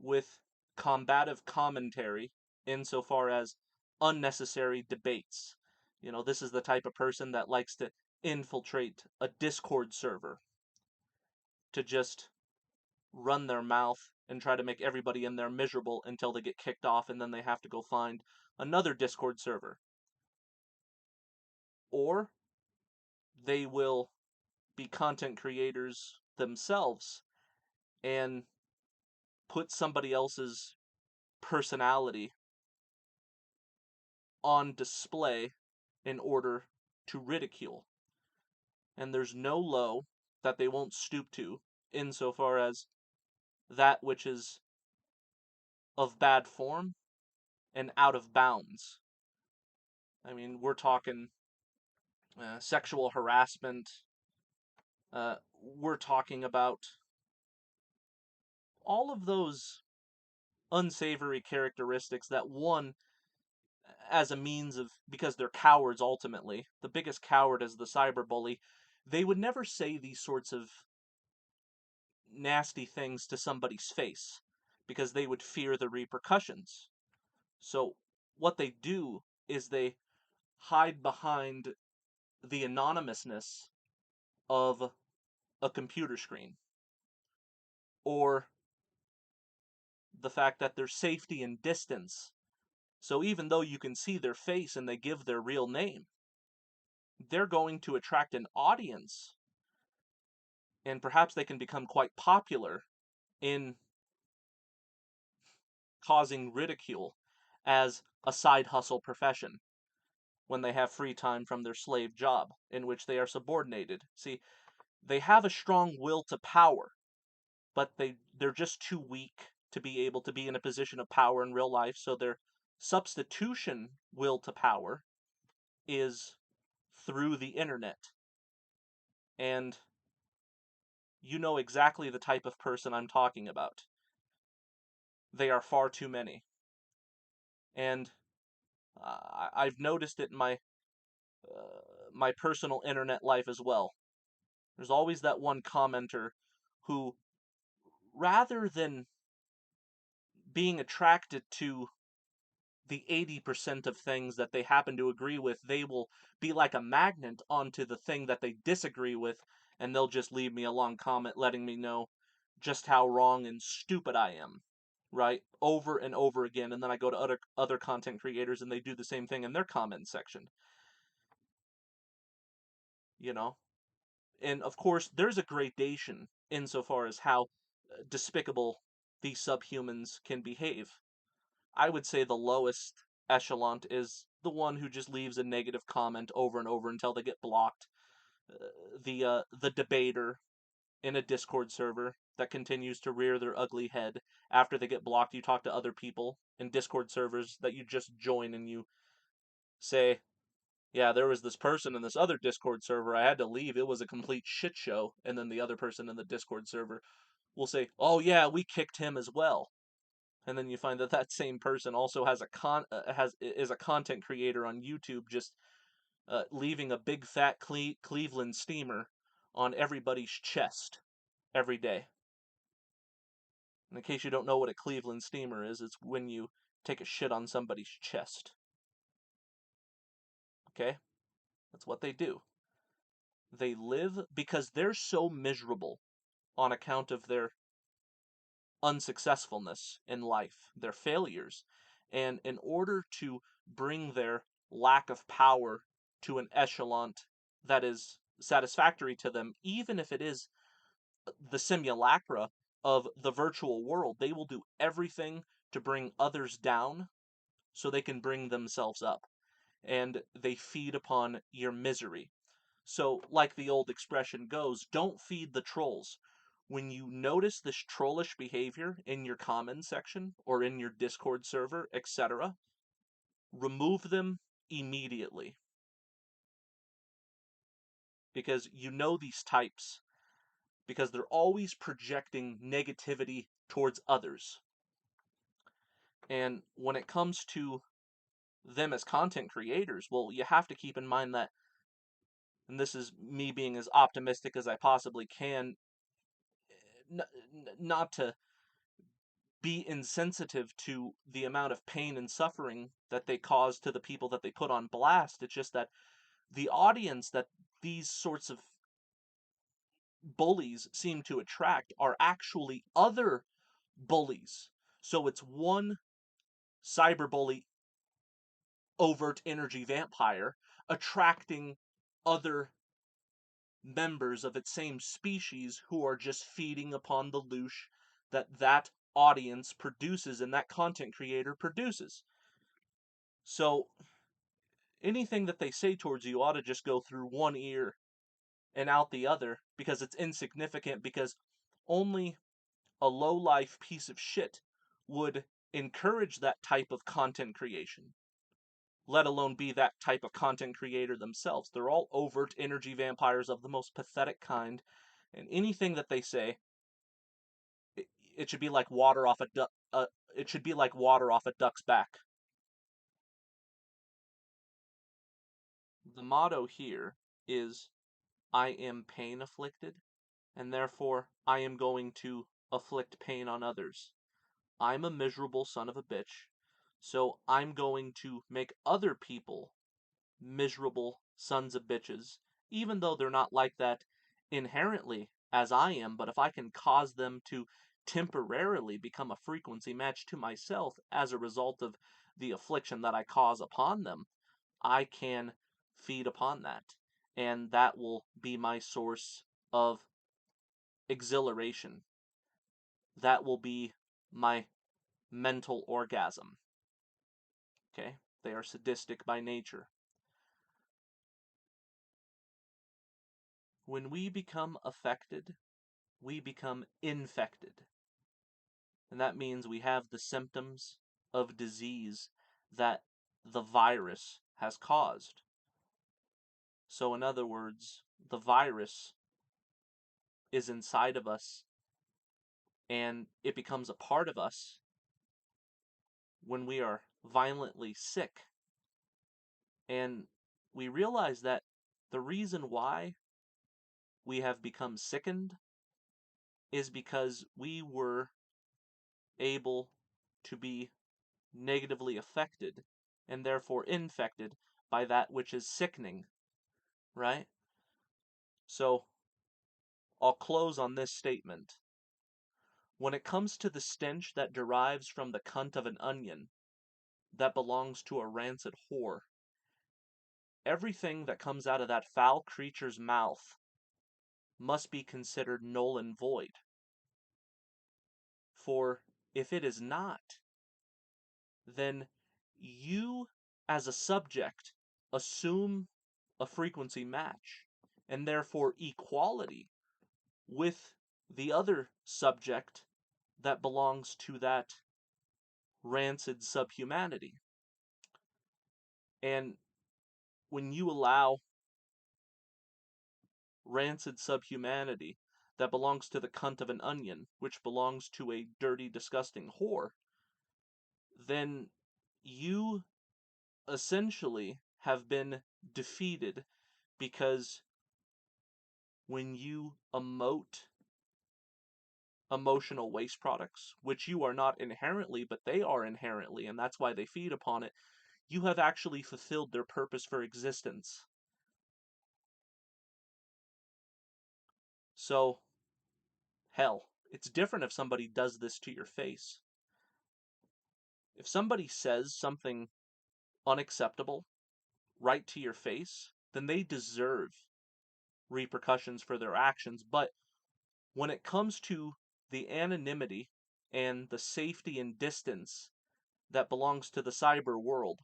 with combative commentary insofar as unnecessary debates. This is the type of person that likes to infiltrate a Discord server to just run their mouth and try to make everybody in there miserable until they get kicked off and then they have to go find another Discord server. Or they will be content creators themselves and put somebody else's personality on display in order to ridicule. And there's no low that they won't stoop to insofar as that which is of bad form and out of bounds. I mean, we're talking sexual harassment. We're talking about all of those unsavory characteristics that one, as a means of, because they're cowards ultimately, the biggest coward is the cyberbully, they would never say these sorts of nasty things to somebody's face because they would fear the repercussions. So what they do is they hide behind the anonymousness of a computer screen, or the fact that there's safety and distance. So even though you can see their face and they give their real name, they're going to attract an audience, and perhaps they can become quite popular in causing ridicule as a side hustle profession when they have free time from their slave job in which they are subordinated. See, they have a strong will to power, but they're just too weak to be able to be in a position of power in real life, so they're Substitution will to power is through the internet. And you know exactly the type of person I'm talking about. They are far too many. And I've noticed it in my personal internet life as well. There's always that one commenter who, rather than being attracted to the 80% of things that they happen to agree with, they will be like a magnet onto the thing that they disagree with, and they'll just leave me a long comment letting me know just how wrong and stupid I am, right? Over and over again, and then I go to other content creators and they do the same thing in their comment section. You know? And of course, there's a gradation insofar as how despicable these subhumans can behave. I would say the lowest echelon is the one who just leaves a negative comment over and over until they get blocked. The debater in a Discord server that continues to rear their ugly head after they get blocked. You talk to other people in Discord servers that you just join and you say, yeah, there was this person in this other Discord server. I had to leave. It was a complete shit show. And then the other person in the Discord server will say, oh yeah, we kicked him as well. And then you find that that same person also has is a content creator on YouTube, just leaving a big fat Cleveland steamer on everybody's chest every day. And in case you don't know what a Cleveland steamer is, it's when you take a shit on somebody's chest. Okay? That's what they do. They live because they're so miserable on account of their unsuccessfulness in life, their failures. And in order to bring their lack of power to an echelon that is satisfactory to them, even if it is the simulacra of the virtual world, they will do everything to bring others down so they can bring themselves up. And they feed upon your misery. So, like the old expression goes, don't feed the trolls. When you notice this trollish behavior in your comment section or in your Discord server, etc., remove them immediately. Because you know these types, because they're always projecting negativity towards others. And when it comes to them as content creators, well, you have to keep in mind that, and this is me being as optimistic as I possibly can, not to be insensitive to the amount of pain and suffering that they cause to the people that they put on blast. It's just that the audience that these sorts of bullies seem to attract are actually other bullies. So it's one cyberbully, overt energy vampire, attracting other members of its same species who are just feeding upon the loosh that audience produces and that content creator produces. So anything that they say towards you ought to just go through one ear and out the other because it's insignificant, because only a low-life piece of shit would encourage that type of content creation, let alone be that type of content creator themselves. They're all overt energy vampires of the most pathetic kind, and anything that they say, it should be like water off a duck. It should be like water off a duck's back. The motto here is, I am pain afflicted, and therefore I am going to afflict pain on others. I'm a miserable son of a bitch, so I'm going to make other people miserable sons of bitches, even though they're not like that inherently as I am. But if I can cause them to temporarily become a frequency match to myself as a result of the affliction that I cause upon them, I can feed upon that. And that will be my source of exhilaration. That will be my mental orgasm. Okay? They are sadistic by nature. When we become affected, we become infected. And that means we have the symptoms of disease that the virus has caused. So in other words, the virus is inside of us and it becomes a part of us when we are violently sick. And we realize that the reason why we have become sickened is because we were able to be negatively affected and therefore infected by that which is sickening, right? So I'll close on this statement. When it comes to the stench that derives from the cunt of an onion that belongs to a rancid whore, everything that comes out of that foul creature's mouth must be considered null and void. For if it is not, then you as a subject assume a frequency match and therefore equality with the other subject that belongs to that rancid subhumanity. And when you allow rancid subhumanity that belongs to the cunt of an onion, which belongs to a dirty, disgusting whore, then you essentially have been defeated, because when you emote emotional waste products, which you are not inherently, but they are inherently, and that's why they feed upon it, you have actually fulfilled their purpose for existence. So, hell, it's different if somebody does this to your face. If somebody says something unacceptable right to your face, then they deserve repercussions for their actions. But when it comes to the anonymity and the safety and distance that belongs to the cyber world,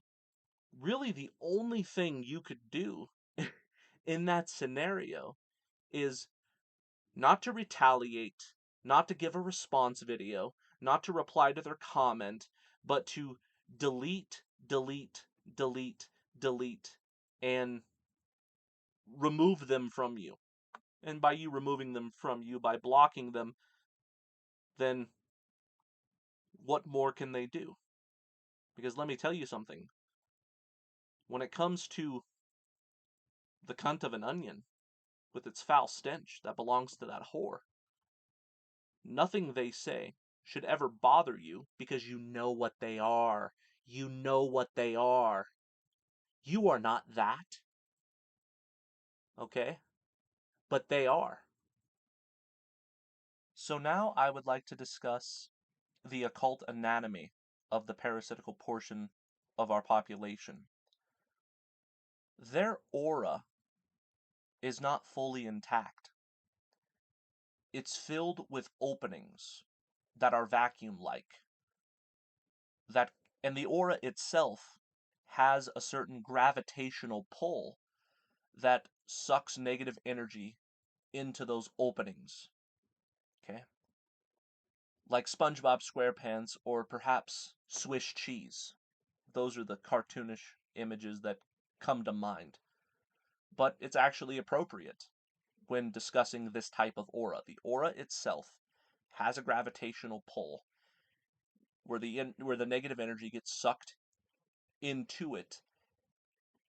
really the only thing you could do in that scenario is not to retaliate, not to give a response video, not to reply to their comment, but to delete, delete, delete, delete, and remove them from you. And by you removing them from you, by blocking them, then what more can they do? Because let me tell you something. When it comes to the cunt of an onion, with its foul stench that belongs to that whore, nothing they say should ever bother you, because you know what they are. You know what they are. You are not that. Okay? But they are. So now I would like to discuss the occult anatomy of the parasitical portion of our population. Their aura is not fully intact. It's filled with openings that are vacuum-like. And the aura itself has a certain gravitational pull that sucks negative energy into those openings. Okay? Like SpongeBob SquarePants or perhaps Swiss cheese. Those are the cartoonish images that come to mind. But it's actually appropriate when discussing this type of aura. The aura itself has a gravitational pull where the negative energy gets sucked into it,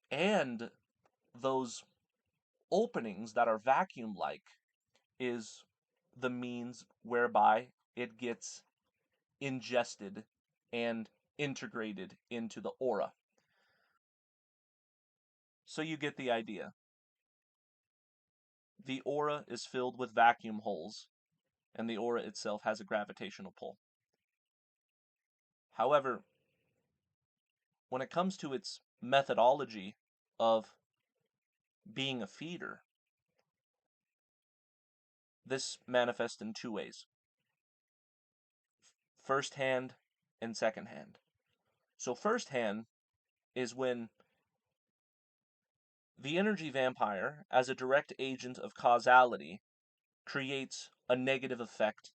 and those openings that are vacuum-like is the means whereby it gets ingested and integrated into the aura. So you get the idea. The aura is filled with vacuum holes, and the aura itself has a gravitational pull. However, when it comes to its methodology of being a feeder, this manifests in two ways: first hand and second hand. So first hand is when the energy vampire, as a direct agent of causality, creates a negative effect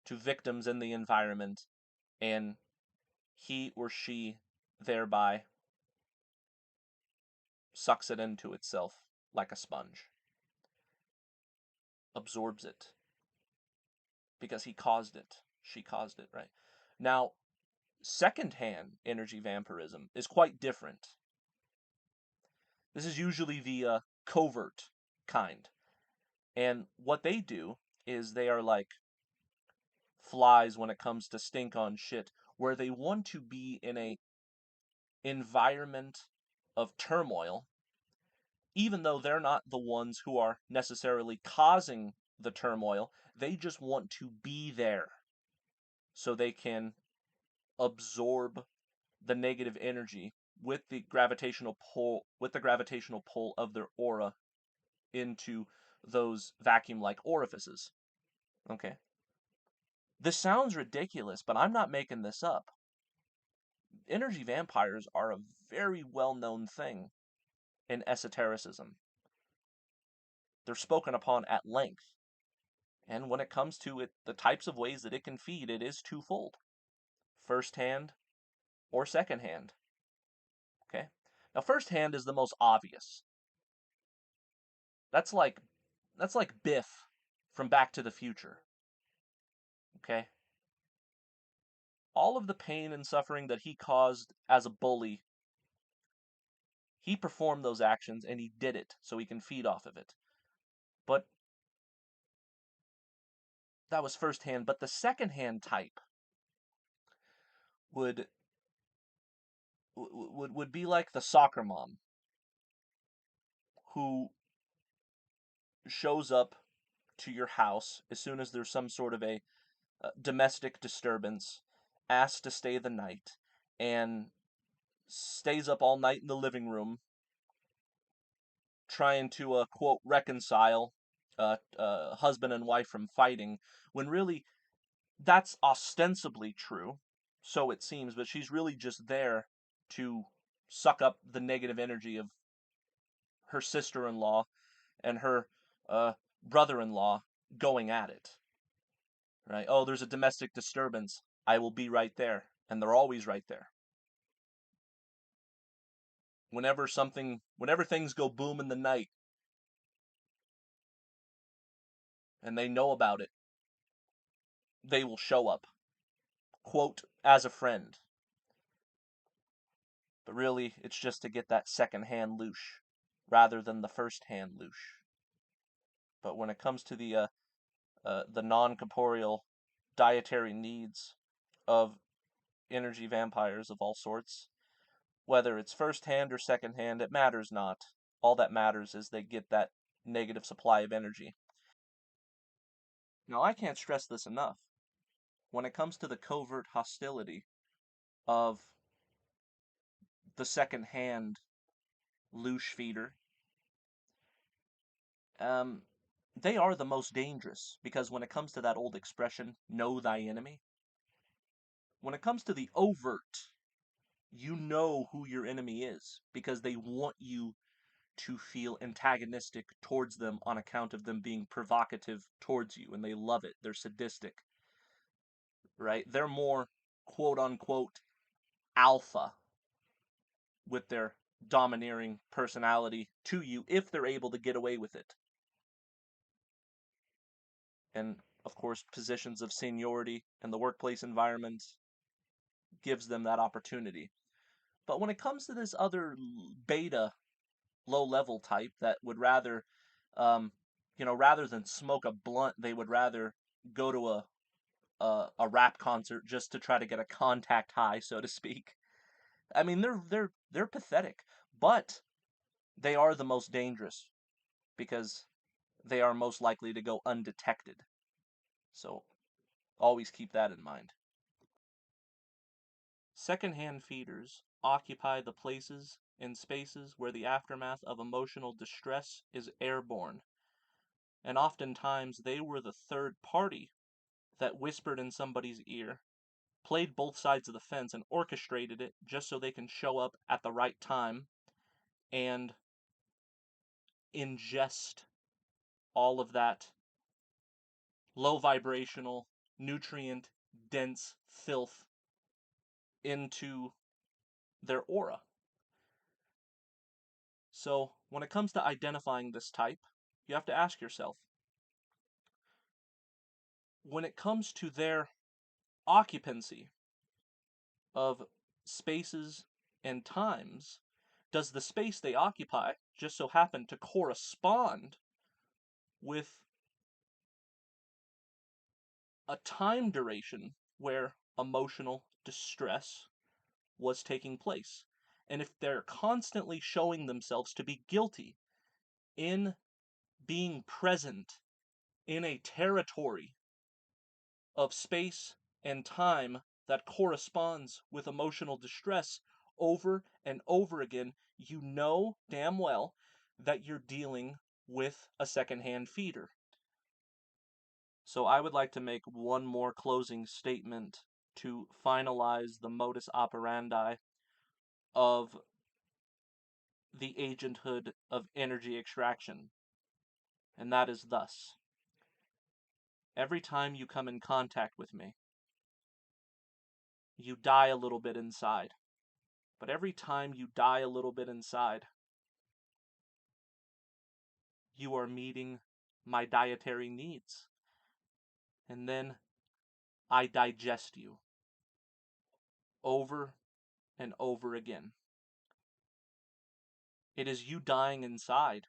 to victims in the environment, and he or she thereby sucks it into itself like a sponge, absorbs it, because he caused it, she caused it, right? Now, secondhand energy vampirism is quite different. This is usually the covert kind. And what they do is they are like flies when it comes to stink on shit, where they want to be in a environment of turmoil, even though they're not the ones who are necessarily causing the turmoil. They just want to be there so they can absorb the negative energy with the gravitational pull of their aura into those vacuum-like orifices. Okay. This sounds ridiculous, but I'm not making this up. Energy vampires are a very well-known thing in esotericism. They're spoken upon at length. And when it comes to it, the types of ways that it can feed, it is twofold. First hand or second hand. Okay? Now, first hand is the most obvious. That's like Biff from Back to the Future. Okay? All of the pain and suffering that he caused as a bully, he performed those actions and he did it so he can feed off of it. But that was first hand. But the second hand type would be like the soccer mom who shows up to your house as soon as there's some sort of a domestic disturbance, asks to stay the night, and stays up all night in the living room trying to quote reconcile husband and wife from fighting, when really that's ostensibly true, so it seems, but she's really just there to suck up the negative energy of her sister-in-law and her uh, brother-in-law going at it. Right? Oh, there's a domestic disturbance. I will be right there, and they're always right there. Whenever things go boom in the night, and they know about it, they will show up, quote, as a friend. But really, it's just to get that second-hand loosh, rather than the first-hand loosh. But when it comes to the non-corporeal dietary needs of energy vampires of all sorts, whether it's first-hand or second-hand, it matters not. All that matters is they get that negative supply of energy. Now, I can't stress this enough. When it comes to the covert hostility of the second-hand loosh feeder, they are the most dangerous, because when it comes to that old expression, know thy enemy, when it comes to the overt, you know who your enemy is, because they want you to feel antagonistic towards them on account of them being provocative towards you, and they love it. They're sadistic, right? They're more quote unquote alpha with their domineering personality to you if they're able to get away with it. And of course, positions of seniority in the workplace environment gives them that opportunity. But when it comes to this other beta low level type that would rather, um, rather than smoke a blunt, they would rather go to a rap concert just to try to get a contact high, so to speak. I mean, they're pathetic, but they are the most dangerous because they are most likely to go undetected. So always keep that in mind. Secondhand feeders occupy the places and spaces where the aftermath of emotional distress is airborne, and oftentimes they were the third party that whispered in somebody's ear, played both sides of the fence, and orchestrated it just so they can show up at the right time and ingest all of that low vibrational, nutrient dense filth into their aura. So when it comes to identifying this type, you have to ask yourself, when it comes to their occupancy of spaces and times, does the space they occupy just so happen to correspond with a time duration where emotional distress was taking place? And if they're constantly showing themselves to be guilty in being present in a territory of space and time that corresponds with emotional distress over and over again, you know damn well that you're dealing with a secondhand feeder. So I would like to make one more closing statement to finalize the modus operandi of the agenthood of energy extraction. And that is thus: every time you come in contact with me, you die a little bit inside. But every time you die a little bit inside, you are meeting my dietary needs. And then I digest you over and over again. It is you dying inside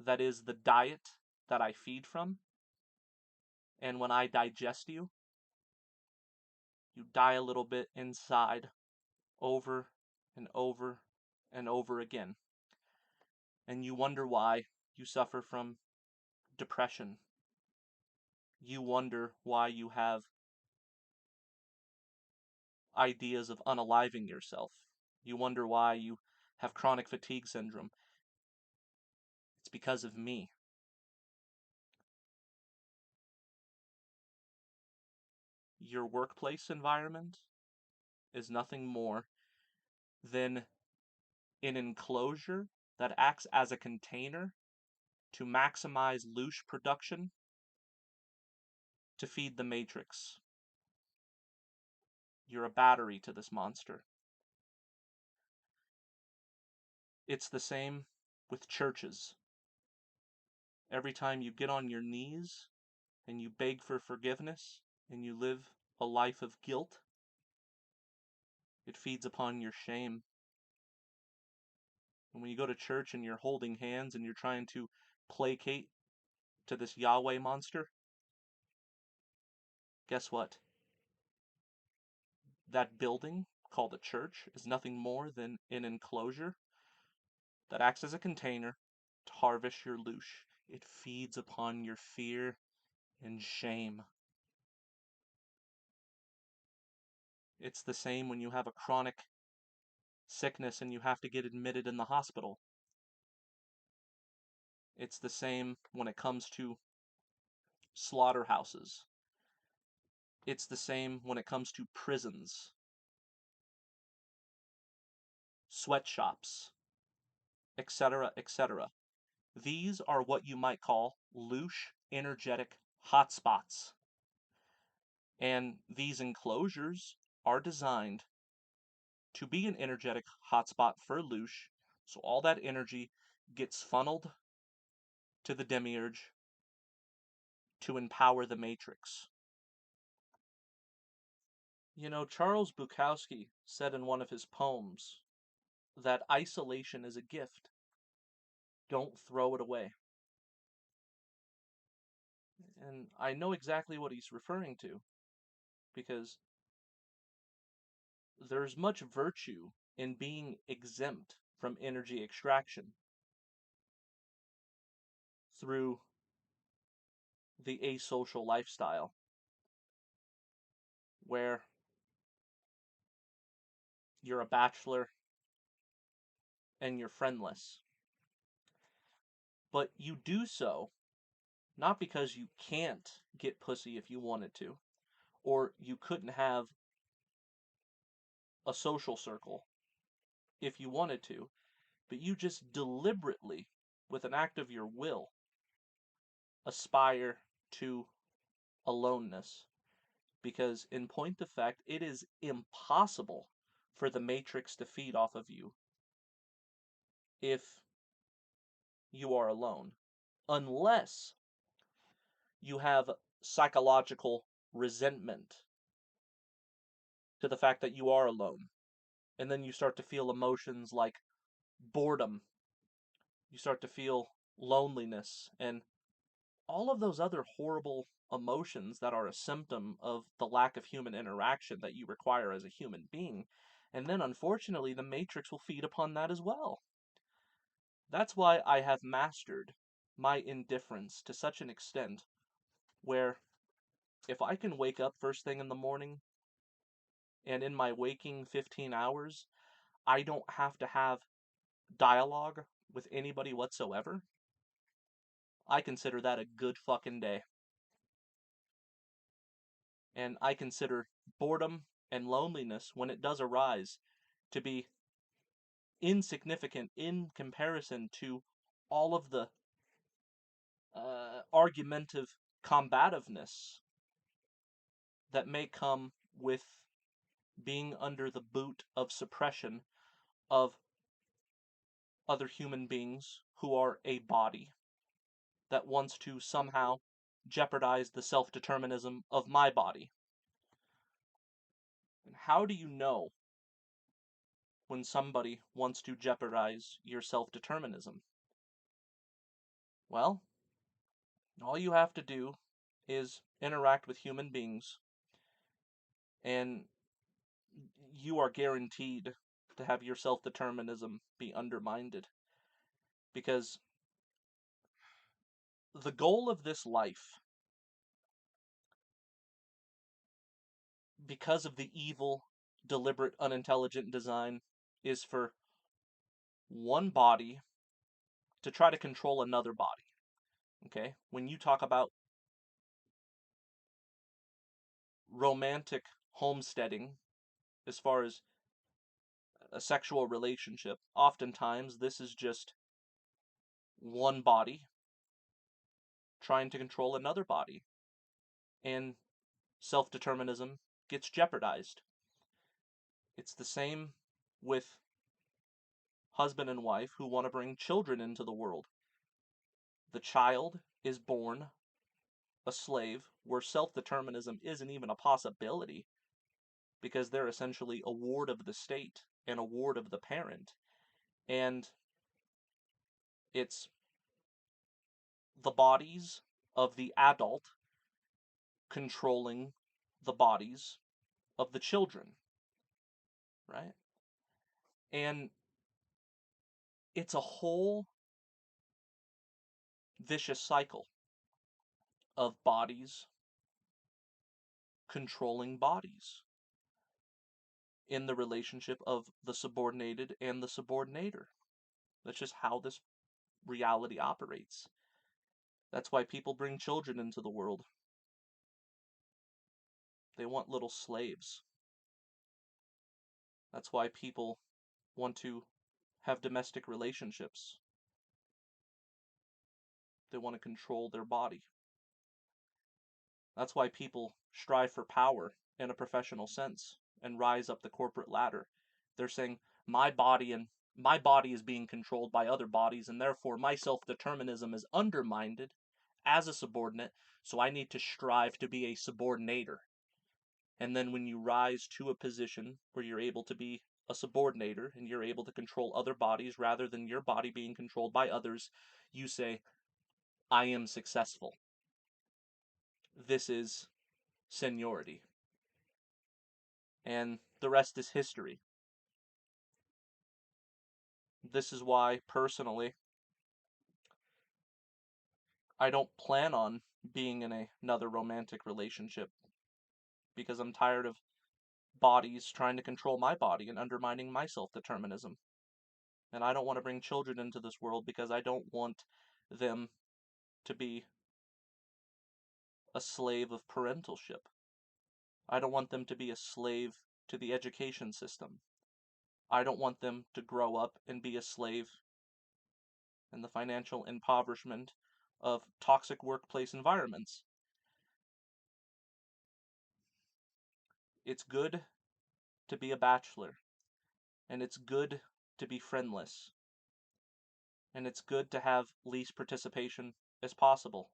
that is the diet that I feed from. And when I digest you, you die a little bit inside over and over and over again. And you wonder why you suffer from depression. You wonder why you have ideas of unaliving yourself. You wonder why you have chronic fatigue syndrome. It's because of me. Your workplace environment is nothing more than an enclosure that acts as a container to maximize loosh production to feed the matrix. You're a battery to this monster. It's the same with churches. Every time you get on your knees and you beg for forgiveness and you live a life of guilt, it feeds upon your shame. And when you go to church and you're holding hands and you're trying to placate to this Yahweh monster, guess what? That building, called a church, is nothing more than an enclosure that acts as a container to harvest your loosh. It feeds upon your fear and shame. It's the same when you have a chronic sickness and you have to get admitted in the hospital. It's the same when it comes to slaughterhouses. It's the same when it comes to prisons, sweatshops, etc., etc. These are what you might call loosh energetic hotspots. And these enclosures are designed to be an energetic hotspot for loosh, so all that energy gets funneled to the demiurge to empower the matrix. You know, Charles Bukowski said in one of his poems that isolation is a gift. Don't throw it away. And I know exactly what he's referring to, because there's much virtue in being exempt from energy extraction through the asocial lifestyle, where you're a bachelor and you're friendless. But you do so not because you can't get pussy if you wanted to, or you couldn't have a social circle if you wanted to, but you just deliberately, with an act of your will, aspire to aloneness. Because, in point of fact, it is impossible for the matrix to feed off of you if you are alone, unless you have psychological resentment to the fact that you are alone. And then you start to feel emotions like boredom, you start to feel loneliness, and all of those other horrible emotions that are a symptom of the lack of human interaction that you require as a human being. And then, unfortunately, the Matrix will feed upon that as well. That's why I have mastered my indifference to such an extent where if I can wake up first thing in the morning and in my waking 15 hours, I don't have to have dialogue with anybody whatsoever, I consider that a good fucking day. And I consider boredom and loneliness, when it does arise, to be insignificant in comparison to all of the argumentative combativeness that may come with being under the boot of suppression of other human beings who are a body that wants to somehow jeopardize the self-determinism of my body. And how do you know when somebody wants to jeopardize your self-determinism? Well, all you have to do is interact with human beings, and you are guaranteed to have your self-determinism be undermined. Because the goal of this life, because of the evil, deliberate, unintelligent design, is for one body to try to control another body. Okay? When you talk about romantic homesteading, as far as a sexual relationship, oftentimes this is just one body trying to control another body, and self-determinism gets jeopardized. It's the same with husband and wife who want to bring children into the world. The child is born a slave where self-determinism isn't even a possibility, because they're essentially a ward of the state and a ward of the parent. And it's the bodies of the adult controlling the bodies of the children, right? And it's a whole vicious cycle of bodies controlling bodies in the relationship of the subordinated and the subordinator. That's just how this reality operates. That's why people bring children into the world. They want little slaves. That's why people want to have domestic relationships. They want to control their body. That's why people strive for power in a professional sense and rise up the corporate ladder. They're saying, my body is being controlled by other bodies, and therefore my self-determinism is undermined as a subordinate, so I need to strive to be a subordinator. And then when you rise to a position where you're able to be a subordinator and you're able to control other bodies rather than your body being controlled by others, you say, I am successful. This is seniority. And the rest is history. This is why, personally, I don't plan on being in another romantic relationship, because I'm tired of bodies trying to control my body and undermining my self-determinism. And I don't want to bring children into this world because I don't want them to be a slave of parentalship. I don't want them to be a slave to the education system. I don't want them to grow up and be a slave in the financial impoverishment of toxic workplace environments. It's good to be a bachelor. and it's good to be friendless, and it's good to have least participation as possible.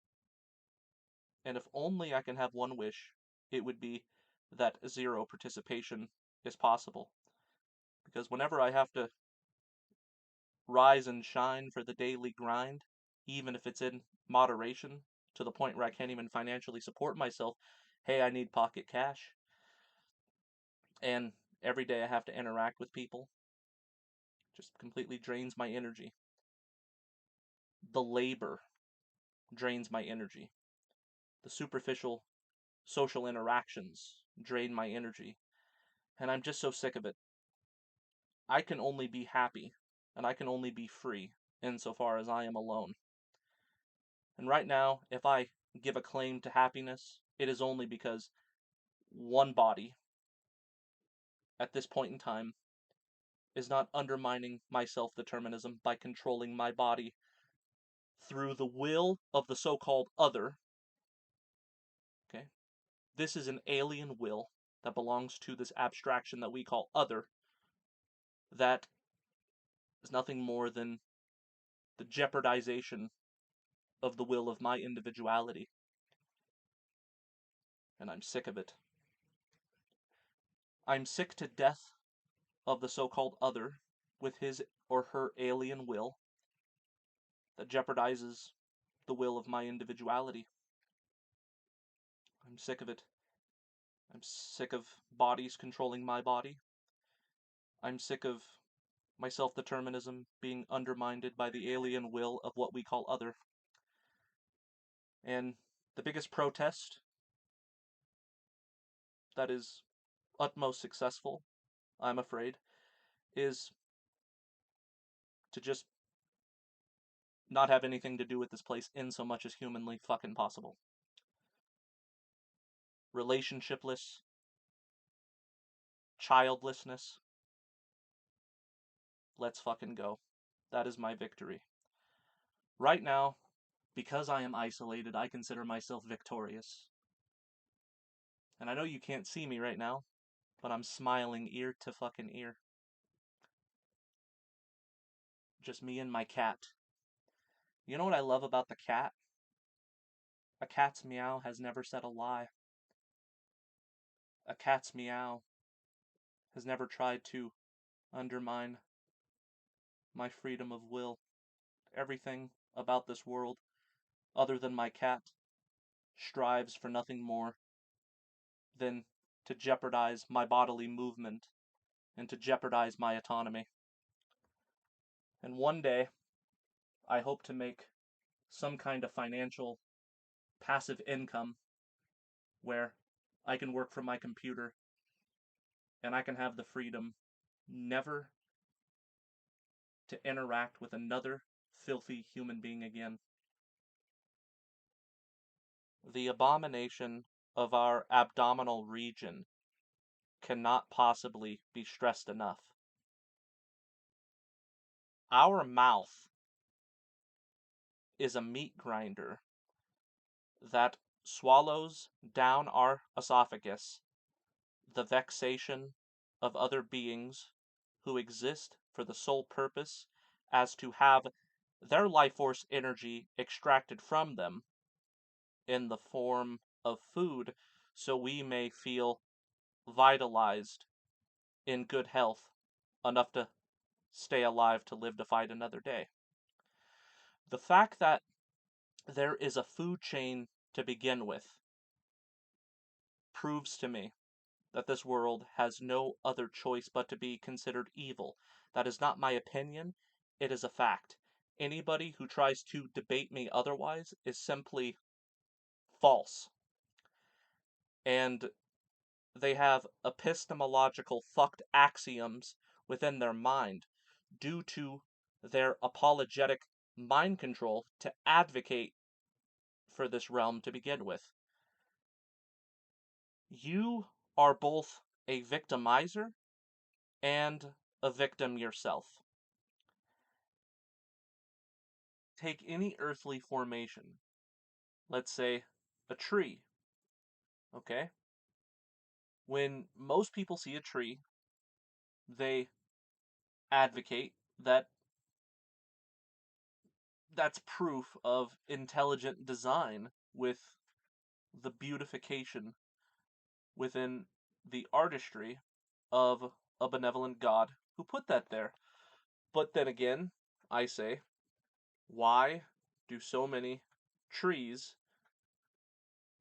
And if only I can have one wish, it would be that zero participation is possible. Because whenever I have to rise and shine for the daily grind, even if it's in moderation, to the point where I can't even financially support myself, hey, I need pocket cash. And every day I have to interact with people, just completely drains my energy. The labor drains my energy. The superficial social interactions drain my energy. And I'm just so sick of it. I can only be happy, and I can only be free insofar as I am alone. And right now, if I give a claim to happiness, it is only because one body, at this point in time, is not undermining my self-determinism by controlling my body through the will of the so-called other. Okay? This is an alien will that belongs to this abstraction that we call other, that is nothing more than the jeopardization of the will of my individuality. And I'm sick of it. I'm sick to death of the so-called other with his or her alien will that jeopardizes the will of my individuality. I'm sick of it. I'm sick of bodies controlling my body. I'm sick of my self-determinism being undermined by the alien will of what we call other. And the biggest protest that is utmost successful, I'm afraid, is to just not have anything to do with this place in so much as humanly fucking possible. Relationshipless, childlessness. Let's fucking go. That is my victory. Right now, because I am isolated, I consider myself victorious. And I know you can't see me right now, but I'm smiling ear to fucking ear. Just me and my cat. You know what I love about the cat? A cat's meow has never said a lie. A cat's meow has never tried to undermine my freedom of will. Everything about this world, other than my cat, strives for nothing more than to jeopardize my bodily movement and to jeopardize my autonomy. And one day, I hope to make some kind of financial passive income where I can work from my computer and I can have the freedom never to interact with another filthy human being again. The abomination of our abdominal region cannot possibly be stressed enough. Our mouth is a meat grinder that swallows down our esophagus the vexation of other beings who exist for the sole purpose as to have their life force energy extracted from them in the form of food so we may feel vitalized in good health enough to stay alive to live to fight another day. The fact that there is a food chain to begin with proves to me that this world has no other choice but to be considered evil. That is not my opinion, it is a fact. Anybody who tries to debate me otherwise is simply false. And they have epistemological fucked axioms within their mind due to their apologetic mind control to advocate for this realm to begin with. You are both a victimizer and a victim yourself. Take any earthly formation, let's say a tree, okay? When most people see a tree, they advocate that that's proof of intelligent design with the beautification within the artistry of a benevolent God who put that there. But then again, I say, why do so many trees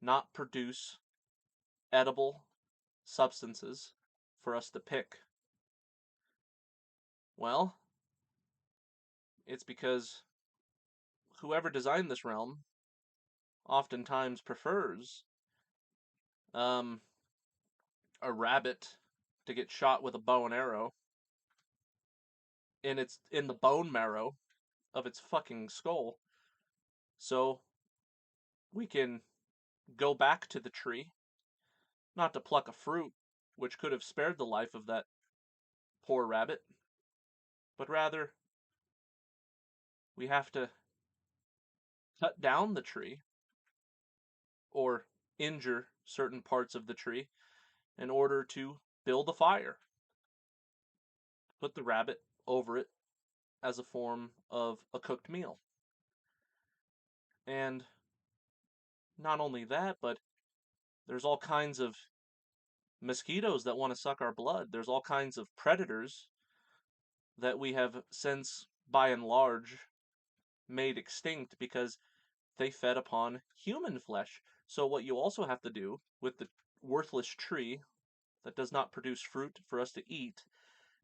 not produce edible substances for us to pick? Well, it's because whoever designed this realm oftentimes prefers um, a rabbit to get shot with a bow and arrow in the bone marrow of its fucking skull, so we can go back to the tree, not to pluck a fruit which could have spared the life of that poor rabbit, but rather we have to cut down the tree or injure certain parts of the tree in order to build a fire, put the rabbit over it as a form of a cooked meal. And not only that, but there's all kinds of mosquitoes that want to suck our blood. There's all kinds of predators that we have since, by and large, made extinct because they fed upon human flesh. So what you also have to do with the worthless tree that does not produce fruit for us to eat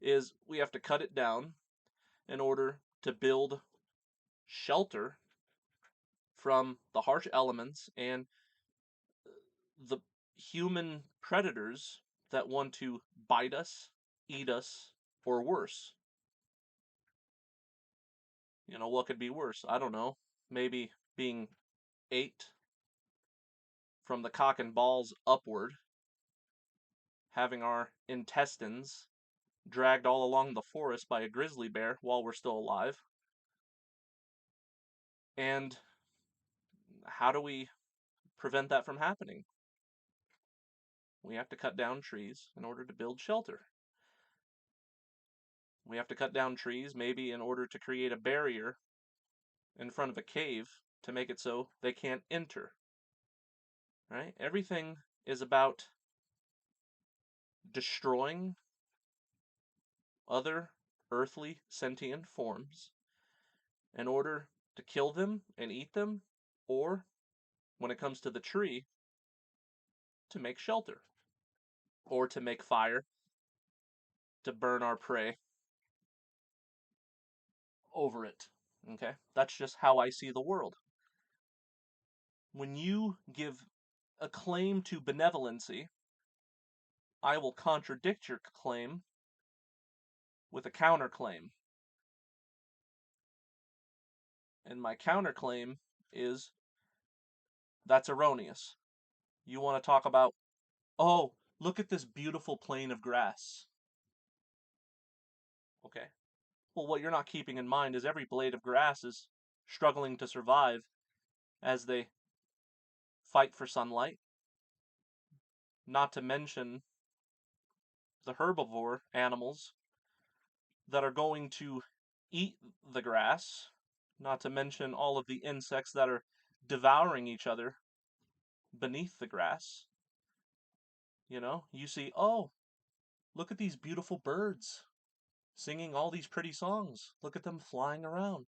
is we have to cut it down in order to build shelter from the harsh elements and the human predators that want to bite us, eat us, or worse. You know, what could be worse? I don't know. Maybe being ate from the cock and balls upward, having our intestines dragged all along the forest by a grizzly bear while we're still alive. And how do we prevent that from happening? We have to cut down trees in order to build shelter. We have to cut down trees maybe in order to create a barrier in front of a cave to make it so they can't enter. Right? Everything is about destroying other earthly sentient forms in order to kill them and eat them, or when it comes to the tree, to make shelter, or to make fire, to burn our prey over it. Okay? That's just how I see the world. When you give a claim to benevolency, I will contradict your claim with a counterclaim. And my counterclaim is that's erroneous. You want to talk about, oh, look at this beautiful plane of grass. Okay. Well, what you're not keeping in mind is every blade of grass is struggling to survive as they fight for sunlight. Not to mention the herbivore animals that are going to eat the grass. Not to mention all of the insects that are devouring each other beneath the grass. You know, you see, oh, look at these beautiful birds singing all these pretty songs. Look at them flying around.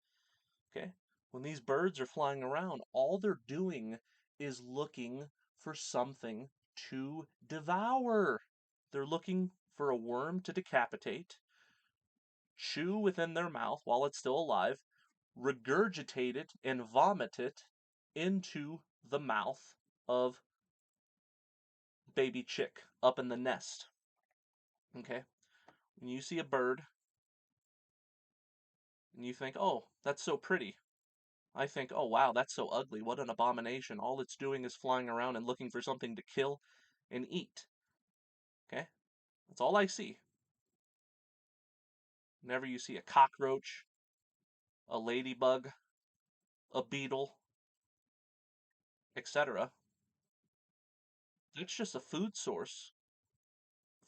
Okay? When these birds are flying around, all they're doing is looking for something to devour. They're looking for a worm to decapitate, chew within their mouth while it's still alive, regurgitate it and vomit it into the mouth of baby chick up in the nest. Okay? When you see a bird and you think, oh, that's so pretty, I think, oh wow, that's so ugly. What an abomination. All it's doing is flying around and looking for something to kill and eat. Okay? That's all I see. Whenever you see a cockroach, a ladybug, a beetle, etc., that's just a food source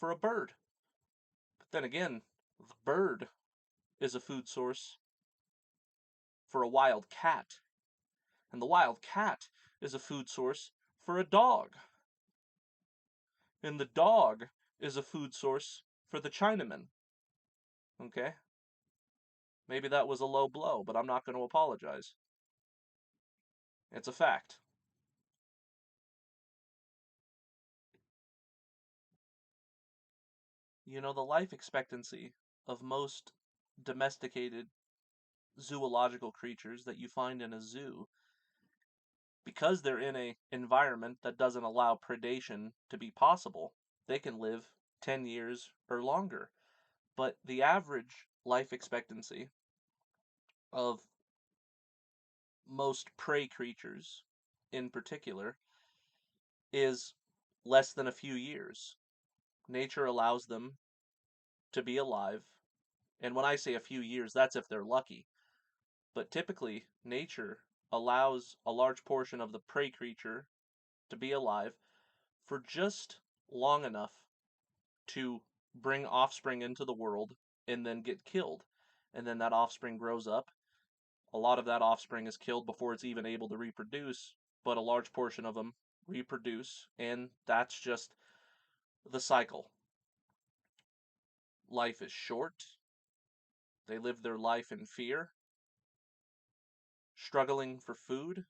for a bird. But then again, the bird is a food source for a wild cat, and the wild cat is a food source for a dog, and the dog is a food source for the Chinaman. Okay? Maybe that was a low blow, but I'm not going to apologize. It's a fact. You know, the life expectancy of most domesticated zoological creatures that you find in a zoo, because they're in a environment that doesn't allow predation to be possible, they can live 10 years or longer. But the average life expectancy of most prey creatures in particular is less than a few years. Nature allows them to be alive, and when I say a few years, that's if they're lucky. But typically, nature allows a large portion of the prey creature to be alive for just long enough to bring offspring into the world and then get killed. And then that offspring grows up. A lot of that offspring is killed before it's even able to reproduce, but a large portion of them reproduce, and that's just the cycle. Life is short. They live their life in fear, struggling for food,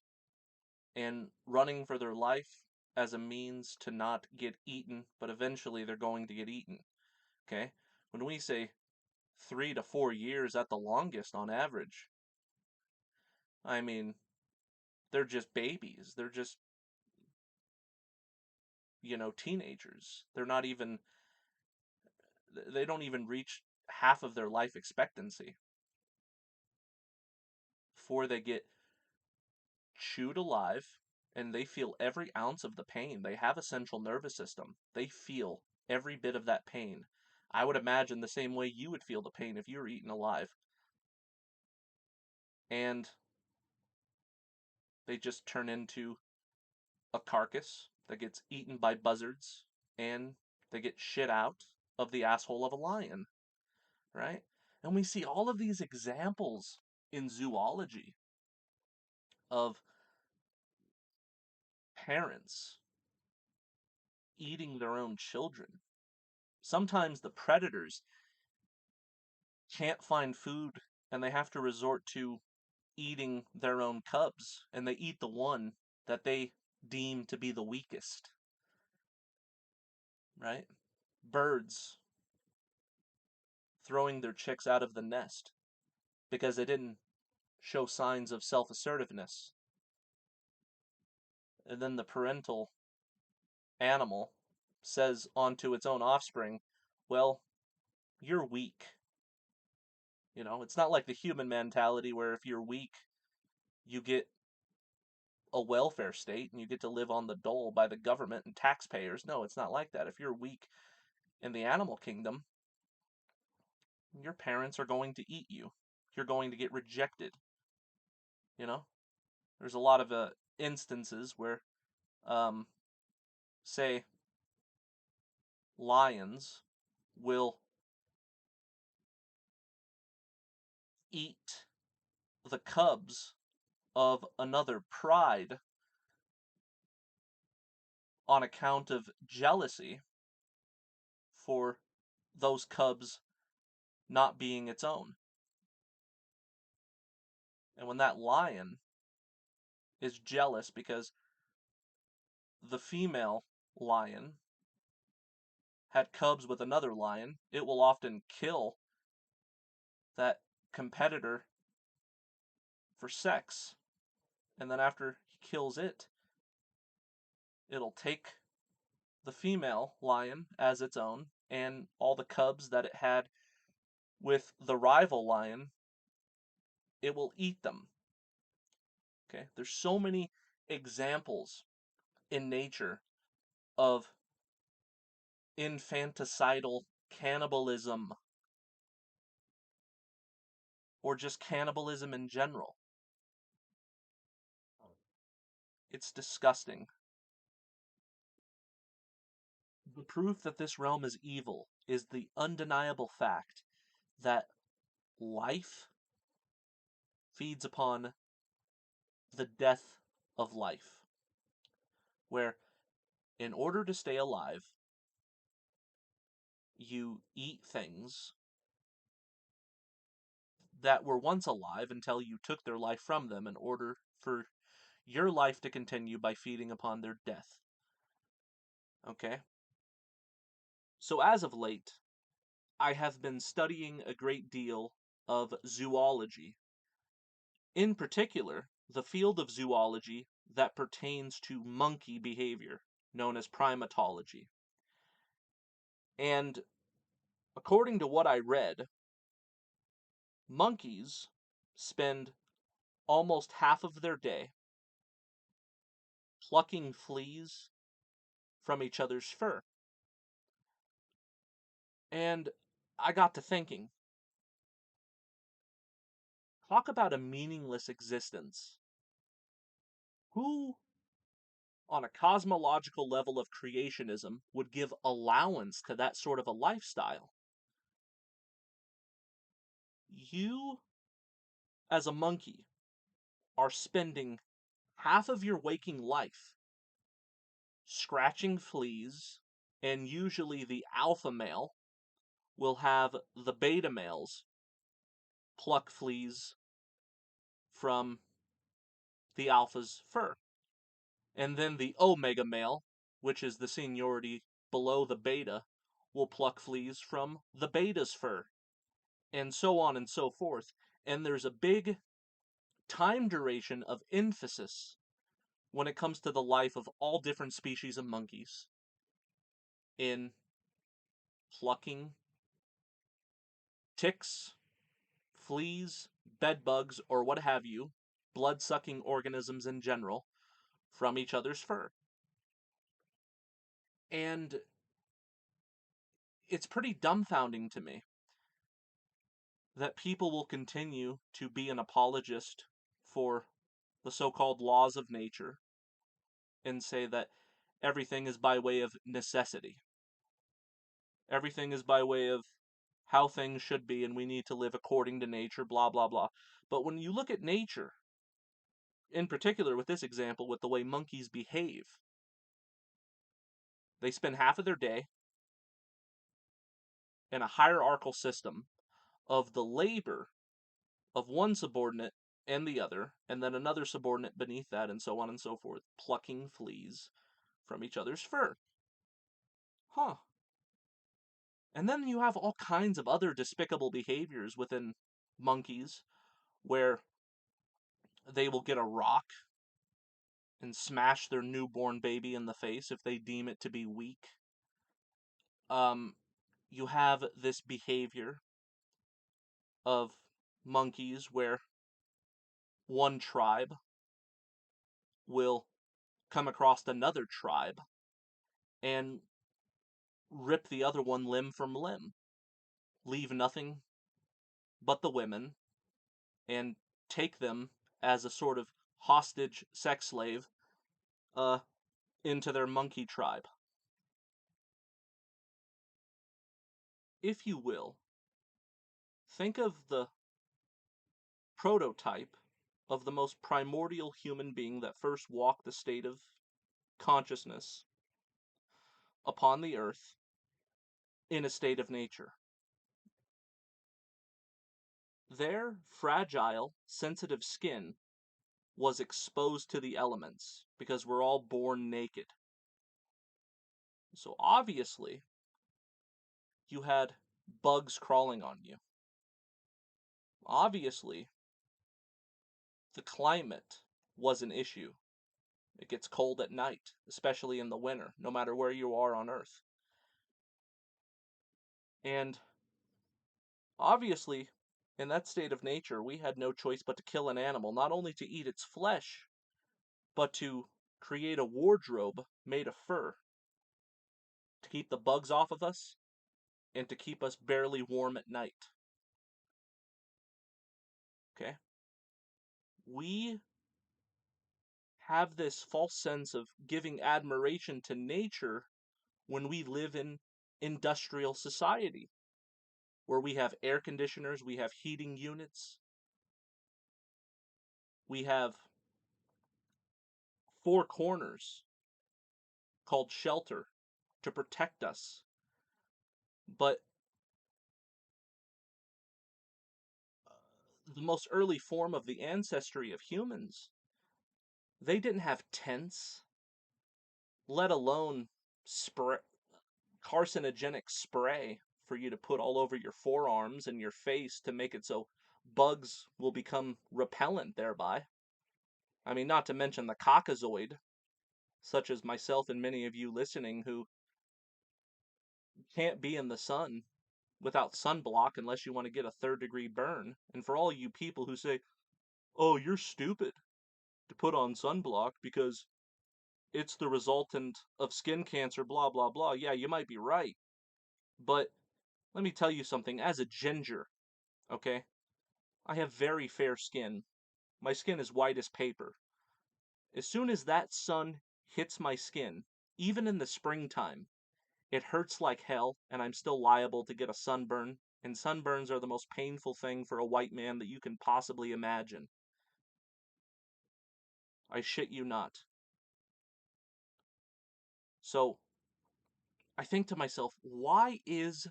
and running for their life as a means to not get eaten, but eventually they're going to get eaten. Okay? When we say 3 to 4 years at the longest on average, I mean, they're just babies. They're just, teenagers. They don't even reach half of their life expectancy before they get chewed alive, and they feel every ounce of the pain. They have a central nervous system. They feel every bit of that pain. I would imagine the same way you would feel the pain if you were eaten alive. And they just turn into a carcass that gets eaten by buzzards, and they get shit out of the asshole of a lion, right? And we see all of these examples in zoology of parents eating their own children. Sometimes the predators can't find food and they have to resort to eating their own cubs, and they eat the one that they deem to be the weakest, right? Birds throwing their chicks out of the nest because they didn't show signs of self-assertiveness. And then the parental animal says onto its own offspring, well, you're weak. It's not like the human mentality where if you're weak, you get a welfare state and you get to live on the dole by the government and taxpayers. No, it's not like that. If you're weak in the animal kingdom, your parents are going to eat you. You're going to get rejected. There's a lot of instances where, say, lions will eat the cubs of another pride on account of jealousy for those cubs not being its own. And when that lion is jealous because the female lion had cubs with another lion, it will often kill that competitor for sex. And then after he kills it, it'll take the female lion as its own, and all the cubs that it had with the rival lion, it will eat them. Okay, there's so many examples in nature of infanticidal cannibalism, or just cannibalism in general. It's disgusting. The proof that this realm is evil is the undeniable fact that life feeds upon the death of life, where in order to stay alive, you eat things that were once alive until you took their life from them in order for your life to continue by feeding upon their death. Okay? So as of late, I have been studying a great deal of zoology. In particular, the field of zoology that pertains to monkey behavior, known as primatology. And according to what I read, monkeys spend almost half of their day plucking fleas from each other's fur. And I got to thinking, talk about a meaningless existence. Who, on a cosmological level of creationism, would give allowance to that sort of a lifestyle? You, as a monkey, are spending half of your waking life scratching fleas, and usually the alpha male will have the beta males pluck fleas from the alpha's fur. And then the omega male, which is the seniority below the beta, will pluck fleas from the beta's fur. And so on and so forth. And there's a big time duration of emphasis when it comes to the life of all different species of monkeys in plucking ticks, fleas, bedbugs, or what have you, blood-sucking organisms in general, from each other's fur. And it's pretty dumbfounding to me that people will continue to be an apologist for the so-called laws of nature and say that everything is by way of necessity. Everything is by way of how things should be, and we need to live according to nature, blah, blah, blah. But when you look at nature, in particular with this example, with the way monkeys behave, they spend half of their day in a hierarchical system of the labor of one subordinate and the other, and then another subordinate beneath that, and so on and so forth, plucking fleas from each other's fur. Huh. And then you have all kinds of other despicable behaviors within monkeys, where they will get a rock and smash their newborn baby in the face if they deem it to be weak. You have this behavior of monkeys where one tribe will come across another tribe and rip the other one limb from limb, leave nothing but the women, and take them as a sort of hostage sex slave into their monkey tribe. If you will, think of the prototype of the most primordial human being that first walked the state of consciousness upon the earth in a state of nature. Their fragile, sensitive skin was exposed to the elements because we're all born naked. So obviously, you had bugs crawling on you. Obviously, the climate was an issue. It gets cold at night, especially in the winter, no matter where you are on Earth. And obviously, in that state of nature, we had no choice but to kill an animal, not only to eat its flesh, but to create a wardrobe made of fur to keep the bugs off of us and to keep us barely warm at night. Okay? We have this false sense of giving admiration to nature when we live in industrial society. where we have air conditioners, we have heating units, we have four corners called shelter to protect us. But the most early form of the ancestry of humans, they didn't have tents, let alone carcinogenic spray for you to put all over your forearms and your face to make it so bugs will become repellent thereby. I mean, not to mention the cockazoid, such as myself and many of you listening who can't be in the sun without sunblock unless you want to get a third-degree burn. And for all you people who say, oh, you're stupid to put on sunblock because it's the resultant of skin cancer, blah, blah, blah. Yeah, you might be right. But let me tell you something. As a ginger, okay, I have very fair skin. My skin is white as paper. As soon as that sun hits my skin, even in the springtime, it hurts like hell, and I'm still liable to get a sunburn. And sunburns are the most painful thing for a white man that you can possibly imagine. I shit you not. So, I think to myself, why is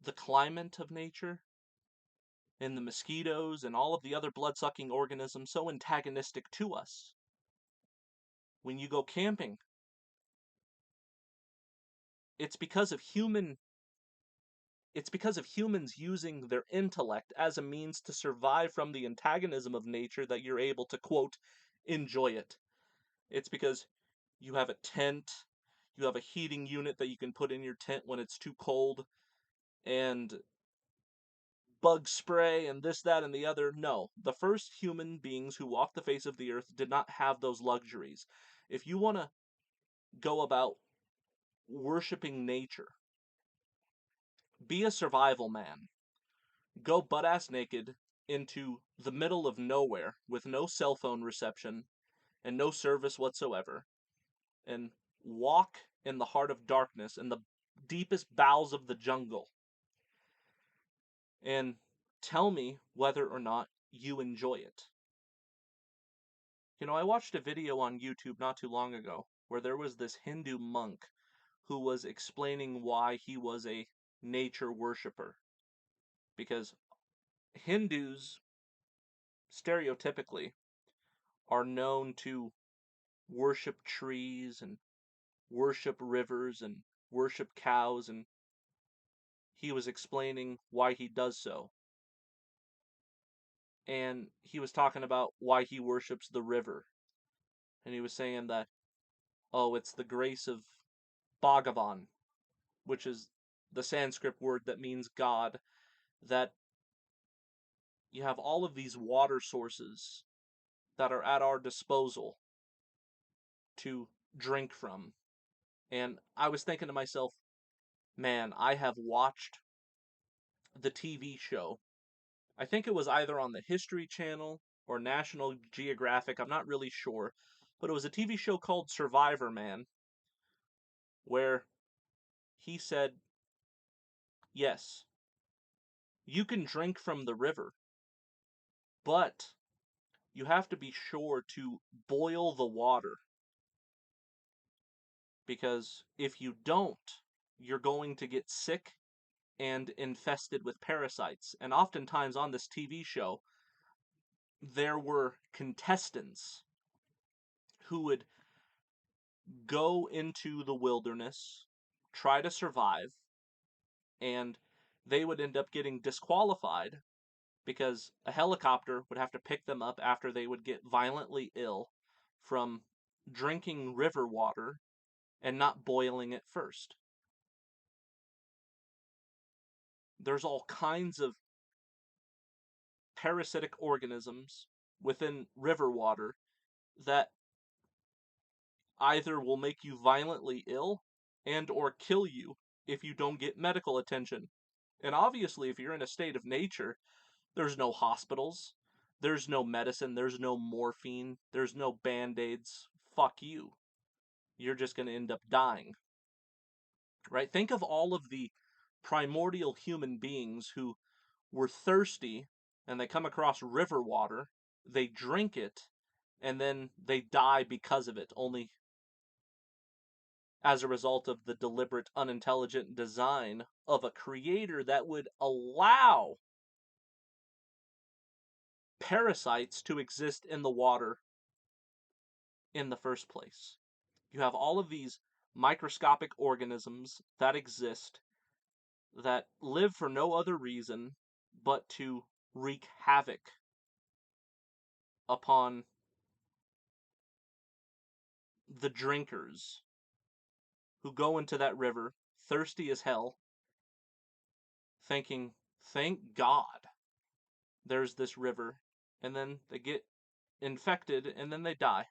the climate of nature and the mosquitoes and all of the other blood-sucking organisms so antagonistic to us? When you go camping, it's because of humans using their intellect as a means to survive from the antagonism of nature that you're able to, quote, enjoy it. It's because you have a tent, you have a heating unit that you can put in your tent when it's too cold, and bug spray and this, that, and the other. No, the first human beings who walked the face of the earth did not have those luxuries. If you want to go about worshiping nature, be a survival man. Go butt-ass naked into the middle of nowhere with no cell phone reception and no service whatsoever, and walk in the heart of darkness in the deepest bowels of the jungle, and tell me whether or not you enjoy it. You know, I watched a video on YouTube not too long ago where there was this Hindu monk who was explaining why he was a nature worshiper. Because Hindus, stereotypically, are known to worship trees and worship rivers and worship cows, and he was explaining why he does so. And he was talking about why he worships the river. And he was saying that, oh, it's the grace of Bhagavan, which is the Sanskrit word that means God, that you have all of these water sources that are at our disposal to drink from. And I was thinking to myself, man, I have watched the TV show. I think it was either on the History Channel or National Geographic, I'm not really sure, but it was a TV show called Survivor Man, where he said, yes, you can drink from the river, but you have to be sure to boil the water, because if you don't, you're going to get sick and infested with parasites. And oftentimes on this TV show, there were contestants who would go into the wilderness, try to survive, and they would end up getting disqualified because a helicopter would have to pick them up after they would get violently ill from drinking river water and not boiling it first. There's all kinds of parasitic organisms within river water that either will make you violently ill and or kill you if you don't get medical attention. And obviously, if you're in a state of nature, there's no hospitals, there's no medicine, there's no morphine, there's no band-aids. Fuck you. You're just going to end up dying. Right? Think of all of the primordial human beings who were thirsty and they come across river water, they drink it, and then they die because of it, only as a result of the deliberate, unintelligent design of a creator that would allow parasites to exist in the water in the first place. You have all of these microscopic organisms that exist that live for no other reason but to wreak havoc upon the drinkers who go into that river thirsty as hell, thinking, thank God there's this river, and then they get infected and then they die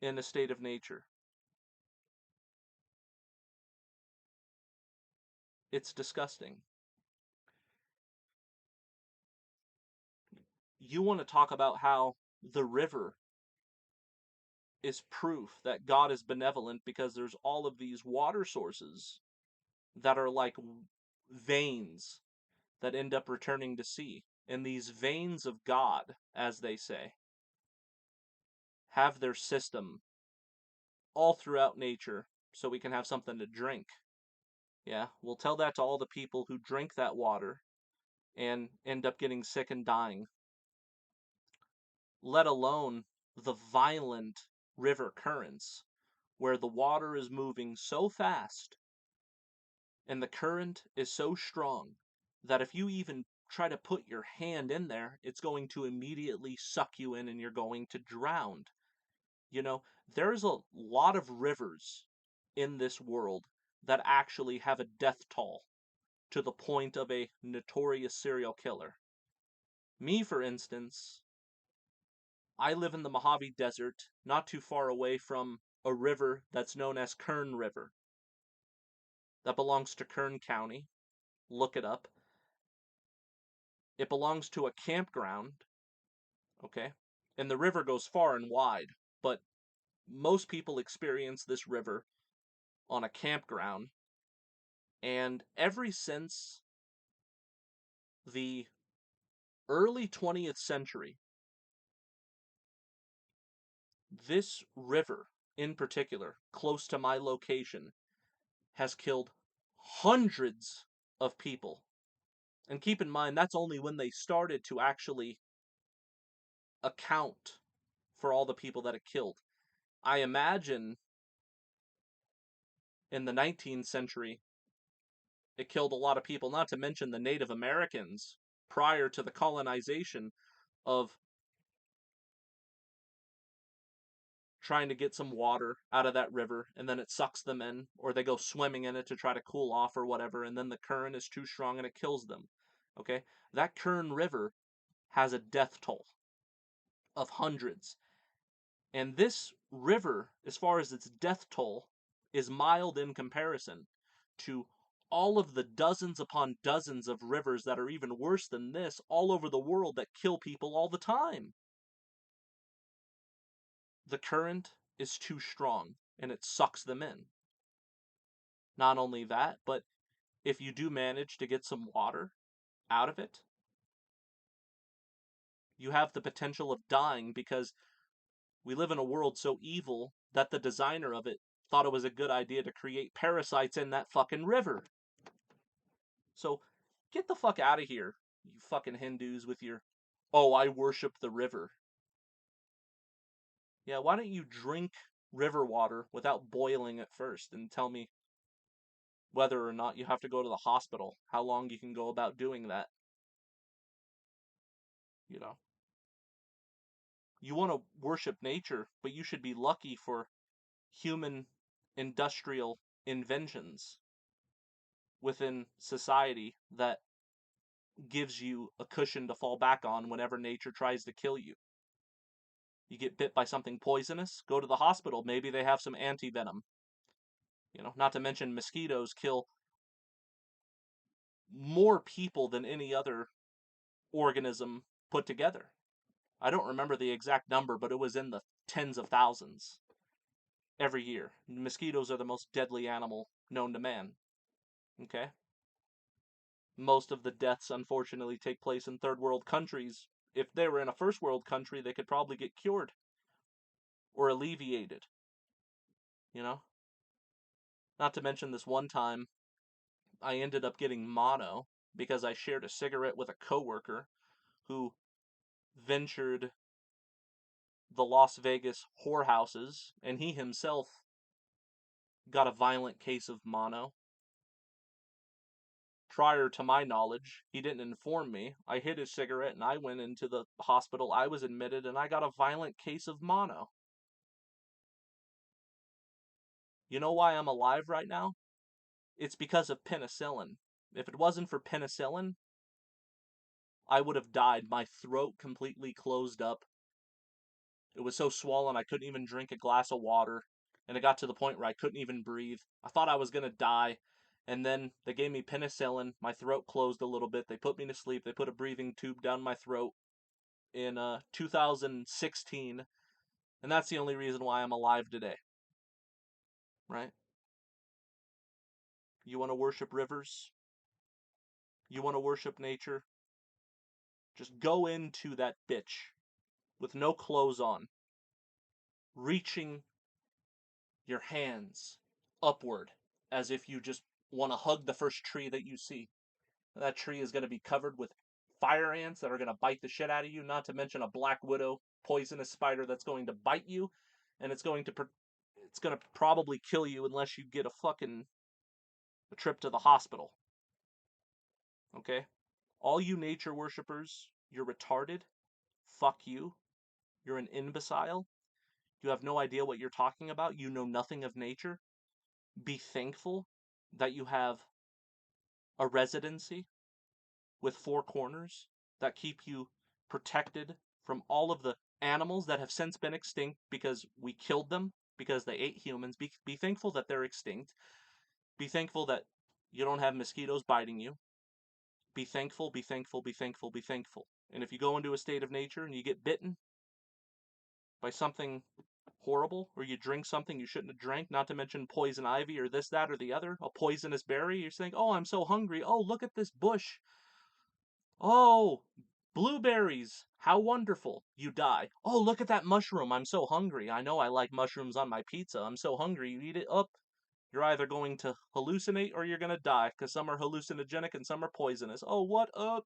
in a state of nature. It's disgusting. You want to talk about how the river is proof that God is benevolent because there's all of these water sources that are like veins that end up returning to sea. And these veins of God, as they say, have their system all throughout nature so we can have something to drink. Yeah, we'll tell that to all the people who drink that water and end up getting sick and dying. Let alone the violent river currents where the water is moving so fast and the current is so strong that if you even try to put your hand in there, it's going to immediately suck you in and you're going to drown. You know, there's a lot of rivers in this world that actually have a death toll to the point of a notorious serial killer. Me, for instance, I live in the Mojave Desert, not too far away from a river that's known as Kern River. That belongs to Kern County. Look it up. It belongs to a campground, okay? And the river goes far and wide, but most people experience this river on a campground. And ever since the early 20th century, this river in particular, close to my location, has killed hundreds of people. And keep in mind, that's only when they started to actually account for all the people that it killed. I imagine in the 19th century, it killed a lot of people, not to mention the Native Americans prior to the colonization of trying to get some water out of that river, and then it sucks them in, or they go swimming in it to try to cool off or whatever, and then the current is too strong and it kills them. Okay? That Kern River has a death toll of hundreds. And this river, as far as its death toll, is mild in comparison to all of the dozens upon dozens of rivers that are even worse than this all over the world that kill people all the time. The current is too strong and it sucks them in. Not only that, but if you do manage to get some water out of it, you have the potential of dying because we live in a world so evil that the designer of it thought it was a good idea to create parasites in that fucking river. So get the fuck out of here, you fucking Hindus with your, oh, I worship the river. Yeah, why don't you drink river water without boiling it first and tell me whether or not you have to go to the hospital, how long you can go about doing that. You know, you want to worship nature, but you should be lucky for human industrial inventions within society that gives you a cushion to fall back on whenever nature tries to kill you. You get bit by something poisonous, go to the hospital. Maybe they have some anti-venom. You know, not to mention mosquitoes kill more people than any other organism put together. I don't remember the exact number, but it was in the tens of thousands every year. Mosquitoes are the most deadly animal known to man. Okay? Most of the deaths, unfortunately, take place in third world countries. If they were in a first world country, they could probably get cured or alleviated, you know? Not to mention this one time, I ended up getting mono because I shared a cigarette with a coworker who ventured the Las Vegas whorehouses, and he himself got a violent case of mono. Prior to my knowledge, he didn't inform me. I hid his cigarette and I went into the hospital. I was admitted and I got a violent case of mono. You know why I'm alive right now? It's because of penicillin. If it wasn't for penicillin, I would have died. My throat completely closed up. It was so swollen I couldn't even drink a glass of water. And it got to the point where I couldn't even breathe. I thought I was going to die. And then they gave me penicillin. My throat closed a little bit. They put me to sleep. They put a breathing tube down my throat in 2016. And that's the only reason why I'm alive today. Right? You want to worship rivers? You want to worship nature? Just go into that bitch with no clothes on, reaching your hands upward as if you just want to hug the first tree that you see. That tree is going to be covered with fire ants that are going to bite the shit out of you, not to mention a black widow poisonous spider that's going to bite you, and it's going to probably kill you unless you get a trip to the hospital. Okay? All you nature worshippers, you're retarded. Fuck you. You're an imbecile. You have no idea what you're talking about. You know nothing of nature. Be thankful that you have a residency with four corners that keep you protected from all of the animals that have since been extinct because we killed them because they ate humans. Be thankful that they're extinct. Be thankful that you don't have mosquitoes biting you. Be thankful, be thankful, be thankful, be thankful. And if you go into a state of nature and you get bitten by something horrible, or you drink something you shouldn't have drank, not to mention poison ivy or this, that, or the other, a poisonous berry, you're saying, oh, I'm so hungry. Oh, look at this bush. Oh, blueberries. How wonderful. You die. Oh, look at that mushroom. I'm so hungry. I know I like mushrooms on my pizza. I'm so hungry. You eat it up. You're either going to hallucinate or you're going to die, because some are hallucinogenic and some are poisonous. Oh, what up?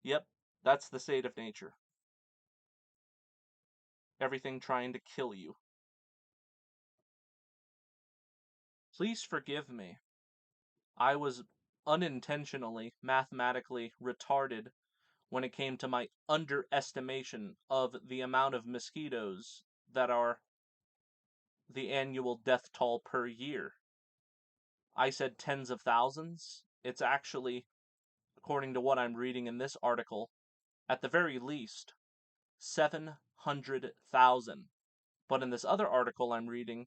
Yep, that's the state of nature. Everything trying to kill you. Please forgive me. I was unintentionally, mathematically retarded when it came to my underestimation of the amount of mosquitoes that are the annual death toll per year. I said tens of thousands. It's actually, according to what I'm reading in this article, at the very least, 700,000. But in this other article I'm reading,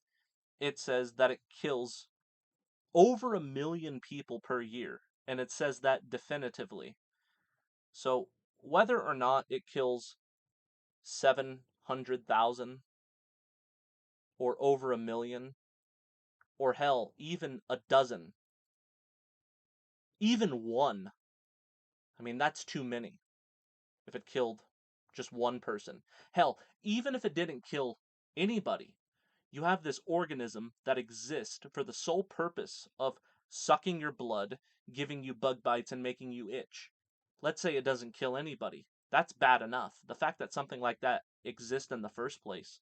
it says that it kills over 1 million people per year. And it says that definitively. So whether or not it kills 700,000 or over 1 million, or hell, even a dozen, even one, I mean, that's too many if it killed just one person. Hell, even if it didn't kill anybody, you have this organism that exists for the sole purpose of sucking your blood, giving you bug bites, and making you itch. Let's say it doesn't kill anybody. That's bad enough. The fact that something like that exists in the first place,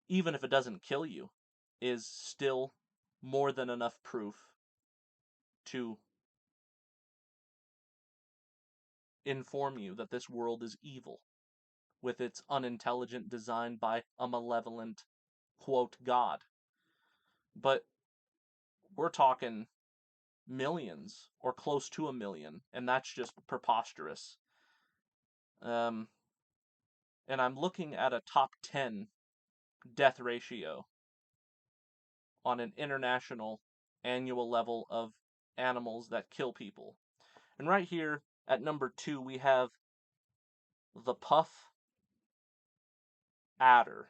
even if it doesn't kill you, is still more than enough proof to inform you that this world is evil, with its unintelligent design by a malevolent, quote, God. But we're talking millions or close to 1 million, and that's just preposterous. And I'm looking at a top 10 death ratio on an international annual level of animals that kill people. And right here at number 2, we have the puff adder.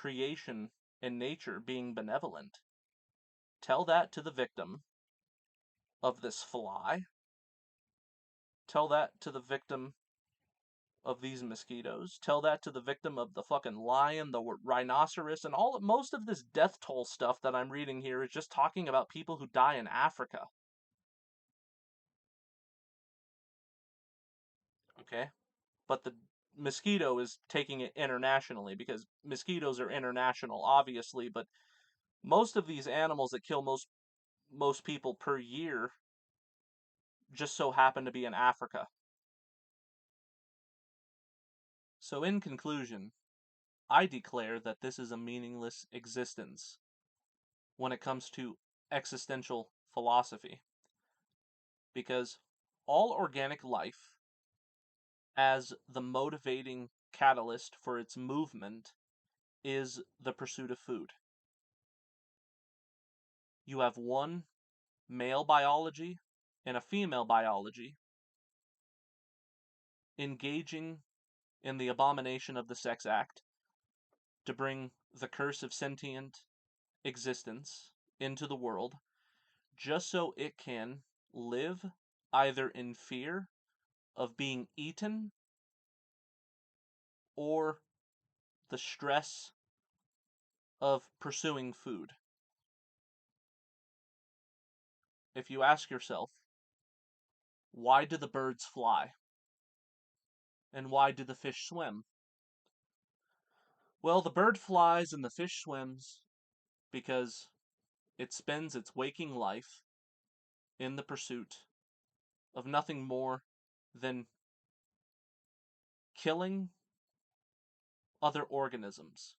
creation and nature being benevolent. Tell that to the victim of this fly. Tell that to the victim of these mosquitoes. Tell that to the victim of the fucking lion, the rhinoceros, and most of this death toll stuff that I'm reading here is just talking about people who die in Africa. Okay? But the mosquito is taking it internationally because mosquitoes are international, obviously, but most of these animals that kill most people per year just so happen to be in Africa. So in conclusion, I declare that this is a meaningless existence when it comes to existential philosophy. Because all organic life, as the motivating catalyst for its movement, is the pursuit of food. You have one male biology and a female biology engaging in the abomination of the sex act to bring the curse of sentient existence into the world just so it can live either in fear of being eaten or the stress of pursuing food. If you ask yourself, why do the birds fly? And why do the fish swim? Well, the bird flies and the fish swims because it spends its waking life in the pursuit of nothing more than killing other organisms,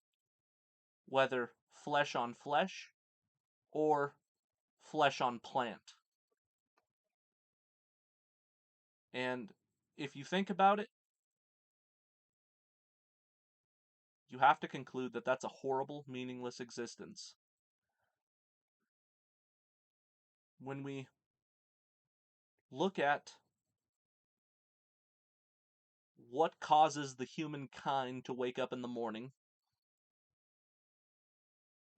whether flesh on flesh or flesh on plant. And if you think about it, you have to conclude that that's a horrible, meaningless existence. When we look at what causes the humankind to wake up in the morning,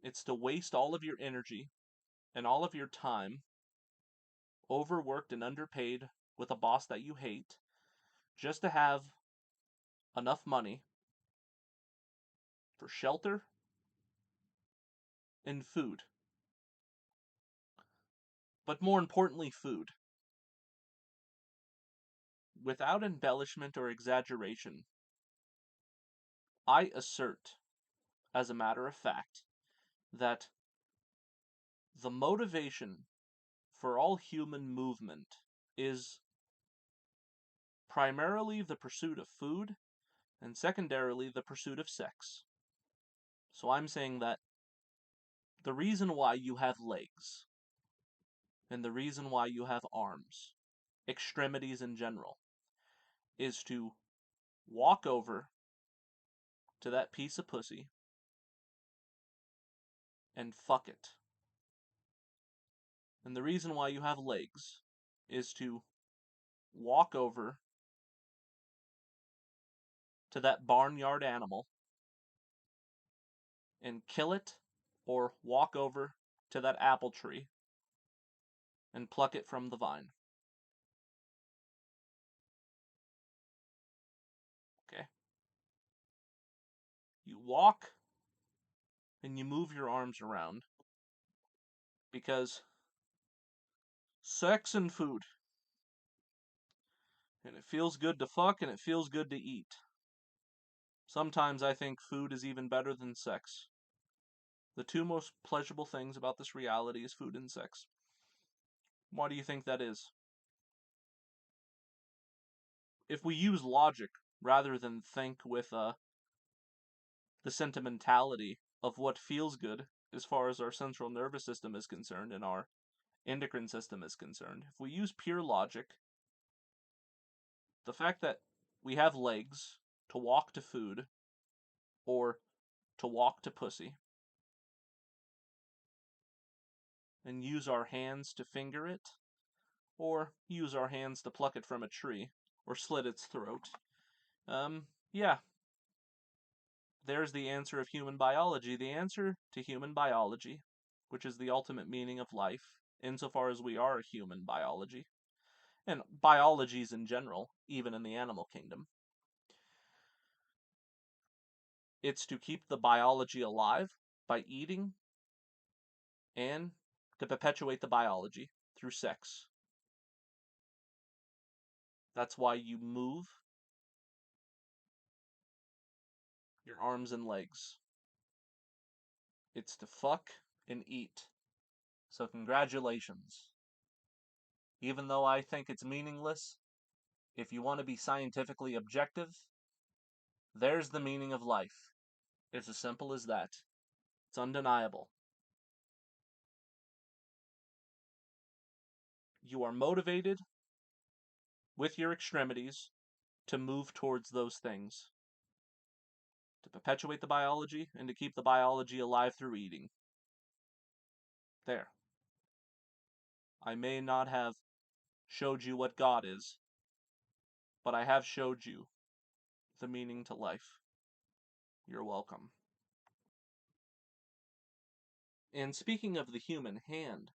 it's to waste all of your energy and all of your time, overworked and underpaid with a boss that you hate, just to have enough money for shelter and food. But more importantly, food. Without embellishment or exaggeration, I assert, as a matter of fact, that the motivation for all human movement is primarily the pursuit of food and secondarily the pursuit of sex. So I'm saying that the reason why you have legs and the reason why you have arms, extremities in general, is to walk over to that piece of pussy and fuck it. And the reason why you have legs is to walk over to that barnyard animal and kill it, or walk over to that apple tree and pluck it from the vine. Okay? You walk and you move your arms around because sex and food. And it feels good to fuck and it feels good to eat. Sometimes I think food is even better than sex. The two most pleasurable things about this reality is food and sex. Why do you think that is? If we use logic rather than think with the sentimentality of what feels good as far as our central nervous system is concerned and our endocrine system is concerned, if we use pure logic, the fact that we have legs to walk to food or to walk to pussy and use our hands to finger it or use our hands to pluck it from a tree or slit its throat, yeah, there's the answer of human biology. The answer to human biology, which is the ultimate meaning of life, insofar as we are human biology, and biologies in general, even in the animal kingdom. It's to keep the biology alive by eating and to perpetuate the biology through sex. That's why you move your arms and legs. It's to fuck and eat. So congratulations. Even though I think it's meaningless, if you want to be scientifically objective, there's the meaning of life. It's as simple as that. It's undeniable. You are motivated with your extremities to move towards those things, to perpetuate the biology and to keep the biology alive through eating. There. I may not have showed you what God is, but I have showed you the meaning to life. You're welcome. And speaking of the human hand,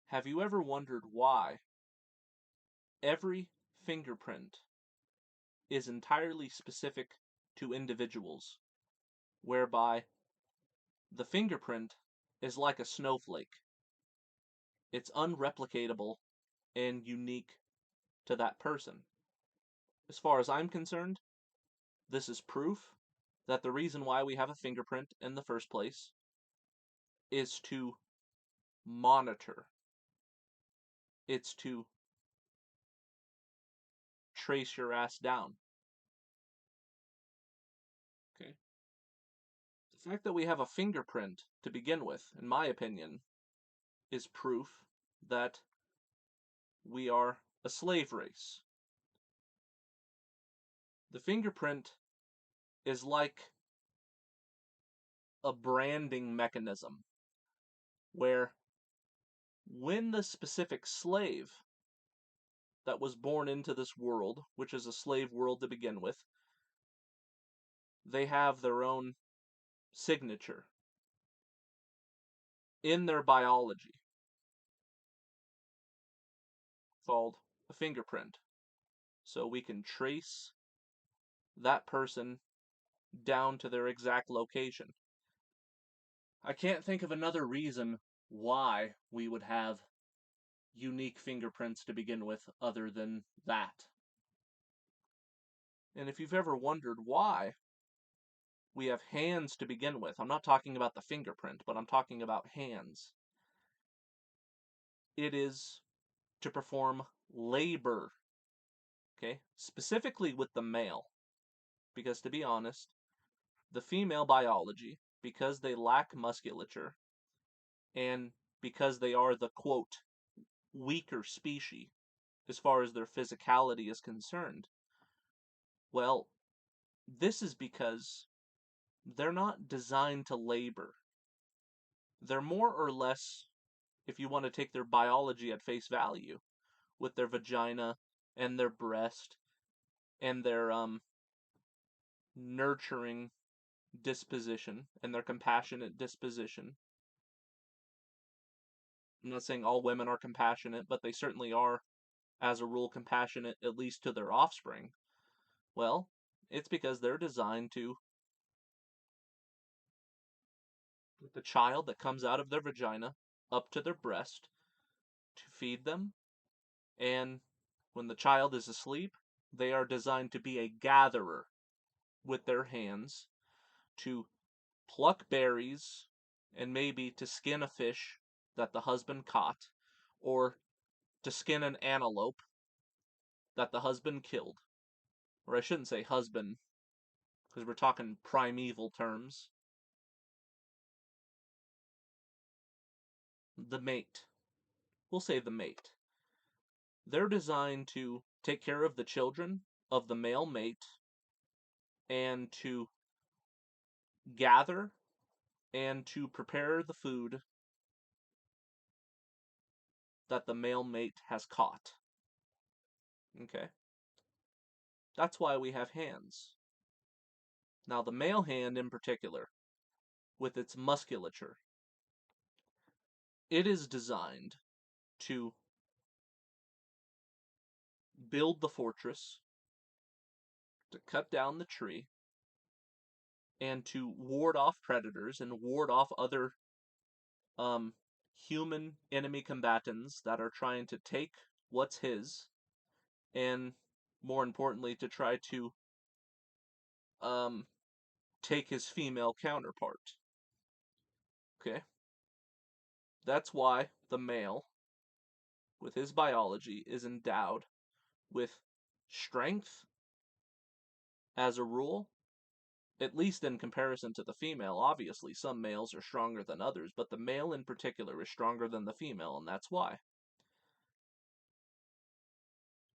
have you ever wondered why every fingerprint is entirely specific to individuals, whereby the fingerprint is like a snowflake? It's unreplicatable and unique to that person. As far as I'm concerned, this is proof that the reason why we have a fingerprint in the first place is to monitor. It's to trace your ass down. Okay? The fact that we have a fingerprint to begin with, in my opinion, is proof that we are a slave race. The fingerprint is like a branding mechanism where when the specific slave that was born into this world, which is a slave world to begin with, they have their own signature in their biology called a fingerprint. So we can trace that person down to their exact location. I can't think of another reason why we would have unique fingerprints to begin with other than that. And if you've ever wondered why we have hands to begin with, I'm not talking about the fingerprint, but I'm talking about hands. It is to perform labor, okay? Specifically with the male. Because to be honest, the female biology, because they lack musculature, and because they are the, quote, weaker species as far as their physicality is concerned, well, this is because they're not designed to labor. They're more or less, if you want to take their biology at face value, with their vagina and their breast and their nurturing disposition and their compassionate disposition. I'm not saying all women are compassionate, but they certainly are, as a rule, compassionate, at least to their offspring. Well, it's because they're designed to put the child that comes out of their vagina up to their breast to feed them, and when the child is asleep, they are designed to be a gatherer with their hands to pluck berries and maybe to skin a fish that the husband caught, or to skin an antelope that the husband killed. Or I shouldn't say husband, because we're talking primeval terms. The mate. We'll say the mate. They're designed to take care of the children of the male mate and to gather and to prepare the food that the male mate has caught. Okay? That's why we have hands. Now, the male hand in particular, with its musculature, it is designed to build the fortress, to cut down the tree, and to ward off predators and ward off other human enemy combatants that are trying to take what's his, and more importantly, to try to take his female counterpart. Okay? That's why the male, with his biology, is endowed with strength as a rule, at least in comparison to the female. Obviously, some males are stronger than others, but the male in particular is stronger than the female, and that's why.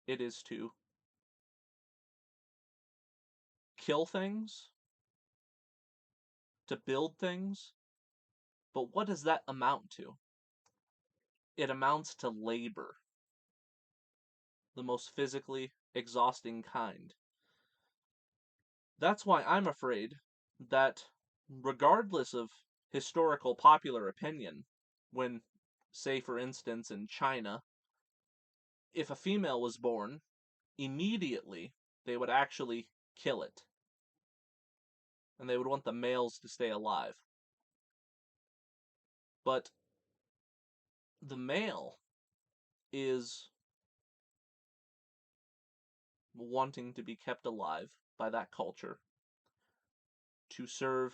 It is to kill things, to build things, but what does that amount to? It amounts to labor, the most physically exhausting kind. That's why I'm afraid that, regardless of historical popular opinion, when, say for instance, in China, if a female was born, immediately they would actually kill it. And they would want the males to stay alive. But the male is wanting to be kept alive by that culture to serve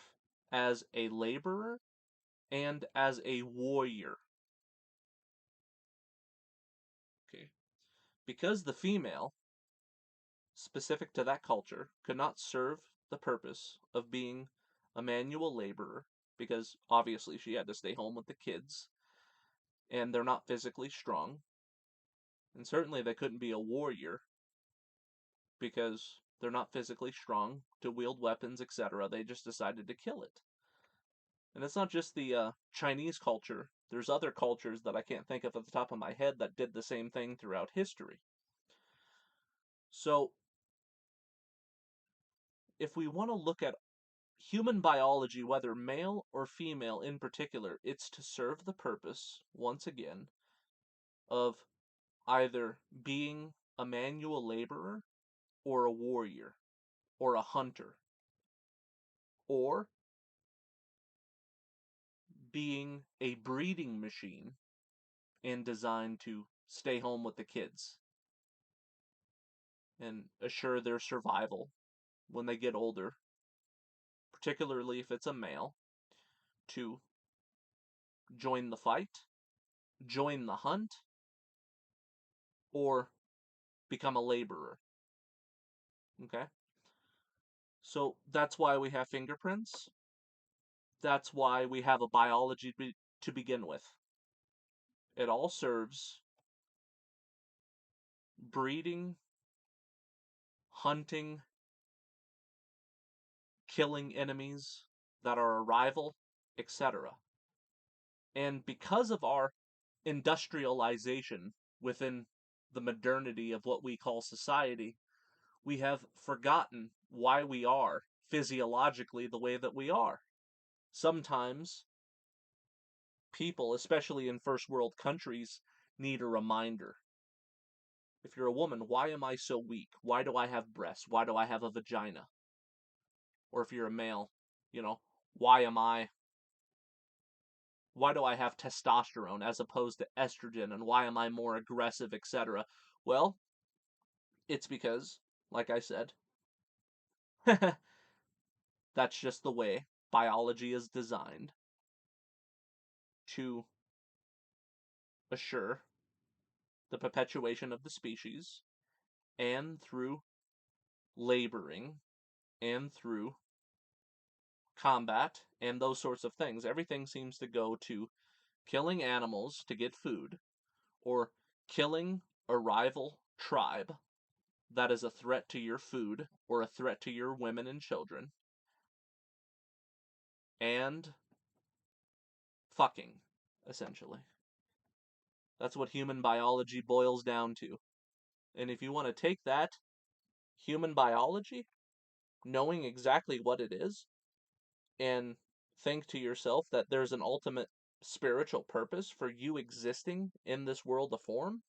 as a laborer and as a warrior. Okay. Because the female, specific to that culture, could not serve the purpose of being a manual laborer, because obviously she had to stay home with the kids, and they're not physically strong. And certainly they couldn't be a warrior, because they're not physically strong to wield weapons, etc. They just decided to kill it. And it's not just the Chinese culture. There's other cultures that I can't think of at the top of my head that did the same thing throughout history. So, if we want to look at human biology, whether male or female in particular, it's to serve the purpose, once again, of either being a manual laborer or a warrior or a hunter, or being a breeding machine and designed to stay home with the kids and assure their survival when they get older, particularly if it's a male, to join the fight, join the hunt, or become a laborer. Okay? So that's why we have fingerprints. That's why we have a biology to begin with. It all serves breeding, hunting, killing enemies that are a rival, etc. And because of our industrialization within the modernity of what we call society, we have forgotten why we are physiologically the way that we are. Sometimes people, especially in first world countries, need a reminder. If you're a woman, why am I so weak? Why do I have breasts? Why do I have a vagina? Or if you're a male, why do I have testosterone as opposed to estrogen, and why am I more aggressive, etc.? Well, it's because, like I said, that's just the way biology is designed to assure the perpetuation of the species, and through laboring, and through combat, and those sorts of things. Everything seems to go to killing animals to get food, or killing a rival tribe that is a threat to your food, or a threat to your women and children, and fucking, essentially. That's what human biology boils down to. And if you want to take that human biology knowing exactly what it is, and think to yourself that there's an ultimate spiritual purpose for you existing in this world of form,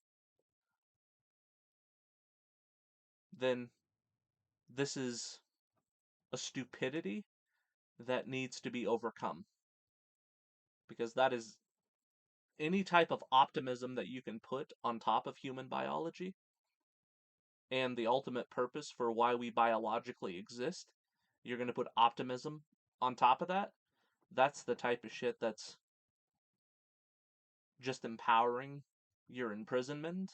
then this is a stupidity that needs to be overcome. Because that is any type of optimism that you can put on top of human biology and the ultimate purpose for why we biologically exist, you're going to put optimism on top of that. That's the type of shit that's just empowering your imprisonment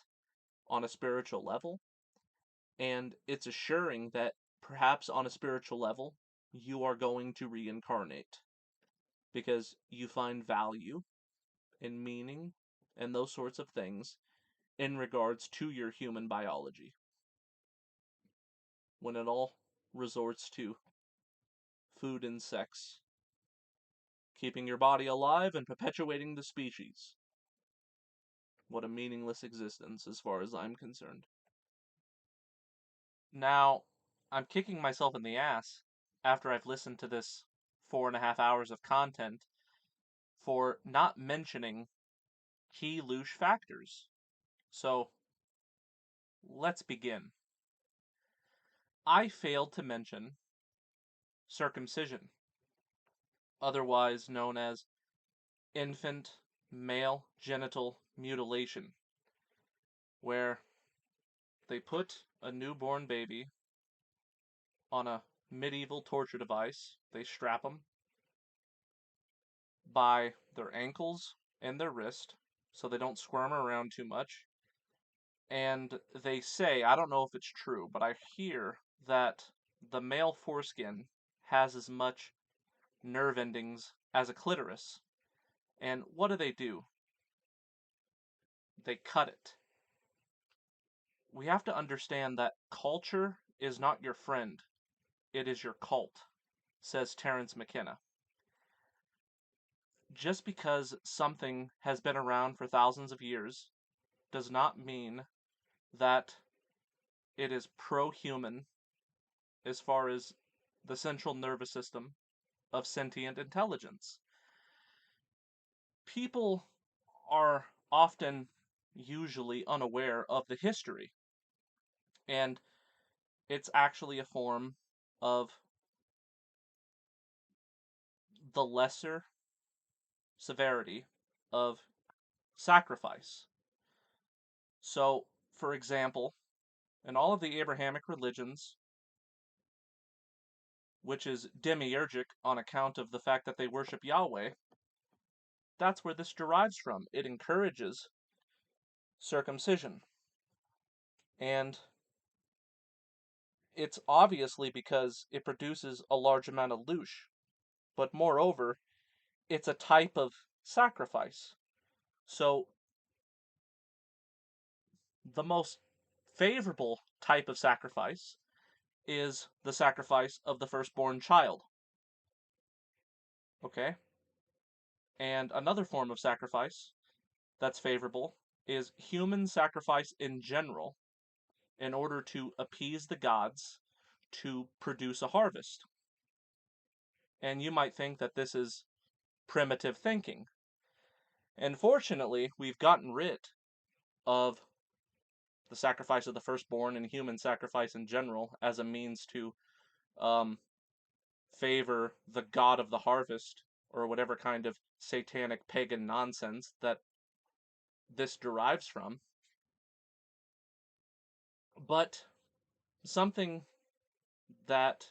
on a spiritual level. And it's assuring that perhaps on a spiritual level, you are going to reincarnate because you find value and meaning and those sorts of things in regards to your human biology. When it all resorts to food and sex, keeping your body alive and perpetuating the species. What a meaningless existence as far as I'm concerned. Now, I'm kicking myself in the ass after I've listened to this 4.5 hours of content for not mentioning key loosh factors. So, let's begin. I failed to mention circumcision, otherwise known as infant male genital mutilation, where they put a newborn baby on a medieval torture device. They strap them by their ankles and their wrist so they don't squirm around too much. And they say, I don't know if it's true, but I hear that the male foreskin has as much nerve endings as a clitoris. And what do? They cut it. We have to understand that culture is not your friend, it is your cult, says Terence McKenna. Just because something has been around for thousands of years does not mean that it is pro-human as far as the central nervous system of sentient intelligence. People are often usually unaware of the history, and it's actually a form of the lesser severity of sacrifice. So, for example, in all of the Abrahamic religions, which is demiurgic on account of the fact that they worship Yahweh, that's where this derives from. It encourages circumcision. And it's obviously because it produces a large amount of loosh, but moreover, it's a type of sacrifice. So, the most favorable type of sacrifice is the sacrifice of the firstborn child. Okay? And another form of sacrifice that's favorable is human sacrifice in general in order to appease the gods to produce a harvest. And you might think that this is primitive thinking. And fortunately, we've gotten rid of the sacrifice of the firstborn and human sacrifice in general as a means to favor the god of the harvest or whatever kind of satanic pagan nonsense that this derives from. But something that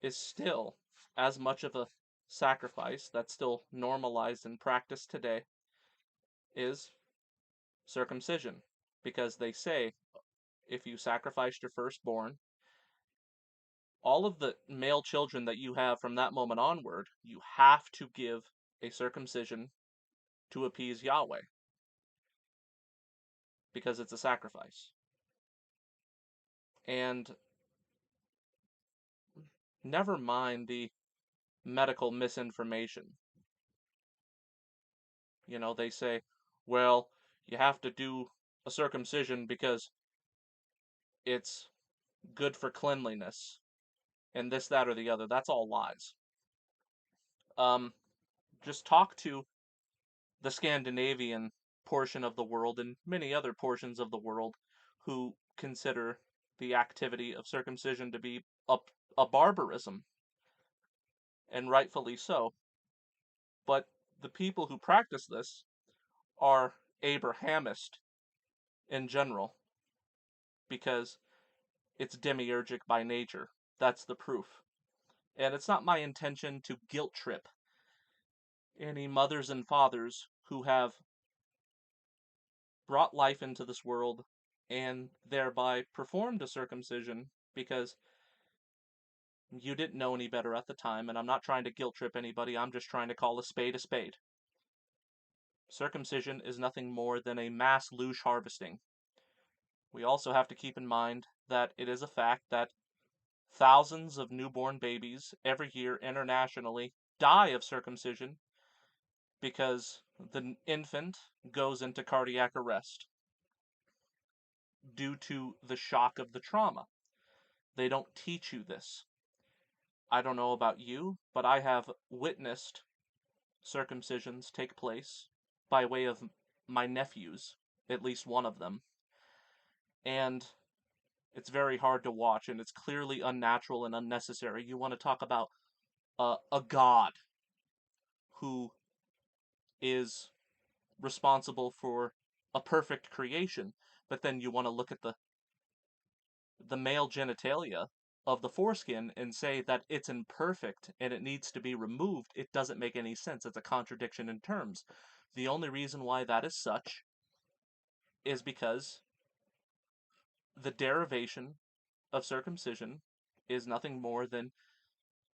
is still as much of a sacrifice that's still normalized in practice today is circumcision. Because they say if you sacrificed your firstborn, all of the male children that you have from that moment onward, you have to give a circumcision to appease Yahweh. Because it's a sacrifice. And never mind the medical misinformation. You know, they say, well, you have to do a circumcision because it's good for cleanliness. and this, that, or the other. That's all lies. Just talk to the Scandinavian portion of the world and many other portions of the world who consider the activity of circumcision to be a barbarism, and rightfully so. But the people who practice this are Abrahamist in general, because it's demiurgic by nature. That's the proof. And it's not my intention to guilt trip any mothers and fathers who have brought life into this world and thereby performed a circumcision, because you didn't know any better at the time, and I'm not trying to guilt trip anybody, I'm just trying to call a spade a spade. Circumcision is nothing more than a mass loosh harvesting. We also have to keep in mind that it is a fact that thousands of newborn babies every year internationally die of circumcision because the infant goes into cardiac arrest due to the shock of the trauma. They don't teach you this. I don't know about you, but I have witnessed circumcisions take place by way of my nephews, at least one of them. And it's very hard to watch, and it's clearly unnatural and unnecessary. You want to talk about a god who is responsible for a perfect creation, but then you want to look at the male genitalia of the foreskin and say that it's imperfect and it needs to be removed. It doesn't make any sense. It's a contradiction in terms. The only reason why that is such is because the derivation of circumcision is nothing more than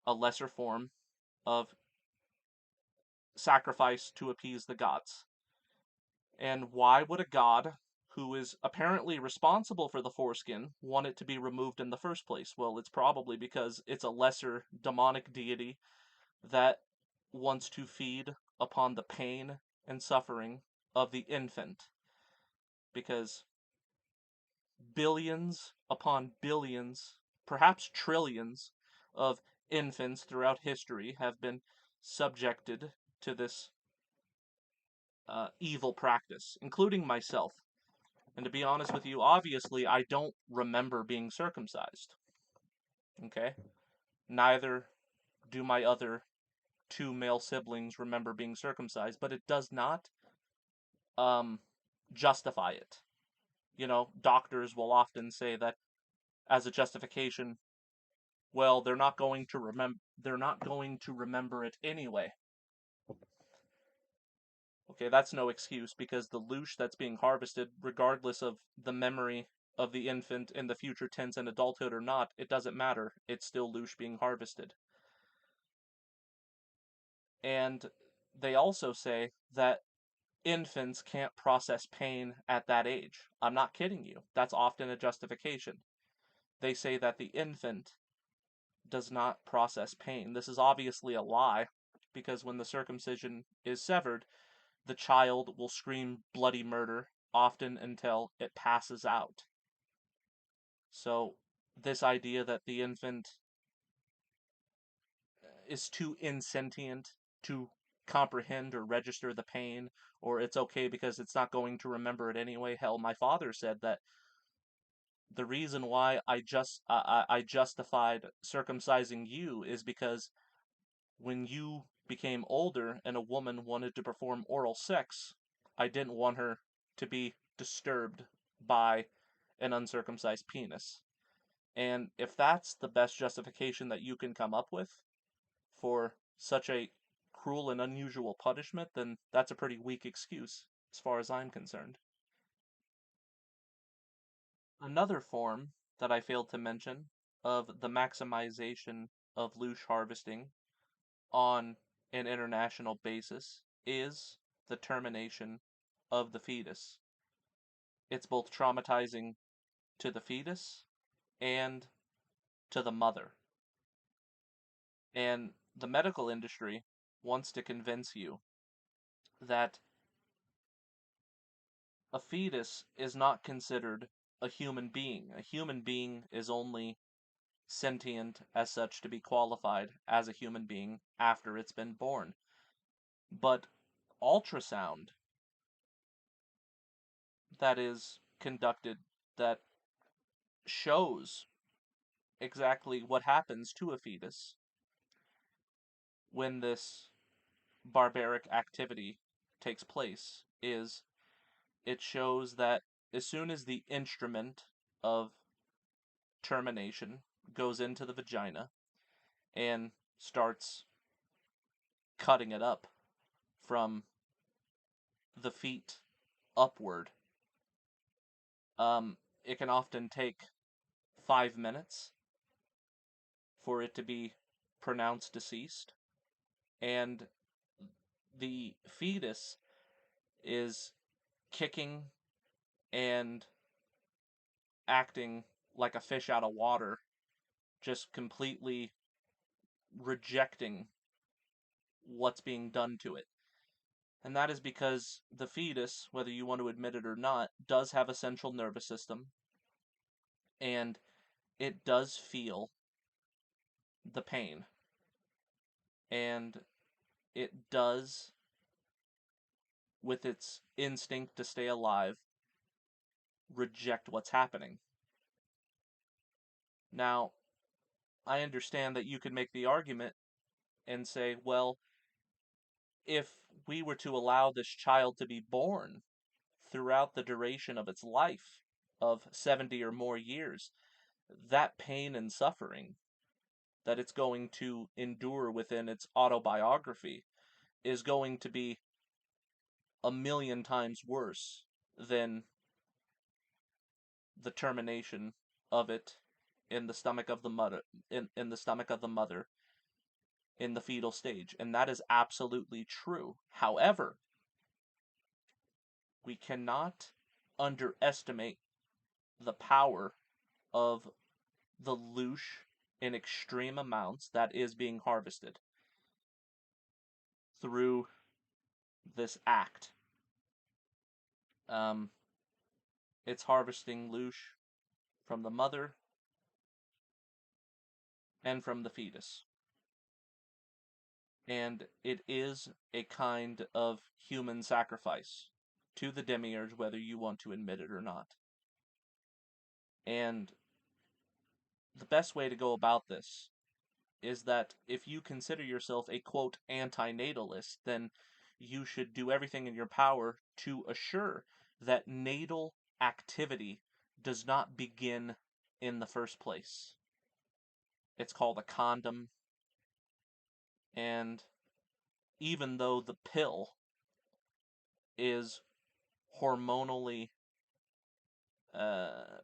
a lesser form of sacrifice to appease the gods. And why would a god who is apparently responsible for the foreskin want it to be removed in the first place? Well, it's probably because it's a lesser demonic deity that wants to feed upon the pain and suffering of the infant. Because billions upon billions, perhaps trillions, of infants throughout history have been subjected to this evil practice, including myself. And to be honest with you, obviously, I don't remember being circumcised. Okay? Neither do my other two male siblings remember being circumcised, but it does not um, justify it. You know, doctors will often say that as a justification, well, they're not going to remember it anyway. Okay, that's no excuse, because the loosh that's being harvested, regardless of the memory of the infant in the future tense and adulthood or not, it doesn't matter. It's still loosh being harvested. And they also say that infants can't process pain at that age. I'm not kidding you. That's often a justification. They say that the infant does not process pain. This is obviously a lie, because when the circumcision is severed, the child will scream bloody murder, often until it passes out. So, this idea that the infant is too insentient to comprehend or register the pain, or it's okay because it's not going to remember it anyway. Hell, my father said that the reason why I justified circumcising you is because when you became older and a woman wanted to perform oral sex, I didn't want her to be disturbed by an uncircumcised penis. And if that's the best justification that you can come up with for such a cruel and unusual punishment, then that's a pretty weak excuse, as far as I'm concerned. Another form that I failed to mention of the maximization of loosh harvesting on an international basis is the termination of the fetus. It's both traumatizing to the fetus and to the mother. And the medical industry wants to convince you that a fetus is not considered a human being. A human being is only sentient as such to be qualified as a human being after it's been born. But ultrasound that is conducted that shows exactly what happens to a fetus when this barbaric activity takes place is it shows that as soon as the instrument of termination goes into the vagina and starts cutting it up from the feet upward, it can often take 5 minutes for it to be pronounced deceased, and the fetus is kicking and acting like a fish out of water, just completely rejecting what's being done to it. And that is because the fetus, whether you want to admit it or not, does have a central nervous system, and it does feel the pain, and it does, with its instinct to stay alive, reject what's happening. Now, I understand that you could make the argument and say, well, if we were to allow this child to be born throughout the duration of its life of 70 or more years, that pain and suffering that it's going to endure within its autobiography is going to be a million times worse than the termination of it in the stomach of the mother in the stomach of the mother in the fetal stage, and that is absolutely true. However, we cannot underestimate the power of the loosh in extreme amounts that is being harvested through this act. It's harvesting loosh from the mother and from the fetus. And it is a kind of human sacrifice to the demiurge, whether you want to admit it or not. And the best way to go about this is that if you consider yourself a quote antinatalist, then you should do everything in your power to assure that natal activity does not begin in the first place. It's called a condom, and even though the pill is hormonally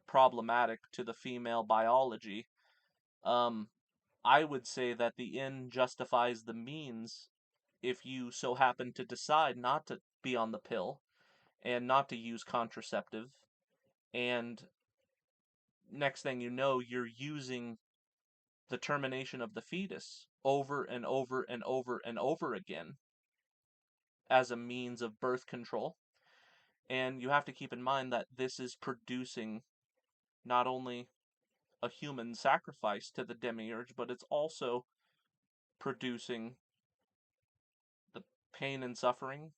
problematic to the female biology, I would say that the end justifies the means if you so happen to decide not to be on the pill and not to use contraceptive, and next thing you know, you're using the termination of the fetus over and over and over and over again as a means of birth control. And you have to keep in mind that this is producing not only a human sacrifice to the demiurge, but it's also producing the pain and suffering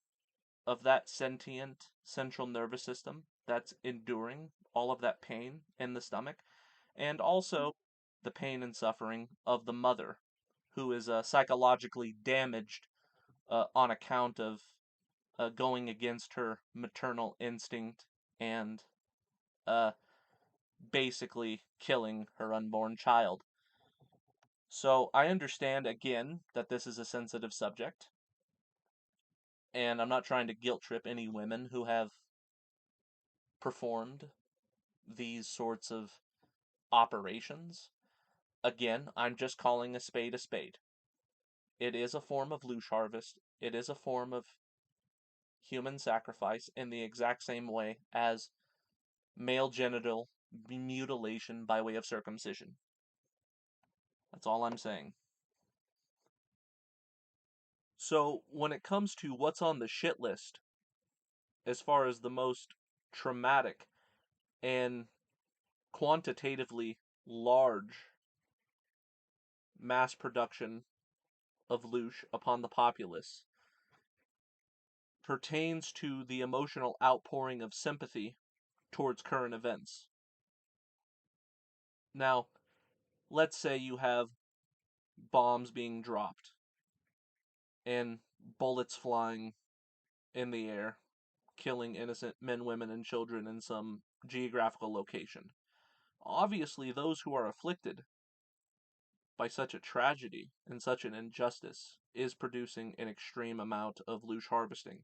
of that sentient central nervous system that's enduring all of that pain in the stomach, and also the pain and suffering of the mother, who is psychologically damaged on account of going against her maternal instinct and uh, basically killing her unborn child. So I understand again that this is a sensitive subject, and I'm not trying to guilt trip any women who have performed these sorts of operations. Again, I'm just calling a spade a spade. It is a form of loosh harvest. It is a form of human sacrifice in the exact same way as male genital mutilation by way of circumcision. That's all I'm saying. So, when it comes to what's on the shit list, as far as the most traumatic and quantitatively large mass production of loosh upon the populace pertains to the emotional outpouring of sympathy towards current events. Now, let's say you have bombs being dropped and bullets flying in the air, killing innocent men, women, and children in some geographical location. Obviously, those who are afflicted by such a tragedy and such an injustice is producing an extreme amount of loosh harvesting.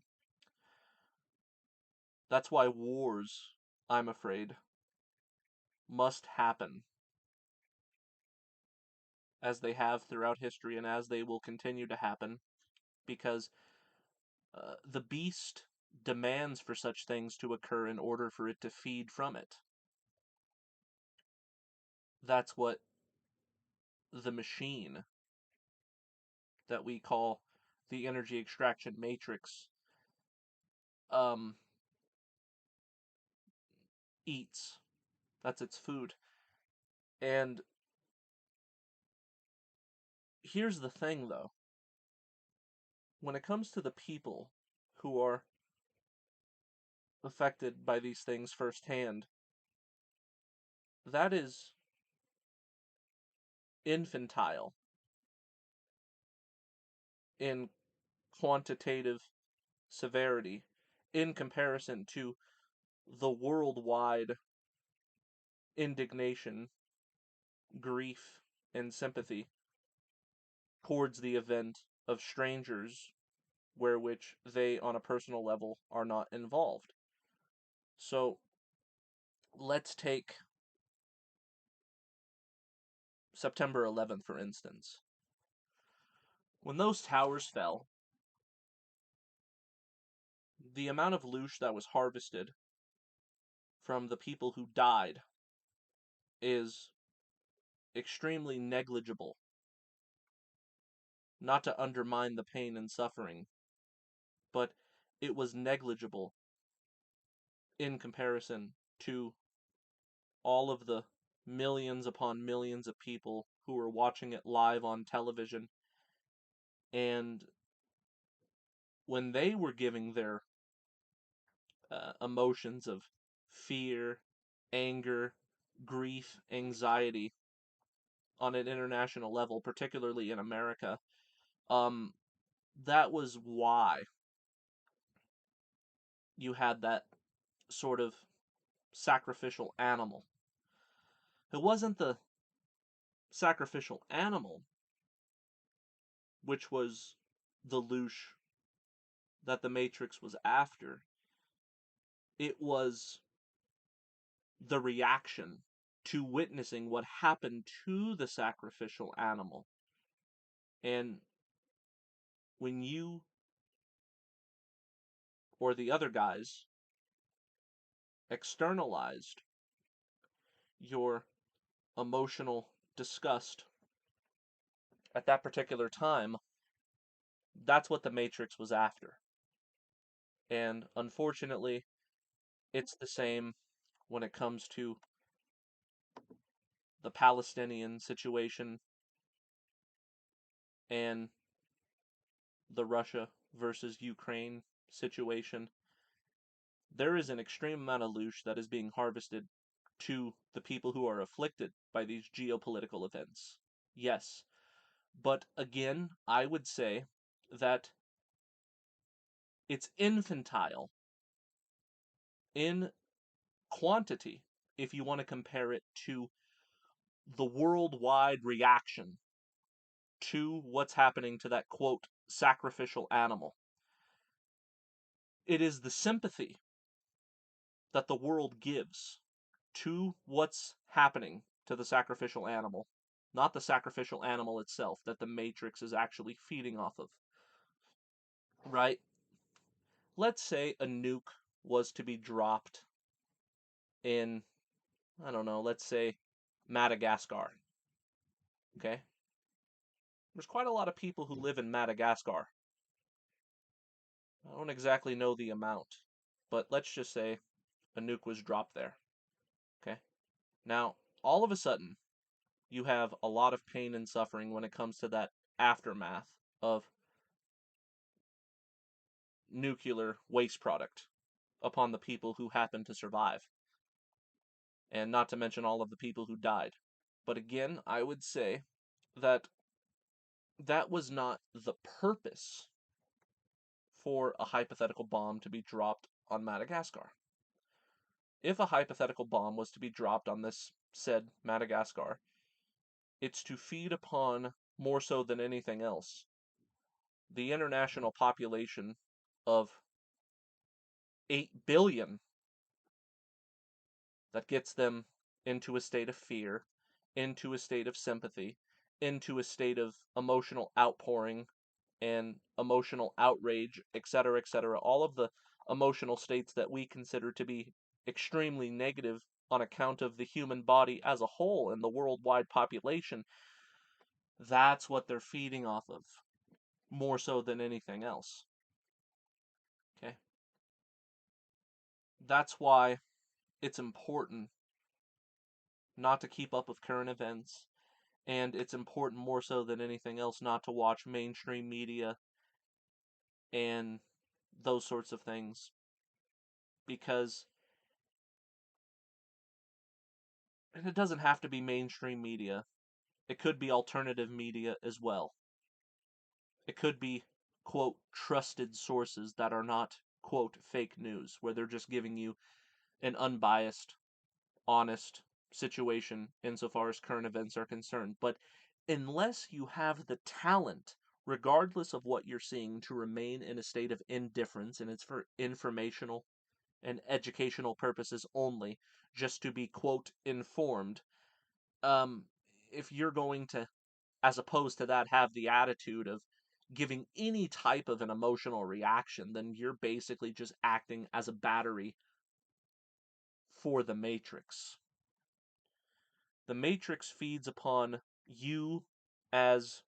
That's why wars, I'm afraid, must happen as they have throughout history and as they will continue to happen, because the beast demands for such things to occur in order for it to feed from it. That's what the machine that we call the energy extraction matrix um, eats. That's its food. And here's the thing, though. When it comes to the people who are affected by these things firsthand, that is infantile in quantitative severity in comparison to the worldwide indignation, grief, and sympathy towards the event of strangers where which they, on a personal level, are not involved. So let's take September 11th, for instance. When those towers fell, the amount of loosh that was harvested from the people who died is extremely negligible. Not to undermine the pain and suffering, but it was negligible in comparison to all of the millions upon millions of people who were watching it live on television. And when they were giving their emotions of fear, anger, grief, anxiety on an international level, particularly in America, um, that was why you had that sort of sacrificial animal. It wasn't the sacrificial animal which was the loosh that the Matrix was after. It was the reaction to witnessing what happened to the sacrificial animal. And when you or the other guys externalized your emotional disgust at that particular time, that's what the Matrix was after. And unfortunately, it's the same when it comes to the Palestinian situation and the Russia versus Ukraine situation. There is an extreme amount of loosh that is being harvested to the people who are afflicted by these geopolitical events. Yes. But again, I would say that it's infantile in quantity if you want to compare it to the worldwide reaction to what's happening to that quote sacrificial animal. It is the sympathy that the world gives to what's happening to the sacrificial animal, not the sacrificial animal itself that the Matrix is actually feeding off of. Right? Let's say a nuke was to be dropped in, I don't know, let's say Madagascar. Okay? There's quite a lot of people who live in Madagascar. I don't exactly know the amount, but let's just say a nuke was dropped there. Okay? Now, all of a sudden, you have a lot of pain and suffering when it comes to that aftermath of nuclear waste product upon the people who happen to survive, and not to mention all of the people who died. But again, I would say that that was not the purpose for a hypothetical bomb to be dropped on Madagascar. If a hypothetical bomb was to be dropped on this said Madagascar, it's to feed upon, more so than anything else, the international population of 8 billion that gets them into a state of fear, into a state of sympathy, into a state of emotional outpouring and emotional outrage, etc., etc. All of the emotional states that we consider to be extremely negative on account of the human body as a whole and the worldwide population. That's what they're feeding off of, more so than anything else. Okay? That's why it's important not to keep up with current events, and it's important more so than anything else not to watch mainstream media and those sorts of things, because it doesn't have to be mainstream media. It could be alternative media as well. It could be, quote, trusted sources that are not, quote, fake news, where they're just giving you an unbiased, honest situation insofar as current events are concerned. But unless you have the talent, regardless of what you're seeing, to remain in a state of indifference, and it's for informational and educational purposes only, just to be, quote, informed, um, if you're going to, as opposed to that, have the attitude of giving any type of an emotional reaction, then you're basically just acting as a battery for the Matrix. The Matrix feeds upon you as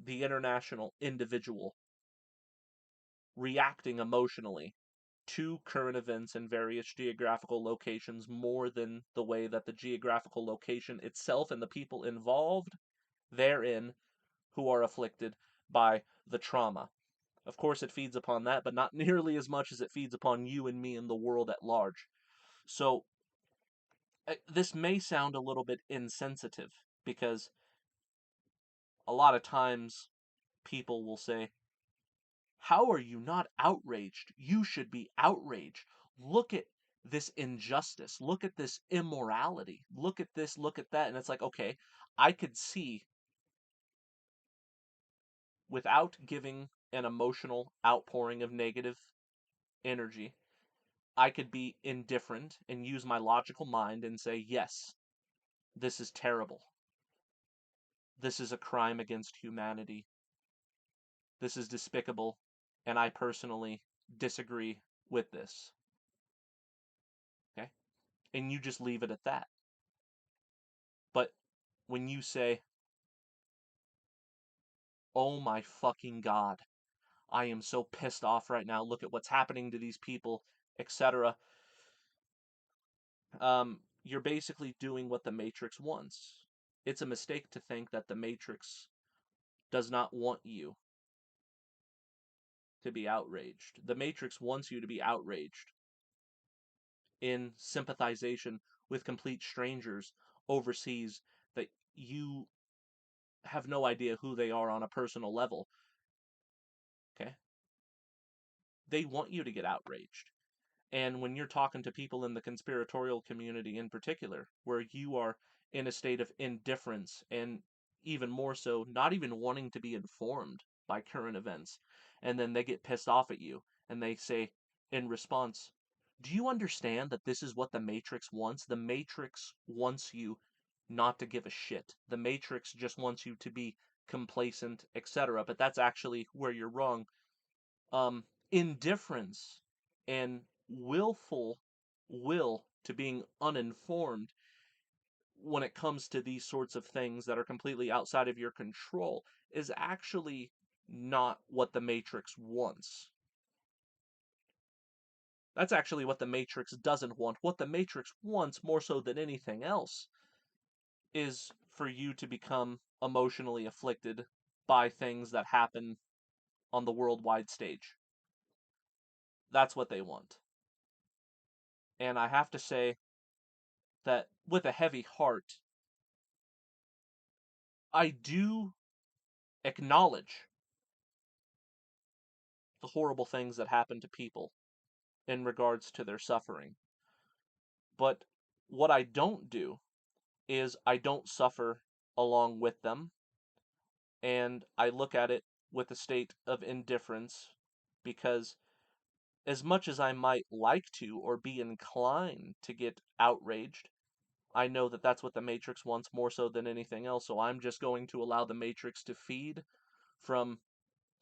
the international individual reacting emotionally to current events in various geographical locations more than the way that the geographical location itself and the people involved therein who are afflicted by the trauma. Of course, it feeds upon that, but not nearly as much as it feeds upon you and me and the world at large. So, this may sound a little bit insensitive, because a lot of times people will say, how are you not outraged? You should be outraged. Look at this injustice. Look at this immorality. Look at this, look at that. And it's like, okay, I could see, without giving an emotional outpouring of negative energy, I could be indifferent and use my logical mind and say, yes, this is terrible. This is a crime against humanity. This is despicable, and I personally disagree with this. Okay? And you just leave it at that. But when you say, oh my fucking God, I am so pissed off right now, look at what's happening to these people, etc., you're basically doing what the Matrix wants. It's a mistake to think that the Matrix does not want you to be outraged. The Matrix wants you to be outraged in sympathization with complete strangers overseas that you have no idea who they are on a personal level. Okay? They want you to get outraged. And when you're talking to people in the conspiratorial community in particular, where you are in a state of indifference and even more so, not even wanting to be informed by current events, and then they get pissed off at you and they say in response, do you understand that this is what the Matrix wants? The Matrix wants you not to give a shit. The Matrix just wants you to be complacent, etc. But that's actually where you're wrong. Indifference and willful will to being uninformed when it comes to these sorts of things that are completely outside of your control is actually not what the Matrix wants. That's actually what the Matrix doesn't want. What the Matrix wants, more so than anything else, is for you to become emotionally afflicted by things that happen on the worldwide stage. That's what they want. And I have to say that with a heavy heart, I do acknowledge the horrible things that happen to people in regards to their suffering. But what I don't do is I don't suffer along with them, and I look at it with a state of indifference because as much as I might like to or be inclined to get outraged, I know that that's what the Matrix wants more so than anything else, so I'm just going to allow the Matrix to feed from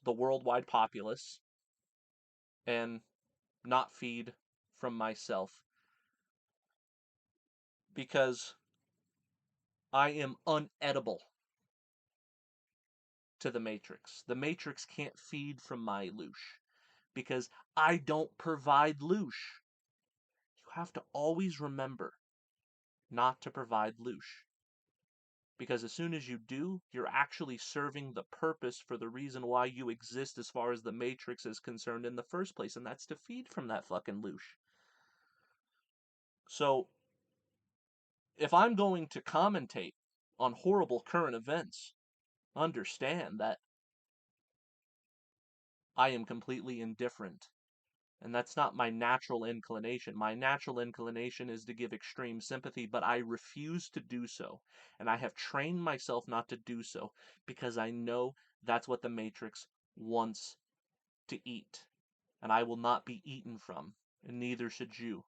the worldwide populace and not feed from myself. Because I am unedible to the Matrix. The Matrix can't feed from my loosh because I don't provide loosh. You have to always remember not to provide loosh. Because as soon as you do, you're actually serving the purpose for the reason why you exist as far as the Matrix is concerned in the first place, and that's to feed from that fucking loosh. So, if I'm going to commentate on horrible current events, understand that I am completely indifferent. And that's not my natural inclination. My natural inclination is to give extreme sympathy, but I refuse to do so. And I have trained myself not to do so because I know that's what the Matrix wants to eat. And I will not be eaten from, and neither should you.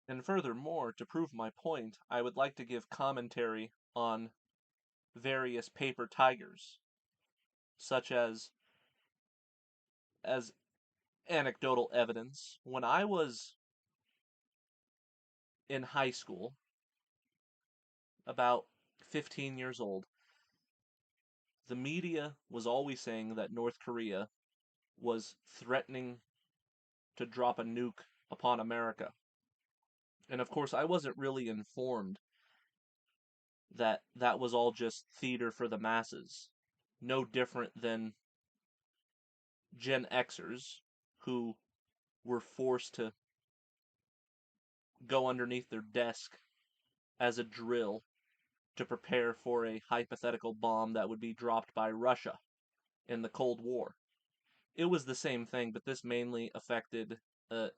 And furthermore, to prove my point, I would like to give commentary on various paper tigers, such as anecdotal evidence. When I was in high school, about 15 years old, the media was always saying that North Korea was threatening to drop a nuke upon America. And of course, I wasn't really informed that that was all just theater for the masses. No different than Gen Xers who were forced to go underneath their desk as a drill to prepare for a hypothetical bomb that would be dropped by Russia in the Cold War. It was the same thing, but this mainly affected uh,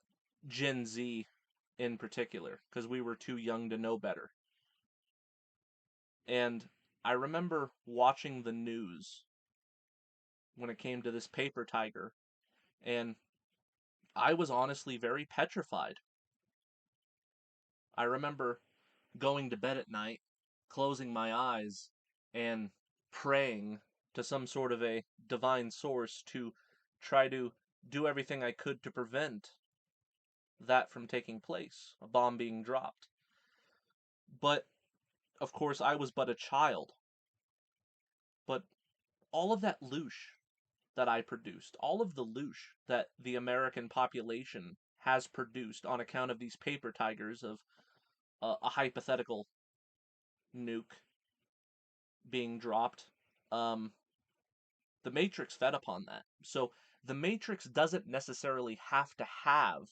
Gen Z in particular, because we were too young to know better. And I remember watching the news when it came to this paper tiger, and I was honestly very petrified. I remember going to bed at night, closing my eyes, and praying to some sort of a divine source to try to do everything I could to prevent that from taking place, a bomb being dropped. But, of course, I was but a child. But all of that loosh that I produced, all of the loosh that the American population has produced on account of these paper tigers of a hypothetical nuke being dropped, um, the Matrix fed upon that. So the Matrix doesn't necessarily have to have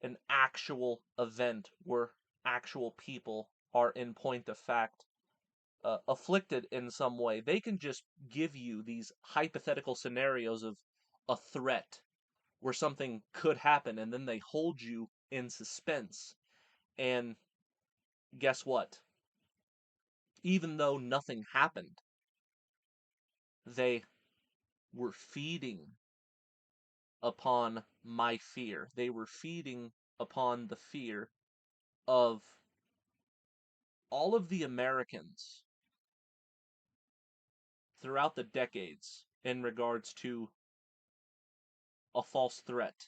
an actual event where actual people are, in point of fact, afflicted in some way. They can just give you these hypothetical scenarios of a threat where something could happen, and then they hold you in suspense. And guess what? Even though nothing happened, they were feeding upon my fear. They were feeding upon the fear of all of the Americans throughout the decades in regards to a false threat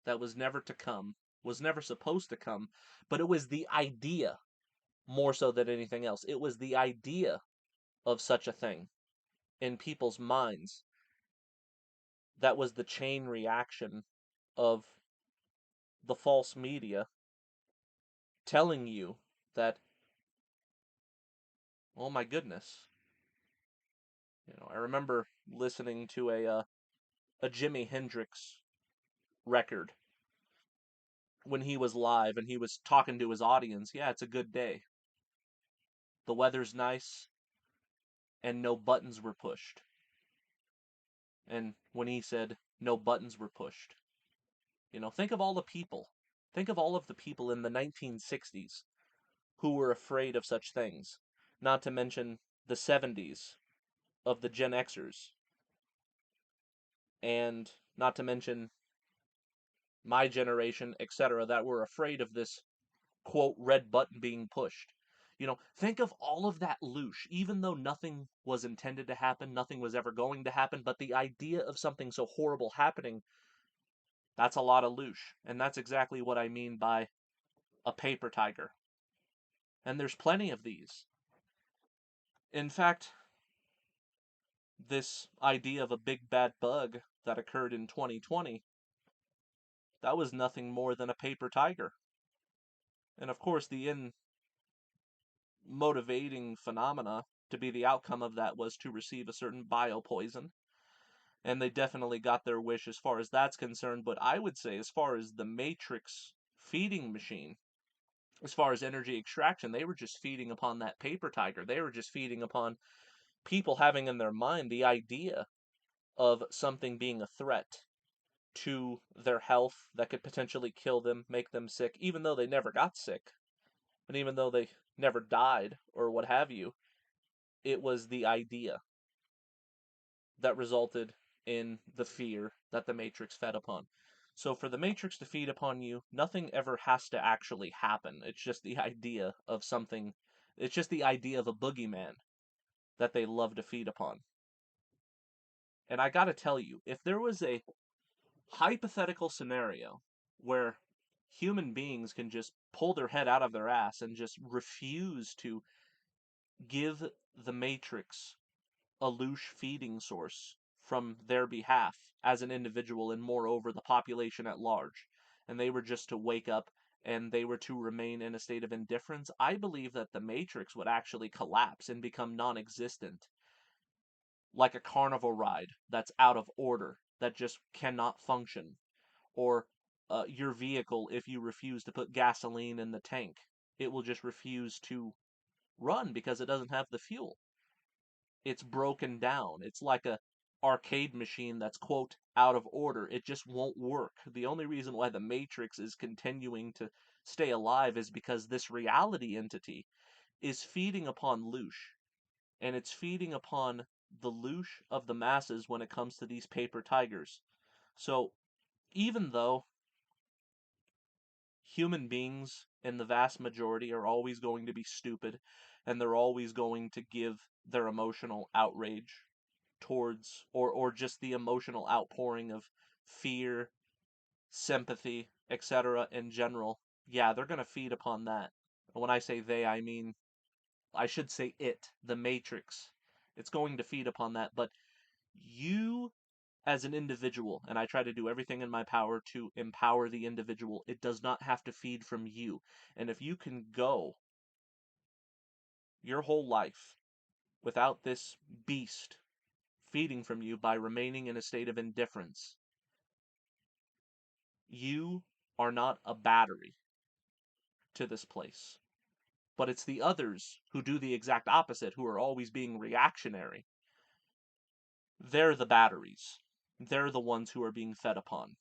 that was never to come, was never supposed to come, but it was the idea more so than anything else. It was the idea of such a thing in people's minds that was the chain reaction of the false media telling you that Oh my goodness. I remember listening to a Jimi Hendrix record when he was live and he was talking to his audience. Yeah, it's a good day. The weather's nice and no buttons were pushed. And when he said no buttons were pushed, think of all the people. Think of all of the people in the 1960s who were afraid of such things. Not to mention the 70s of the Gen Xers. And not to mention my generation, etc., that were afraid of this quote red button being pushed. Think of all of that loosh, even though nothing was intended to happen, nothing was ever going to happen, but the idea of something so horrible happening, that's a lot of loosh. And that's exactly what I mean by a paper tiger. And there's plenty of these. In fact, this idea of a big bad bug that occurred in 2020, that was nothing more than a paper tiger. And of course, the motivating phenomena to be the outcome of that was to receive a certain biopoison. And they definitely got their wish as far as that's concerned. But I would say, as far as the Matrix feeding machine, as far as energy extraction, they were just feeding upon that paper tiger. They were just feeding upon people having in their mind the idea of something being a threat to their health that could potentially kill them, make them sick, even though they never got sick, and even though they never died or what have you. It was the idea that resulted in the fear that the Matrix fed upon. So for the Matrix to feed upon you, nothing ever has to actually happen. It's just the idea of something, it's just the idea of a boogeyman that they love to feed upon. And I gotta tell you, if there was a hypothetical scenario where human beings can just pull their head out of their ass and just refuse to give the Matrix a loosh feeding source from their behalf as an individual and moreover the population at large, and they were just to wake up and they were to remain in a state of indifference, I believe that the Matrix would actually collapse and become non existent, like a carnival ride that's out of order, that just cannot function, or your vehicle, if you refuse to put gasoline in the tank, it will just refuse to run because it doesn't have the fuel. It's broken down. It's like a arcade machine that's quote out of order. It just won't work. The only reason why the Matrix is continuing to stay alive is because this reality entity is feeding upon loosh, and it's feeding upon the loosh of the masses when it comes to these paper tigers. So even though human beings in the vast majority are always going to be stupid and they're always going to give their emotional outrage towards or just the emotional outpouring of fear, sympathy, etc. in general, yeah, they're going to feed upon that. And when I say they, I mean I should say it, the Matrix. It's going to feed upon that, but you as an individual, and I try to do everything in my power to empower the individual, it does not have to feed from you. And if you can go your whole life without this beast feeding from you by remaining in a state of indifference, you are not a battery to this place. But it's the others who do the exact opposite, who are always being reactionary. They're the batteries. They're the ones who are being fed upon.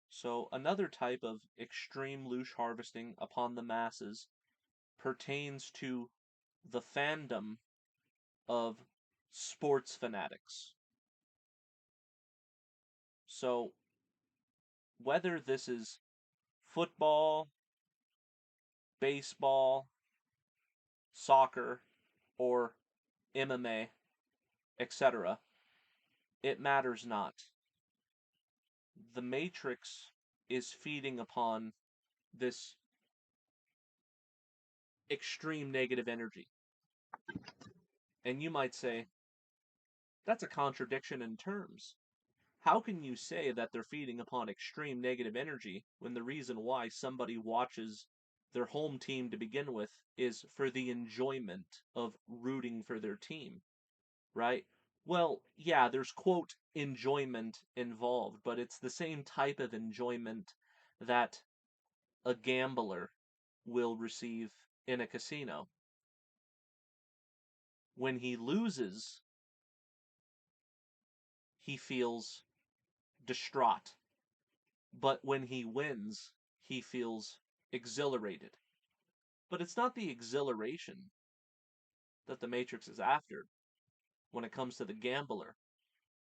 So another type of extreme loosh harvesting upon the masses pertains to the fandom of sports fanatics. So whether this is football, baseball, soccer, or MMA, etc., it matters not. The Matrix is feeding upon this extreme negative energy. And you might say, that's a contradiction in terms. How can you say that they're feeding upon extreme negative energy when the reason why somebody watches their home team to begin with is for the enjoyment of rooting for their team, right? Well, yeah, there's quote enjoyment involved, but it's the same type of enjoyment that a gambler will receive in a casino. When he loses, he feels distraught. But when he wins, he feels exhilarated. But it's not the exhilaration that the Matrix is after when it comes to the gambler.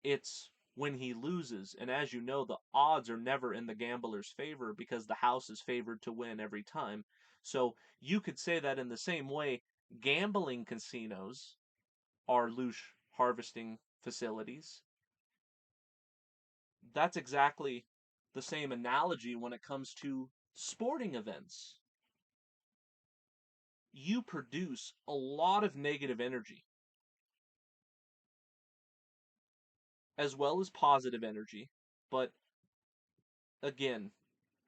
It's when he loses, and as you know, the odds are never in the gambler's favor because the house is favored to win every time. So you could say that in the same way, gambling casinos are loosh harvesting facilities. That's exactly the same analogy when it comes to sporting events. You produce a lot of negative energy as well as positive energy, but again,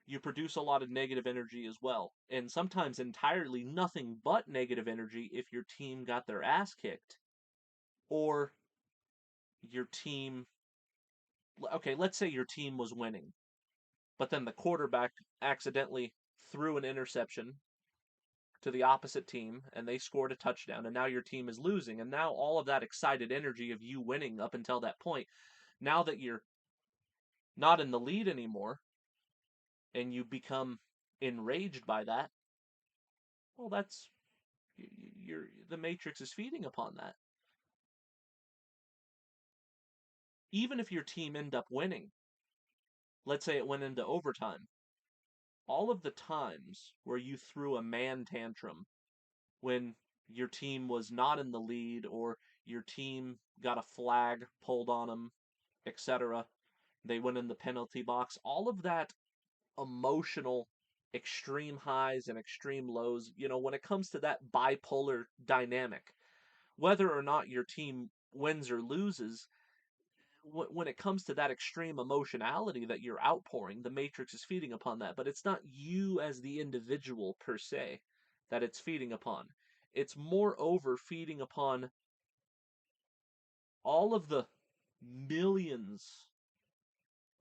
you produce a lot of negative energy as well, and sometimes entirely nothing but negative energy if your team got their ass kicked or your team. Okay, let's say your team was winning, but then the quarterback accidentally threw an interception to the opposite team and they scored a touchdown, and now your team is losing, and now all of that excited energy of you winning up until that point, now that you're not in the lead anymore and you become enraged by that, well, that's you're the Matrix is feeding upon that. Even if your team end up winning, let's say it went into overtime, all of the times where you threw a man tantrum when your team was not in the lead or your team got a flag pulled on them, etc., they went in the penalty box, all of that emotional extreme highs and extreme lows, when it comes to that bipolar dynamic, whether or not your team wins or loses, when it comes to that extreme emotionality that you're outpouring, the Matrix is feeding upon that. But it's not you as the individual per se that it's feeding upon. It's moreover feeding upon all of the millions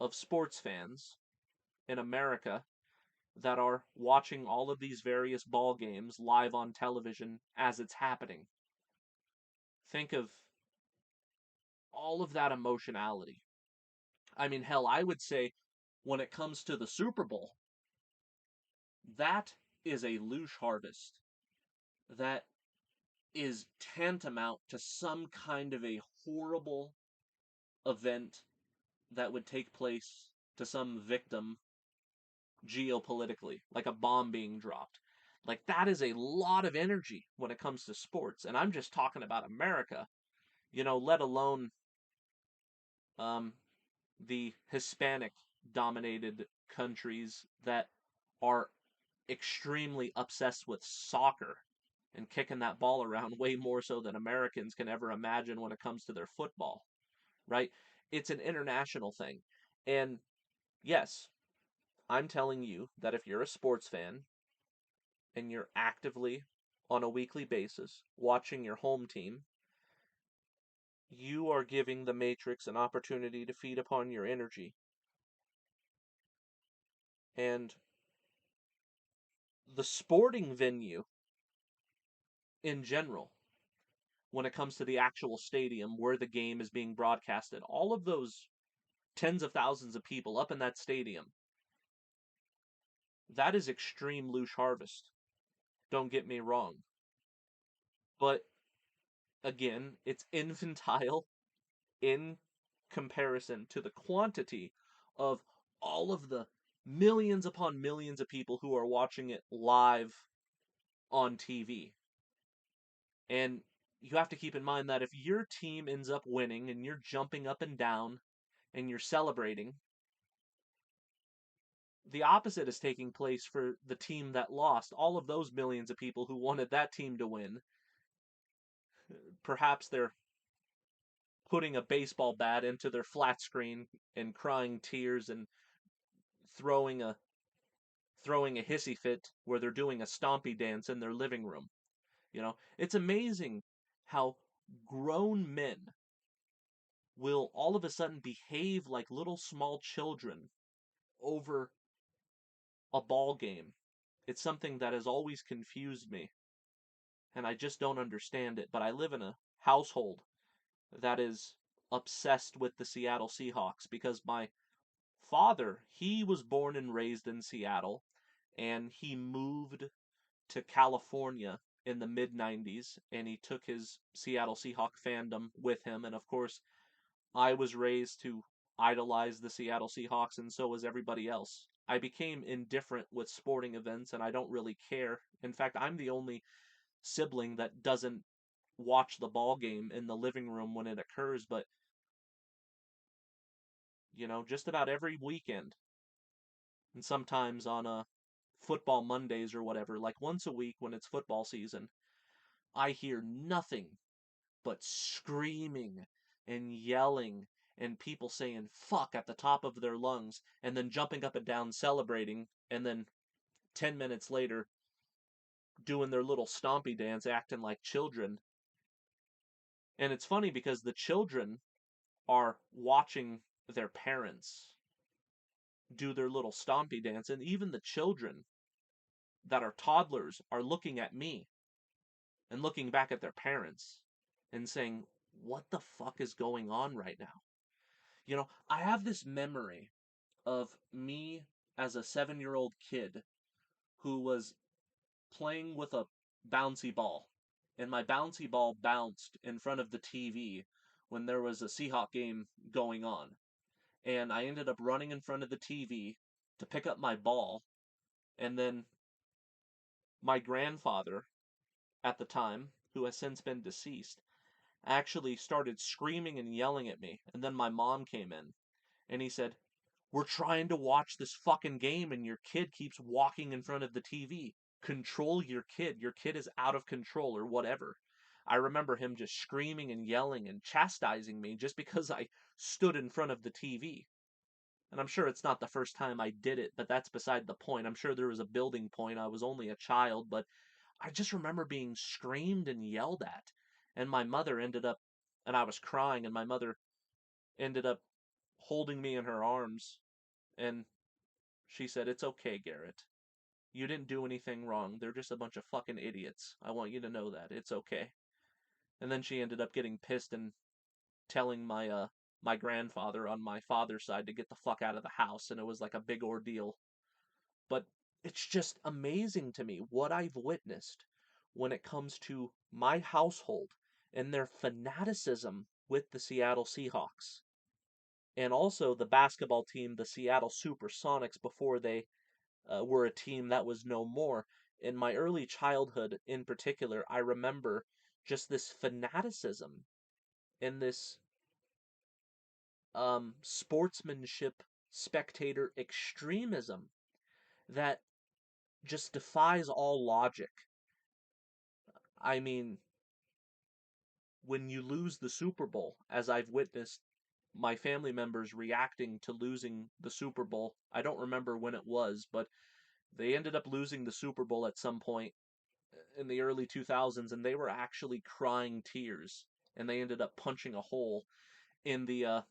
of sports fans in America that are watching all of these various ball games live on television as it's happening. Think of all of that emotionality. I mean, hell, I would say when it comes to the Super Bowl, that is a loosh harvest that is tantamount to some kind of a horrible event that would take place to some victim geopolitically, like a bomb being dropped. Like, that is a lot of energy when it comes to sports. And I'm just talking about America, let alone um, the Hispanic dominated countries that are extremely obsessed with soccer and kicking that ball around way more so than Americans can ever imagine when it comes to their football, right? It's an international thing. And yes, I'm telling you that if you're a sports fan and you're actively on a weekly basis watching your home team, you are giving the Matrix an opportunity to feed upon your energy. And the sporting venue in general, when it comes to the actual stadium where the game is being broadcasted, all of those tens of thousands of people up in that stadium, that is extreme loosh harvest. Don't get me wrong. But again, it's infantile in comparison to the quantity of all of the millions upon millions of people who are watching it live on TV. And you have to keep in mind that if your team ends up winning and you're jumping up and down and you're celebrating, the opposite is taking place for the team that lost. All of those millions of people who wanted that team to win, perhaps they're putting a baseball bat into their flat screen and crying tears and throwing a throwing a hissy fit where they're doing a stompy dance in their living room. It's amazing how grown men will all of a sudden behave like little small children over a ball game. It's something that has always confused me, and I just don't understand it. But I live in a household that is obsessed with the Seattle Seahawks because my father, he was born and raised in Seattle, and he moved to California in the mid 90s, and he took his Seattle Seahawk fandom with him. And of course, I was raised to idolize the Seattle Seahawks, and so was everybody else. I became indifferent with sporting events, and I don't really care. In fact, I'm the only sibling that doesn't watch the ball game in the living room when it occurs, but just about every weekend, and sometimes on football Mondays or whatever, like once a week when it's football season, I hear nothing but screaming and yelling and people saying fuck at the top of their lungs and then jumping up and down celebrating, and then 10 minutes later doing their little stompy dance acting like children. And it's funny because the children are watching their parents do their little stompy dance, and even the children that are toddlers are looking at me and looking back at their parents and saying, what the fuck is going on right now? I have this memory of me as a 7-year-old kid who was playing with a bouncy ball, and my bouncy ball bounced in front of the TV when there was a Seahawk game going on. And I ended up running in front of the TV to pick up my ball, and then my grandfather at the time, who has since been deceased, actually started screaming and yelling at me. And then my mom came in and he said, we're trying to watch this fucking game and your kid keeps walking in front of the TV. Control your kid. Your kid is out of control or whatever. I remember him just screaming and yelling and chastising me just because I stood in front of the TV. And I'm sure it's not the first time I did it, but that's beside the point. I'm sure there was a building point. I was only a child, but I just remember being screamed and yelled at. And my mother ended up, and I was crying, and my mother ended up holding me in her arms. And she said, it's okay, Garrett. You didn't do anything wrong. They're just a bunch of fucking idiots. I want you to know that. It's okay. And then she ended up getting pissed and telling my grandfather on my father's side to get the fuck out of the house, and it was like a big ordeal. But it's just amazing to me what I've witnessed when it comes to my household and their fanaticism with the Seattle Seahawks. And also the basketball team, the Seattle Supersonics, before they were a team that was no more. In my early childhood, in particular, I remember just this fanaticism and this sportsmanship, spectator extremism that just defies all logic. I mean, when you lose the Super Bowl, as I've witnessed my family members reacting to losing the Super Bowl, I don't remember when it was, but they ended up losing the Super Bowl at some point in the early 2000s, and they were actually crying tears, and they ended up punching a hole in the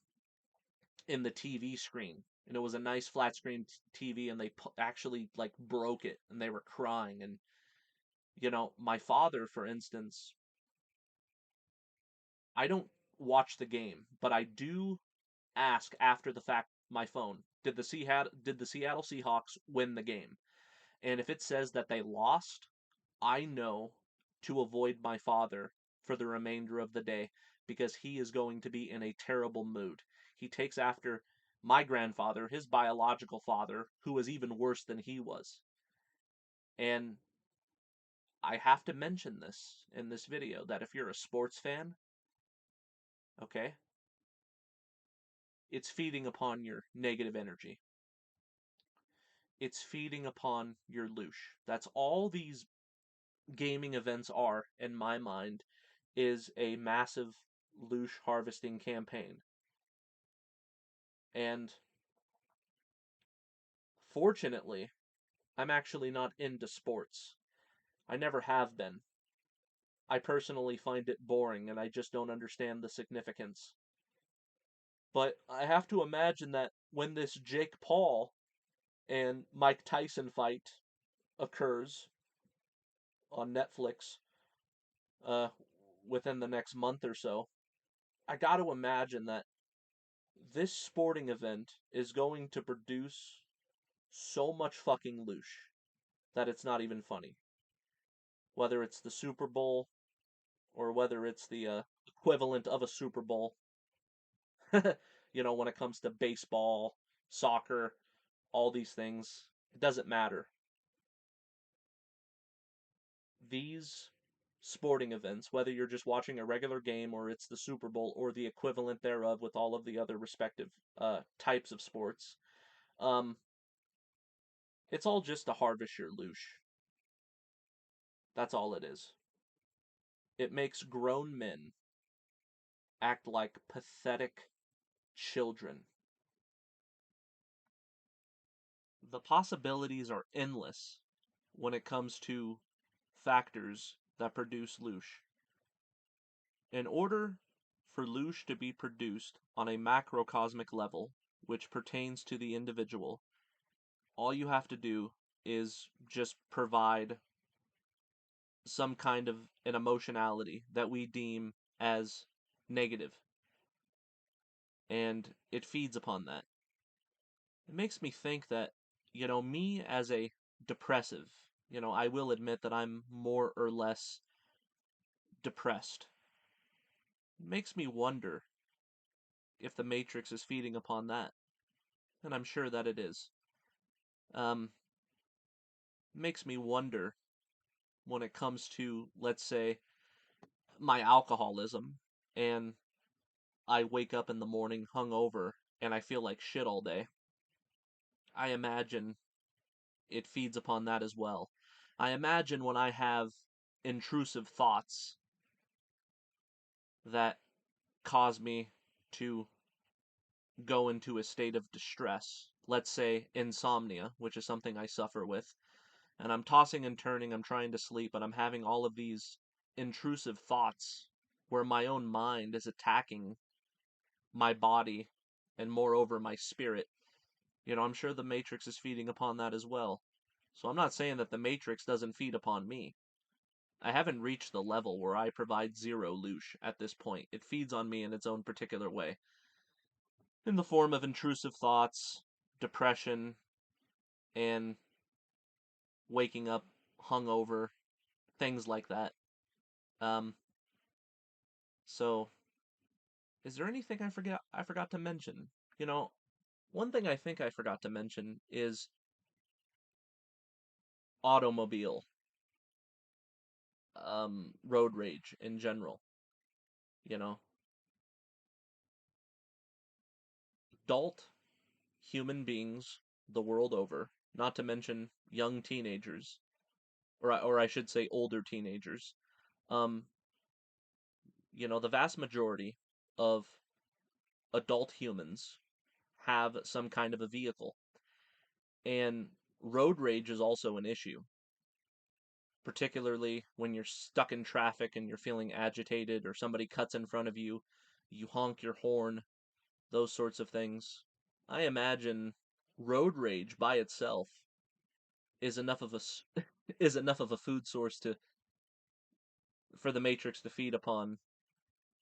TV screen, and it was a nice flat screen TV, and they actually like broke it, and they were crying. And my father, for instance, I don't watch the game, but I do ask after the fact my phone, did the Seattle Seahawks win the game? And if it says that they lost, I know to avoid my father for the remainder of the day because he is going to be in a terrible mood. He takes after my grandfather, his biological father, who was even worse than he was. And I have to mention this in this video that if you're a sports fan, okay, it's feeding upon your negative energy. It's feeding upon your loosh. That's all these gaming events are, in my mind, is a massive loosh harvesting campaign. And fortunately, I'm actually not into sports. I never have been. I personally find it boring and I just don't understand the significance. But I have to imagine that when this Jake Paul and Mike Tyson fight occurs on Netflix uh, within the next month or so, I got to imagine that this sporting event is going to produce so much fucking loosh that it's not even funny. Whether it's the Super Bowl or whether it's the equivalent of a Super Bowl, when it comes to baseball, soccer, all these things, it doesn't matter. These sporting events, whether you're just watching a regular game or it's the Super Bowl or the equivalent thereof with all of the other respective types of sports, um, it's all just to harvest your loosh. That's all it is. It makes grown men act like pathetic children. The possibilities are endless when it comes to factors that produce loosh. In order for loosh to be produced on a macrocosmic level, which pertains to the individual, all you have to do is just provide some kind of an emotionality that we deem as negative, and it feeds upon that. It makes me think that, me as a depressive, I will admit that I'm more or less depressed. It makes me wonder if the Matrix is feeding upon that, and I'm sure that it is. Um, Makes me wonder when it comes to, let's say, my alcoholism, and I wake up in the morning hungover and I feel like shit all day. I imagine it feeds upon that as well. I imagine when I have intrusive thoughts that cause me to go into a state of distress, let's say insomnia, which is something I suffer with, and I'm tossing and turning, I'm trying to sleep, and I'm having all of these intrusive thoughts where my own mind is attacking my body and moreover my spirit. I'm sure the Matrix is feeding upon that as well. So I'm not saying that the Matrix doesn't feed upon me. I haven't reached the level where I provide zero loosh at this point. It feeds on me in its own particular way. In the form of intrusive thoughts, depression, and waking up hungover, things like that. Um, so is there anything I forgot to mention? One thing I think I forgot to mention is automobile road rage in general. You know, adult human beings the world over, not to mention young teenagers, or I should say older teenagers. Um, the vast majority of adult humans have some kind of a vehicle, and road rage is also an issue, particularly when you're stuck in traffic and you're feeling agitated or somebody cuts in front of you, you honk your horn, those sorts of things. I imagine road rage by itself is enough of a is enough of a food source to for the Matrix to feed upon,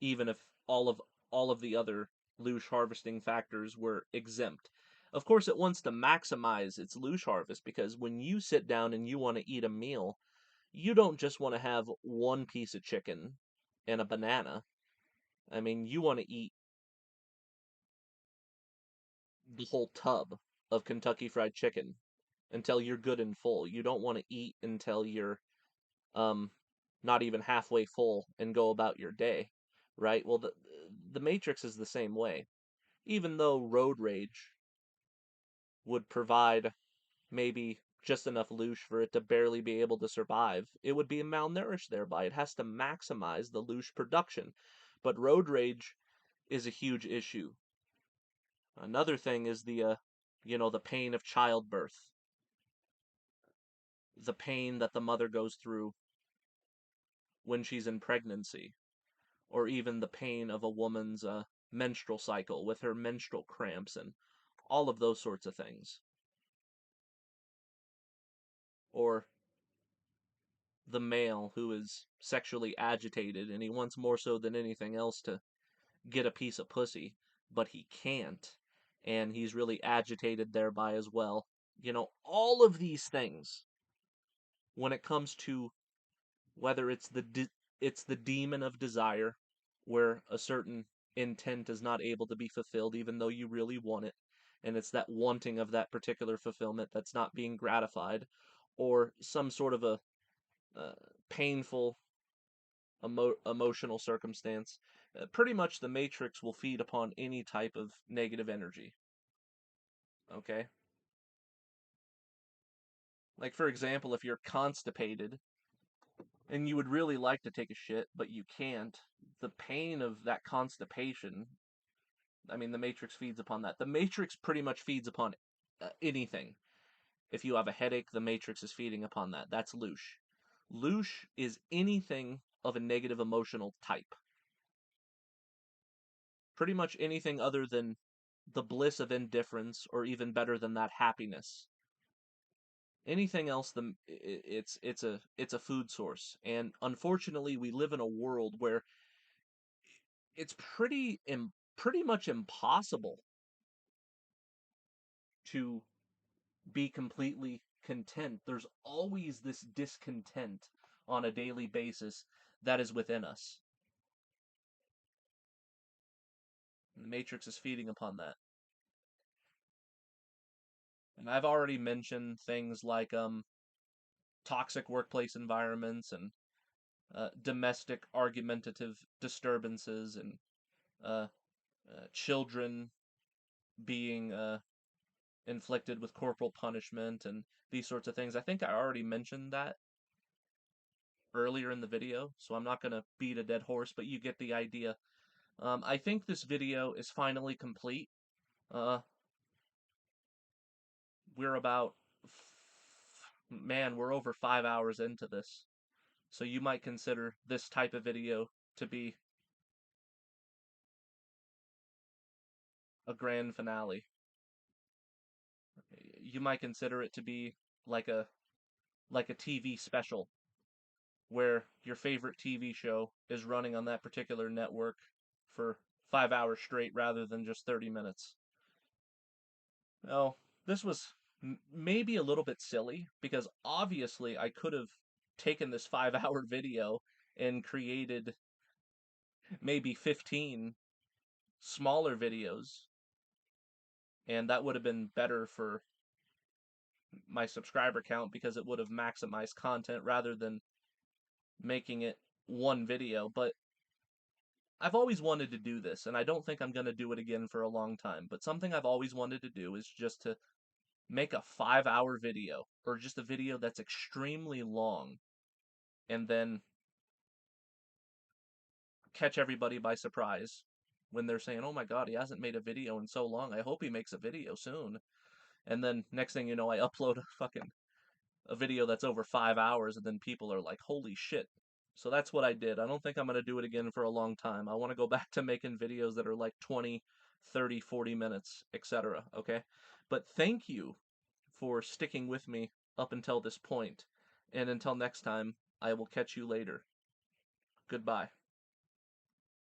even if all of the other loosh harvesting factors were exempt. Of course, it wants to maximize its loosh harvest because when you sit down and you want to eat a meal, you don't just want to have one piece of chicken and a banana. I mean, you want to eat the whole tub of Kentucky Fried Chicken until you're good and full. You don't want to eat until you're um not even halfway full and go about your day, right? Well, the Matrix is the same way. Even though road rage would provide maybe just enough loosh for it to barely be able to survive, it would be malnourished thereby. It has to maximize the loosh production. But road rage is a huge issue. Another thing is the pain of childbirth. the pain that the mother goes through when she's in pregnancy, or even the pain of a woman's menstrual cycle with her menstrual cramps and all of those sorts of things. Or the male who is sexually agitated and he wants more so than anything else to get a piece of pussy, but he can't, and he's really agitated thereby as well. All of these things, when it comes to whether it's the demon of desire, where a certain intent is not able to be fulfilled even though you really want it, and it's that wanting of that particular fulfillment that's not being gratified, or some sort of a uh, painful emotional circumstance. Pretty much the matrix will feed upon any type of negative energy. Okay? Like, for example, if you're constipated and you would really like to take a shit, but you can't, the pain of that constipation, I mean, the matrix feeds upon that. The matrix pretty much feeds upon anything. If you have a headache, the matrix is feeding upon that. That's loosh. Loosh is anything of a negative emotional type. Pretty much anything other than the bliss of indifference, or even better than that, happiness. Anything else, it's a food source, and unfortunately, we live in a world where it's pretty much impossible to be completely content. There's always this discontent on a daily basis that is within us. And the Matrix is feeding upon that. And I've already mentioned things like toxic workplace environments and domestic argumentative disturbances and uh, children being inflicted with corporal punishment and these sorts of things. I think I already mentioned that earlier in the video, so I'm not going to beat a dead horse, but you get the idea. I think this video is finally complete. Uh, we're about, man, we're over 5 hours into this. So you might consider this type of video to be a grand finale. You might consider it to be like a TV special where your favorite TV show is running on that particular network for 5 hours straight rather than just 30 minutes. Well, this was maybe a little bit silly because obviously I could have taken this 5 hour video and created maybe 15 smaller videos, and that would have been better for my subscriber count because it would have maximized content rather than making it one video. But I've always wanted to do this, and I don't think I'm going to do it again for a long time. But something I've always wanted to do is just to make a 5 hour video, or just a video that's extremely long, and then catch everybody by surprise when they're saying, oh my god, he hasn't made a video in so long. I hope he makes a video soon. And then next thing you know, I upload a video that's over 5 hours, and then people are like, holy shit. So that's what I did. I don't think I'm going to do it again for a long time. I want to go back to making videos that are like 20, 30, 40 minutes, etc. Okay? But thank you for sticking with me up until this point. And until next time, I will catch you later. Goodbye.